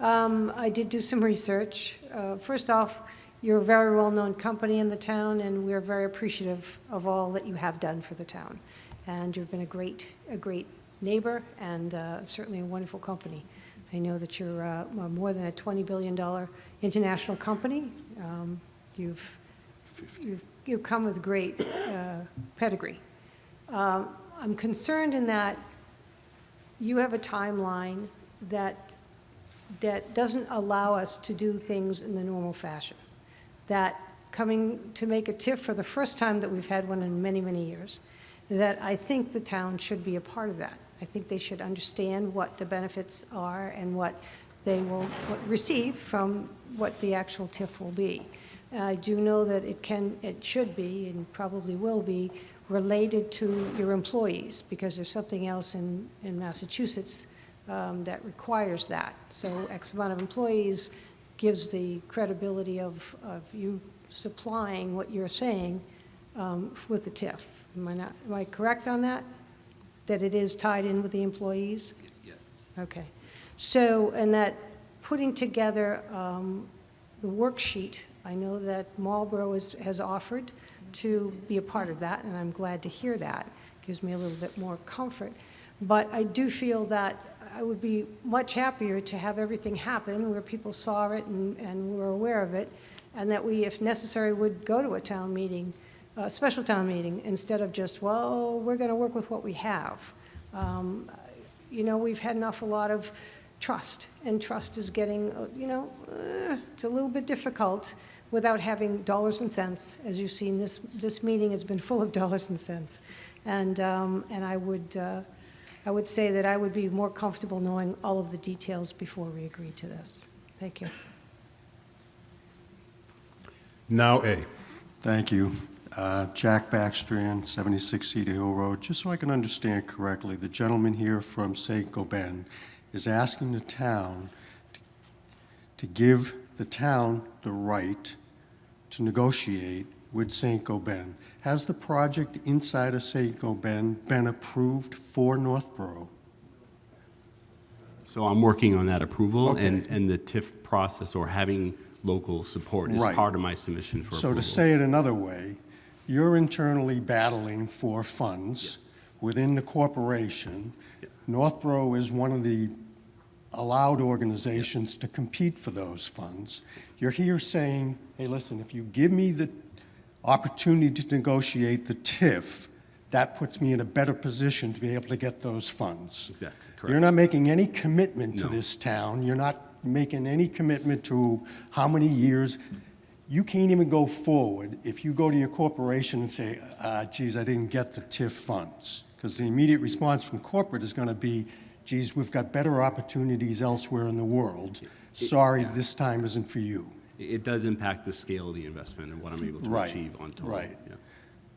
I did do some research. First off, you're a very well-known company in the town, and we're very appreciative of all that you have done for the town. And you've been a great neighbor and certainly a wonderful company. I know that you're more than a $20 billion international company. You've come with great pedigree. I'm concerned in that you have a timeline that doesn't allow us to do things in the normal fashion. That coming to make a TIF for the first time that we've had one in many, many years, that I think the town should be a part of that. I think they should understand what the benefits are and what they will receive from what the actual TIF will be. I do know that it should be, and probably will be, related to your employees, because there's something else in Massachusetts that requires that. So X amount of employees gives the credibility of you supplying what you're saying with the TIF. Am I correct on that? That it is tied in with the employees? Yes. Okay. So, and that putting together the worksheet. I know that Marlborough has offered to be a part of that, and I'm glad to hear that. Gives me a little bit more comfort. But I do feel that I would be much happier to have everything happen where people saw it and were aware of it, and that we, if necessary, would go to a town meeting, a special town meeting, instead of just, well, we're going to work with what we have. You know, we've had an awful lot of trust, and trust is getting, it's a little bit difficult without having dollars and cents. As you've seen, this meeting has been full of dollars and cents. And I would say that I would be more comfortable knowing all of the details before we agree to this. Thank you. Now A. Thank you. Jack Backstrand, 76 Cedar Hill Road. Just so I can understand correctly, the gentleman here from St. Gobain is asking the town to give the town the right to negotiate with St. Gobain. Has the project inside of St. Gobain been approved for Northborough? So I'm working on that approval, Okay. and the TIF process, or having local support, is Right. part of my submission for So approval. to say it another way, you're internally battling for funds within the corporation. Northborough is one of the allowed organizations to compete for those funds. You're here saying, hey, listen, if you give me the opportunity to negotiate the TIF, that puts me in a better position to be able to get those funds. Exactly, correct. You're not making any commitment to No. this town. You're not making any commitment to how many years. You can't even go forward if you go to your corporation and say, geez, I didn't get the TIF funds. Because the immediate response from corporate is going to be, geez, we've got better opportunities elsewhere in the world. Sorry, this time isn't for you. It does impact the scale of the investment and what I'm able to Right, achieve on total. right. Yeah.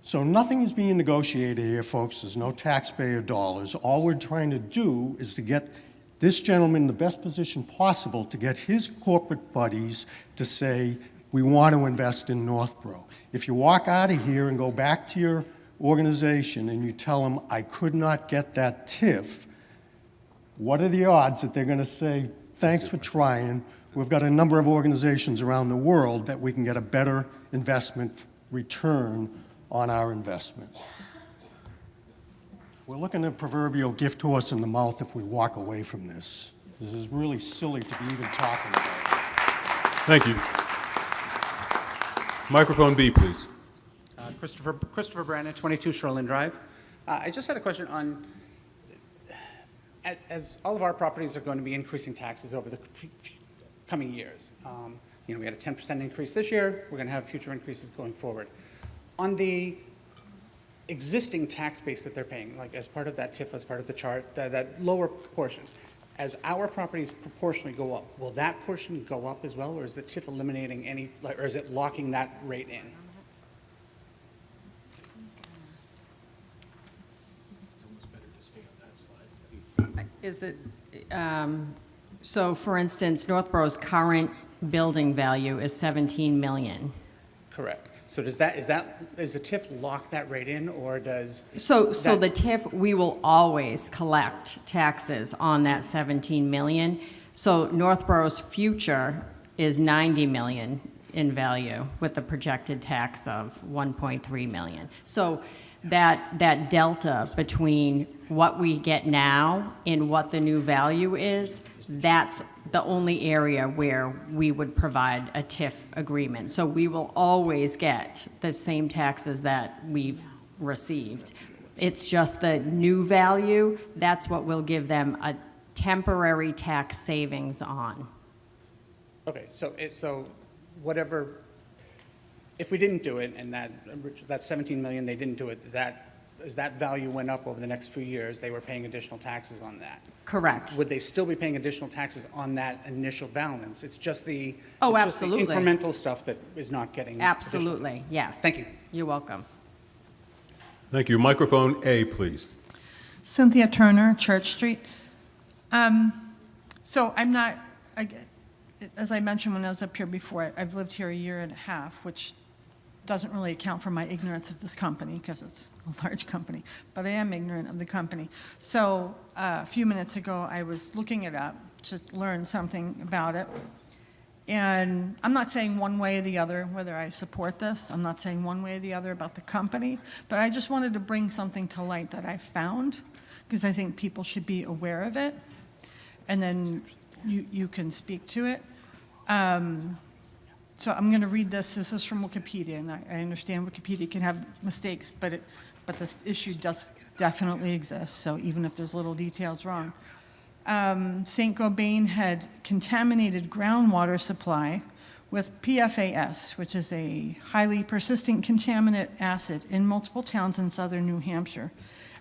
So nothing is being negotiated here, folks. There's no taxpayer dollars. All we're trying to do is to get this gentleman in the best position possible to get his corporate buddies to say, we want to invest in Northborough. If you walk out of here and go back to your organization and you tell them, I could not get that TIF, what are the odds that they're going to say, thanks for trying. We've got a number of organizations around the world that we can get a better investment return on our investment. We're looking at a proverbial gift horse in the mouth if we walk away from this. This is really silly to be even talking about. Thank you. Microphone B, please. Christopher Brandon, 22 Shoreland Drive. I just had a question on, as all of our properties are going to be increasing taxes over the coming years. We had a 10% increase this year. We're going to have future increases going forward. On the existing tax base that they're paying, like as part of that TIF, as part of the chart, that lower portion, as our properties proportionally go up, will that portion go up as well, or is the TIF eliminating any, or is it locking that rate in? Is it, so for instance, Northborough's current building value is 17 million. Correct. So does the TIF lock that rate in, or does? So that- the TIF, we will always collect taxes on that 17 million. So Northborough's future is 90 million in value with the projected tax of 1.3 million. So that delta between what we get now and what the new value is, that's the only area where we would provide a TIF agreement. So we will always get the same taxes that we've received. It's just the new value, that's what will give them a temporary tax savings on. Okay, so whatever, if we didn't do it, and that 17 million, they didn't do it, as that value went up over the next few years, they were paying additional taxes on that. Correct. Would they still be paying additional taxes on that initial balance? It's just the Oh, it's just the absolutely. incremental stuff that is not getting additional. Absolutely, yes. Thank you. You're welcome. Thank you. Microphone A, please. Cynthia Turner, Church Street. So I'm not, as I mentioned when I was up here before, I've lived here a year and a half, which doesn't really account for my ignorance of this company because it's a large company, but I am ignorant of the company. So a few minutes ago, I was looking it up to learn something about it. And I'm not saying one way or the other whether I support this. I'm not saying one way or the other about the company. But I just wanted to bring something to light that I found, because I think people should be aware of it. And then you can speak to it. So I'm going to read this. This is from Wikipedia, and I understand Wikipedia can have mistakes, but this issue does definitely exist. So even if there's little details wrong. St. Gobain had contaminated groundwater supply with PFAS, which is a highly persistent contaminant acid, in multiple towns in southern New Hampshire.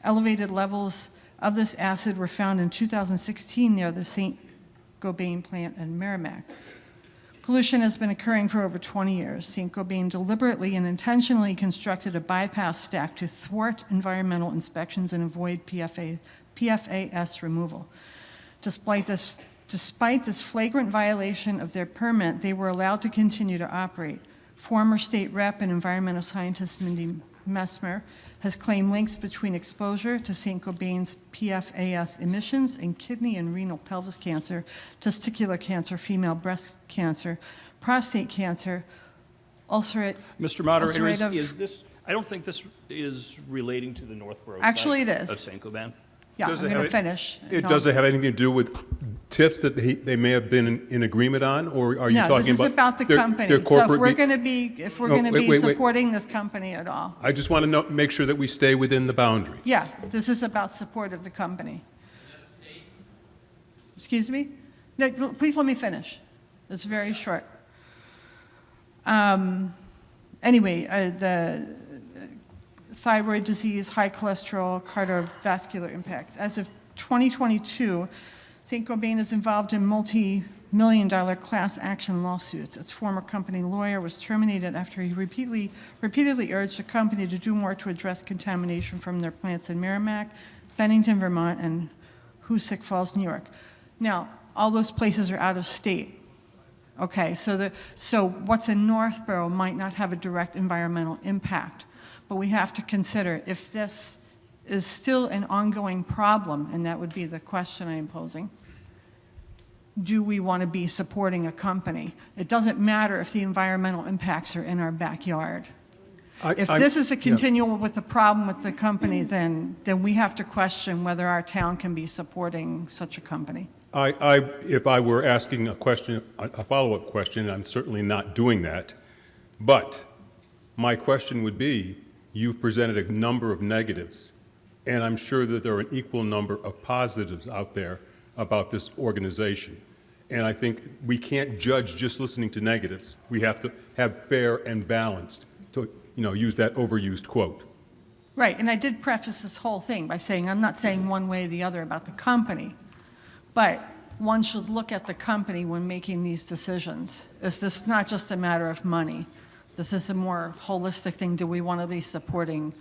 Elevated levels of this acid were found in 2016 near the St. Gobain plant in Merrimack. Pollution has been occurring for over 20 years. St. Gobain deliberately and intentionally constructed a bypass stack to thwart environmental inspections and avoid PFAS removal. Despite this flagrant violation of their permit, they were allowed to continue to operate. Former state rep and environmental scientist Mindy Messmer has claimed links between exposure to St. Gobain's PFAS emissions and kidney and renal pelvis cancer, testicular cancer, female breast cancer, prostate cancer, Mr. Moderator, ulcerative. is this, I don't think this is relating to the Northborough Actually, site it is. of St. Gobain. Yeah, I'm Does it going to have- finish. Does it have anything to do with TIFs that they may have been in agreement on, or are you talking about? No, this is about the their company. So if corporate we're be- going to be, if we're No, going to wait, be wait, wait. supporting this company at all. I just want to make sure that we stay within the boundary. Yeah, this is about support of the company. Excuse me? No, please let me finish. It's very short. Anyway, the thyroid disease, high cholesterol, cardiovascular impacts. As of 2022, St. Gobain is involved in multi-million-dollar class action lawsuits. Its former company lawyer was terminated after he repeatedly urged the company to do more to address contamination from their plants in Merrimack, Bennington, Vermont, and Hoosick Falls, New York. Now, all those places are out of state. Okay, so what's in Northborough might not have a direct environmental impact, but we have to consider if this is still an ongoing problem, and that would be the question I am posing. Do we want to be supporting a company? It doesn't matter if the environmental impacts are in our backyard. If this is a continual with the problem with the company, then we have to question whether our town can be supporting such a company. If I were asking a question, a follow-up question, I'm certainly not doing that. But my question would be, you've presented a number of negatives, and I'm sure that there are an equal number of positives out there about this organization. And I think we can't judge just listening to negatives. We have to have fair and balanced, to use that overused quote. Right, and I did preface this whole thing by saying I'm not saying one way or the other about the company, but one should look at the company when making these decisions. Is this not just a matter of money? This is a more holistic thing. Do we want to be supporting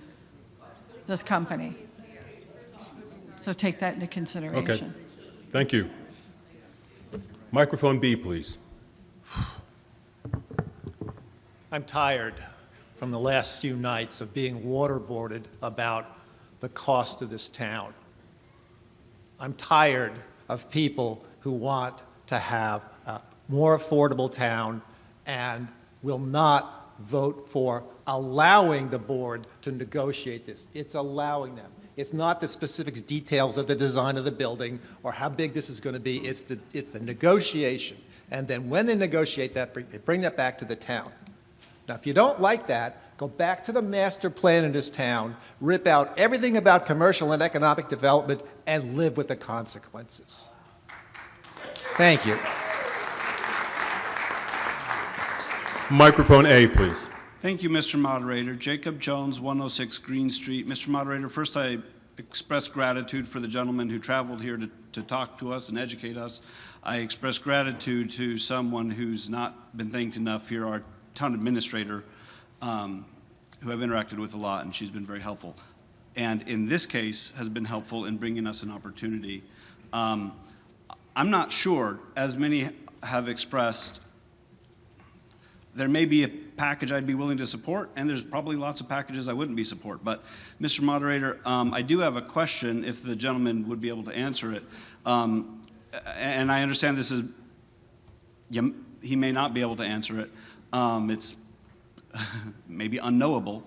this company? So take that into consideration. Okay, thank you. Microphone B, please. I'm tired from the last few nights of being waterboarded about the cost of this town. I'm tired of people who want to have a more affordable town and will not vote for allowing the board to negotiate this. It's allowing them. It's not the specific details of the design of the building or how big this is going to be. It's the negotiation. And then when they negotiate that, they bring that back to the town. Now, if you don't like that, go back to the master plan in this town, rip out everything about commercial and economic development, and live with the consequences. Thank you. Microphone A, please. Thank you, Mr. Moderator. Jacob Jones, 106 Green Street. Mr. Moderator, first I express gratitude for the gentleman who traveled here to talk to us and educate us. I express gratitude to someone who's not been thanked enough here, our town administrator, who I've interacted with a lot, and she's been very helpful. And in this case, has been helpful in bringing us an opportunity. I'm not sure, as many have expressed, there may be a package I'd be willing to support, and there's probably lots of packages I wouldn't be support. But, Mr. Moderator, I do have a question, if the gentleman would be able to answer it. And I understand this is, he may not be able to answer it. It's maybe unknowable,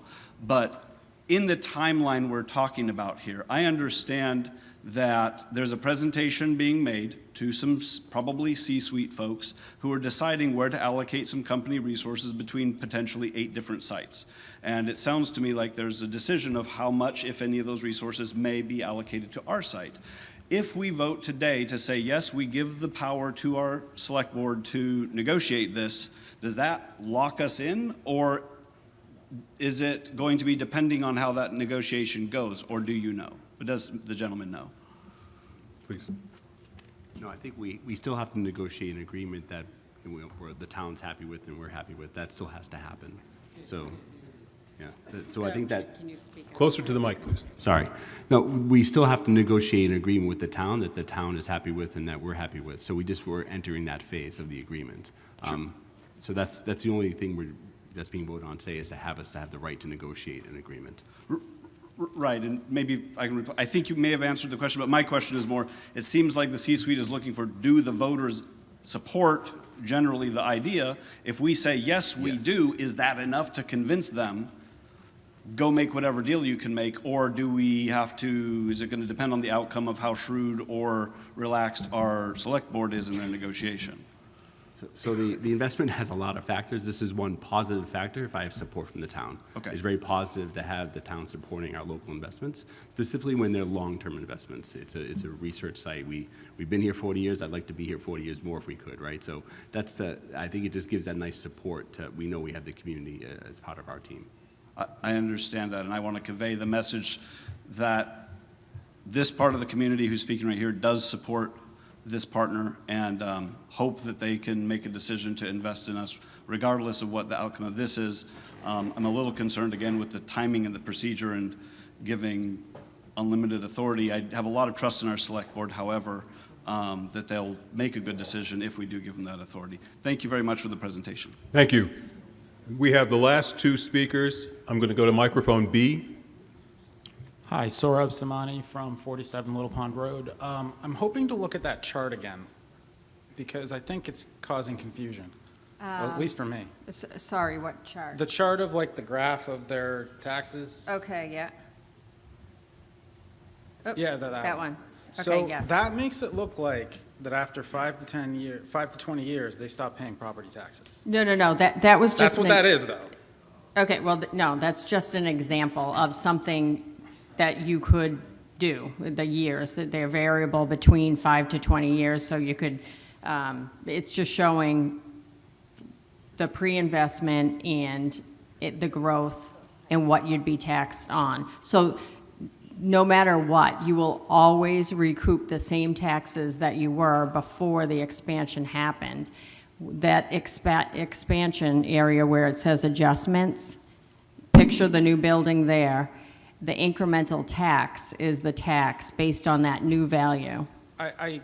but in the timeline we're talking about here, I understand that there's a presentation being made to some probably C-suite folks who are deciding where to allocate some company resources between potentially 8 different sites. And it sounds to me like there's a decision of how much, if any, of those resources may be allocated to our site. If we vote today to say, yes, we give the power to our select board to negotiate this, does that lock us in, or is it going to be depending on how that negotiation goes, or do you know? Or does the gentleman know? Please. No, I think we still have to negotiate an agreement that the town's happy with and we're happy with. That still has to happen. So, yeah. So I think that. Can you speak? Closer to the mic, please. Sorry. No, we still have to negotiate an agreement with the town that the town is happy with and that we're happy with. So we're entering that phase of the agreement. So that's the only thing that's being voted on today, is to have us to have the right to negotiate an agreement. Right, and maybe I can reply. I think you may have answered the question, but my question is more, it seems like the C-suite is looking for, do the voters support generally the idea? If we say, yes, we do, is that enough to convince them, go make whatever deal you can make, or do we have to, is it going to depend on the outcome of how shrewd or relaxed our select board is in their negotiation? So the investment has a lot of factors. This is one positive factor if I have support from the town. Okay. It's very positive to have the town supporting our local investments, specifically when they're long-term investments. It's a research site. We've been here 40 years. I'd like to be here 40 years more if we could, right? So I think it just gives that nice support to, we know we have the community as part of our team. I understand that, and I want to convey the message that this part of the community who's speaking right here does support this partner, and hope that they can make a decision to invest in us regardless of what the outcome of this is. I'm a little concerned again with the timing and the procedure and giving unlimited authority. I have a lot of trust in our select board, however, that they'll make a good decision if we do give them that authority. Thank you very much for the presentation. Thank you. We have the last 2 speakers. I'm going to go to microphone B. Hi, Saurabh Samani from 47 Little Pond Road. I'm hoping to look at that chart again because I think it's causing confusion, well, at least for me. Sorry, what chart? The chart of like the graph of their taxes. Okay, yeah. Oh, Yeah, that one. So Okay, yes. that makes it look like that after 5 to 20 years, they stop paying property taxes. No, that was just. That's what that is, though. Okay, well, no, that's just an example of something that you could do, the years, that they're variable between 5 to 20 years, so you could, it's just showing the pre-investment and the growth and what you'd be taxed on. So no matter what, you will always recoup the same taxes that you were before the expansion happened. That expansion area where it says adjustments, picture the new building there. The incremental tax is the tax based on that new value. I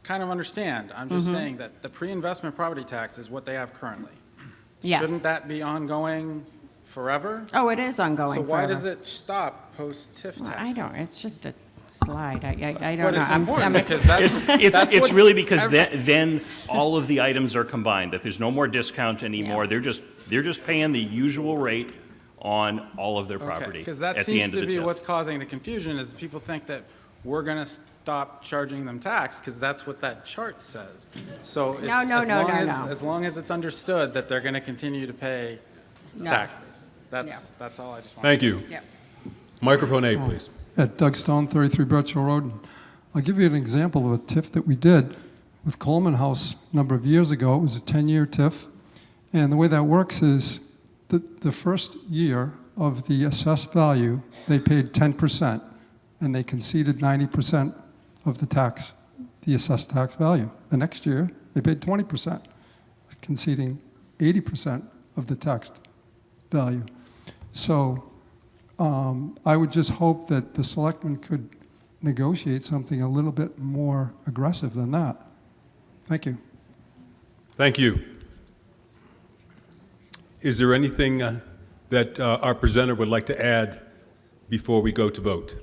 kind of understand. I'm just saying that the pre-investment property tax is what they have currently. Yes. Shouldn't that be ongoing forever? Oh, it is ongoing So why forever. does it stop post-TIF taxes? I don't, it's just a slide. I don't But know. it's I'm important ex- because that's It's what's really because ever- then all of the items are combined, that there's no more discount anymore. They're just paying the usual rate on all of their property Because that at the seems end of to the be TIF. what's causing the confusion is people think that we're going to stop charging them tax because that's what that chart says. So it's, as long as it's understood that they're going to continue to pay taxes. That's all I just want. Thank you. Yep. Microphone A, please. At Doug Stone, 33 Birchill Road. I'll give you an example of a TIF that we did with Coleman House a number of years ago. It was a 10-year TIF. And the way that works is the first year of the assessed value, they paid 10%, and they conceded 90% of the tax, the assessed tax value. The next year, they paid 20%, conceding 80% of the tax value. So I would just hope that the selectmen could negotiate something a little bit more aggressive than that. Thank you. Thank you. Is there anything that our presenter would like to add before we go to vote?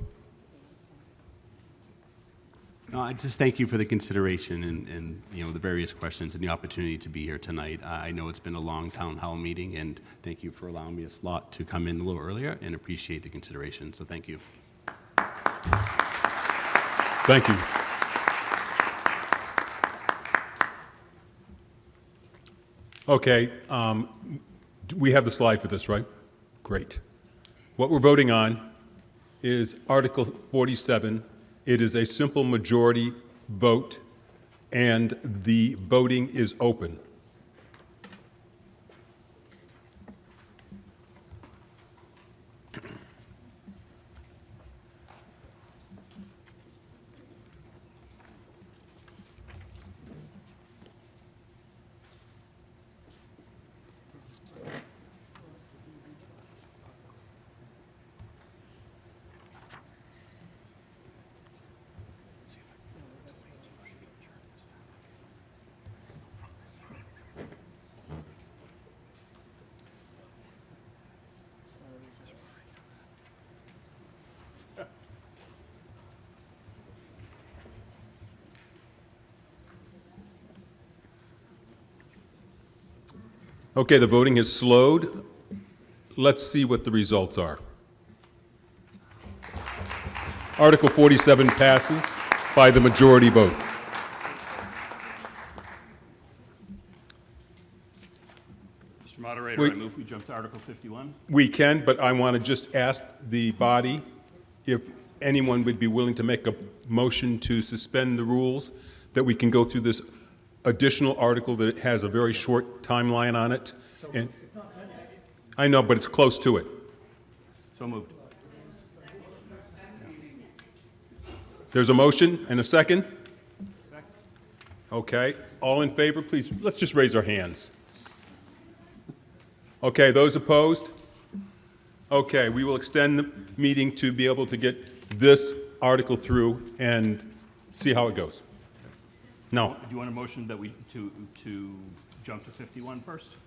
No, I just thank you for the consideration and the various questions and the opportunity to be here tonight. I know it's been a long town hall meeting, and thank you for allowing me a slot to come in a little earlier, and appreciate the consideration. So thank you. Thank you. Okay, we have the slide for this, right? Great. What we're voting on is Article 47. It is a simple majority vote, and the voting is open. Okay, the voting has slowed. Let's see what the results are. Article 47 passes by the majority vote. Mr. Moderator, I move we jump to Article 51. We can, but I want to just ask the body if anyone would be willing to make a motion to suspend the rules, that we can go through this additional article that has a very short timeline on it. And I know, but it's close to it. So moved. There's a motion and a second? Okay, all in favor, please, let's just raise our hands. Okay, those opposed? Okay, we will extend the meeting to be able to get this article through and see how it goes. No. Do you want a motion that we to jump to 51 first?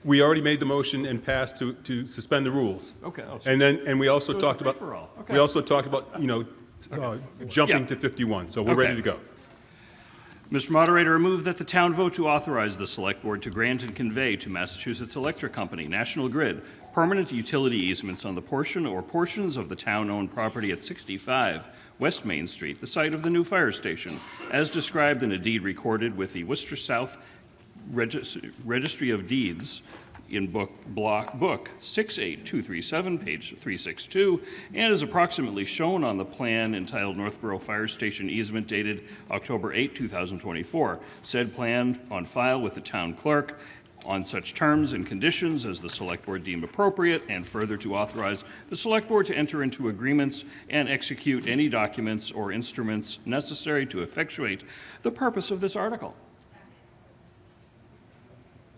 We already made the motion and passed to suspend the rules. Okay. And we also So it's talked a about free-for-all. Okay. we also talked about jumping Yeah. to 51. So we're ready to go. Mr. Moderator, I move that the town vote to authorize the Select Board to grant and convey to Massachusetts Electric Company, National Grid, permanent utility easements on the portion or portions of the town-owned property at 65 West Main Street, the site of the new fire station, as described in a deed recorded with the Worcester South Registry of Deeds in book 68237, page 362, and is approximately shown on the plan entitled Northborough Fire Station Easement dated October 8, 2024. Said plan on file with the town clerk on such terms and conditions as the Select Board deem appropriate, and further to authorize the Select Board to enter into agreements and execute any documents or instruments necessary to effectuate the purpose of this article.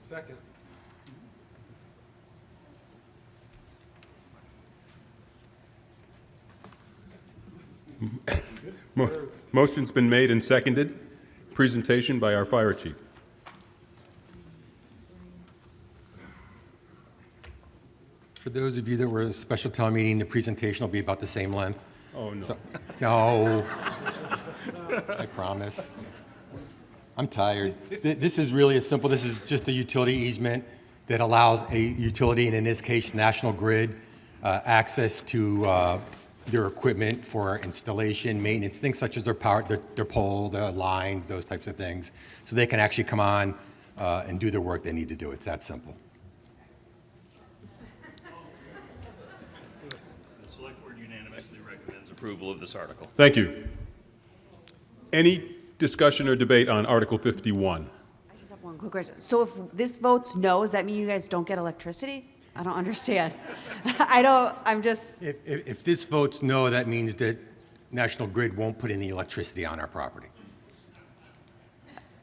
Second. Motion's been made and seconded. Presentation by our fire chief. For those of you that were at a special town meeting, the presentation will be about the same length. Oh, no. No. I promise. I'm tired. This is really as simple. This is just a utility easement that allows a utility, and in this case, National Grid, access to their equipment for installation, maintenance, things such as their power, their pole, the lines, those types of things, so they can actually come on and do the work they need to do. It's that simple. The Select Board unanimously recommends approval of this article. Thank you. Any discussion or debate on Article 51? I just have one quick question. So if this votes no, does that mean you guys don't get electricity? I don't understand. I'm just. If this votes no, that means that National Grid won't put any electricity on our property.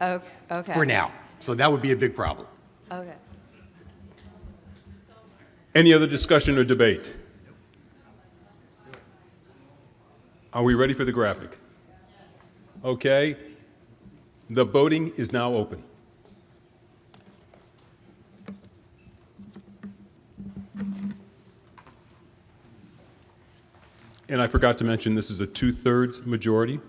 Okay. For now. So that would be a big problem. Okay. Any other discussion or debate? Are we ready for the graphic? Okay. The voting is now open. And I forgot to mention, this is a 2/3 majority.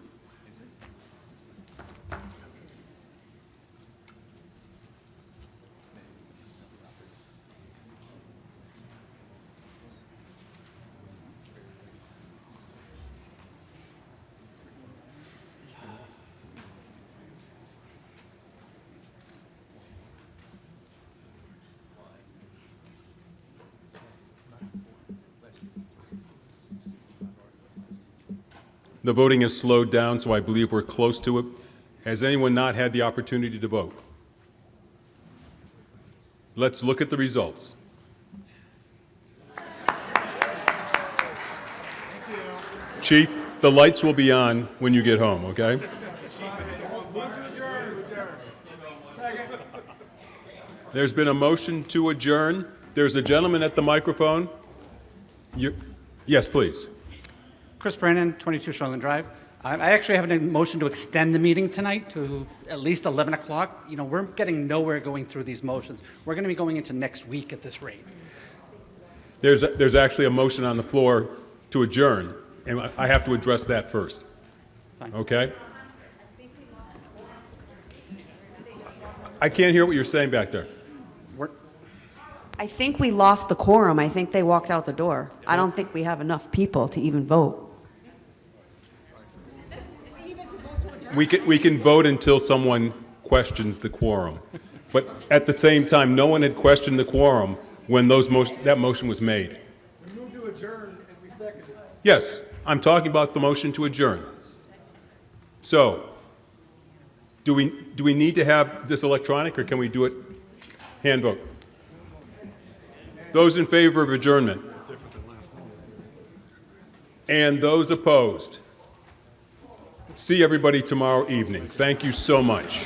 The voting has slowed down, so I believe we're close to it. Has anyone not had the opportunity to vote? Let's look at the results. Chief, the lights will be on when you get home, okay? There's been a motion to adjourn. There's a gentleman at the microphone. Yes, please. Chris Brannon, 22 Shoreland Drive. I actually have a motion to extend the meeting tonight to at least 11 o'clock. You know, we're getting nowhere going through these motions. We're going to be going into next week at this rate. There's actually a motion on the floor to adjourn, and I have to address that first. Fine. Okay? I can't hear what you're saying back there. I think we lost the quorum. I think they walked out the door. I don't think we have enough people to even vote. We can vote until someone questions the quorum. But at the same time, no one had questioned the quorum when that motion was made. We moved to adjourn and we seconded it. Yes, I'm talking about the motion to adjourn. So, do we need to have this electronic, or can we do it hand vote? Those in favor of adjournment? And those opposed? See everybody tomorrow evening. Thank you so much.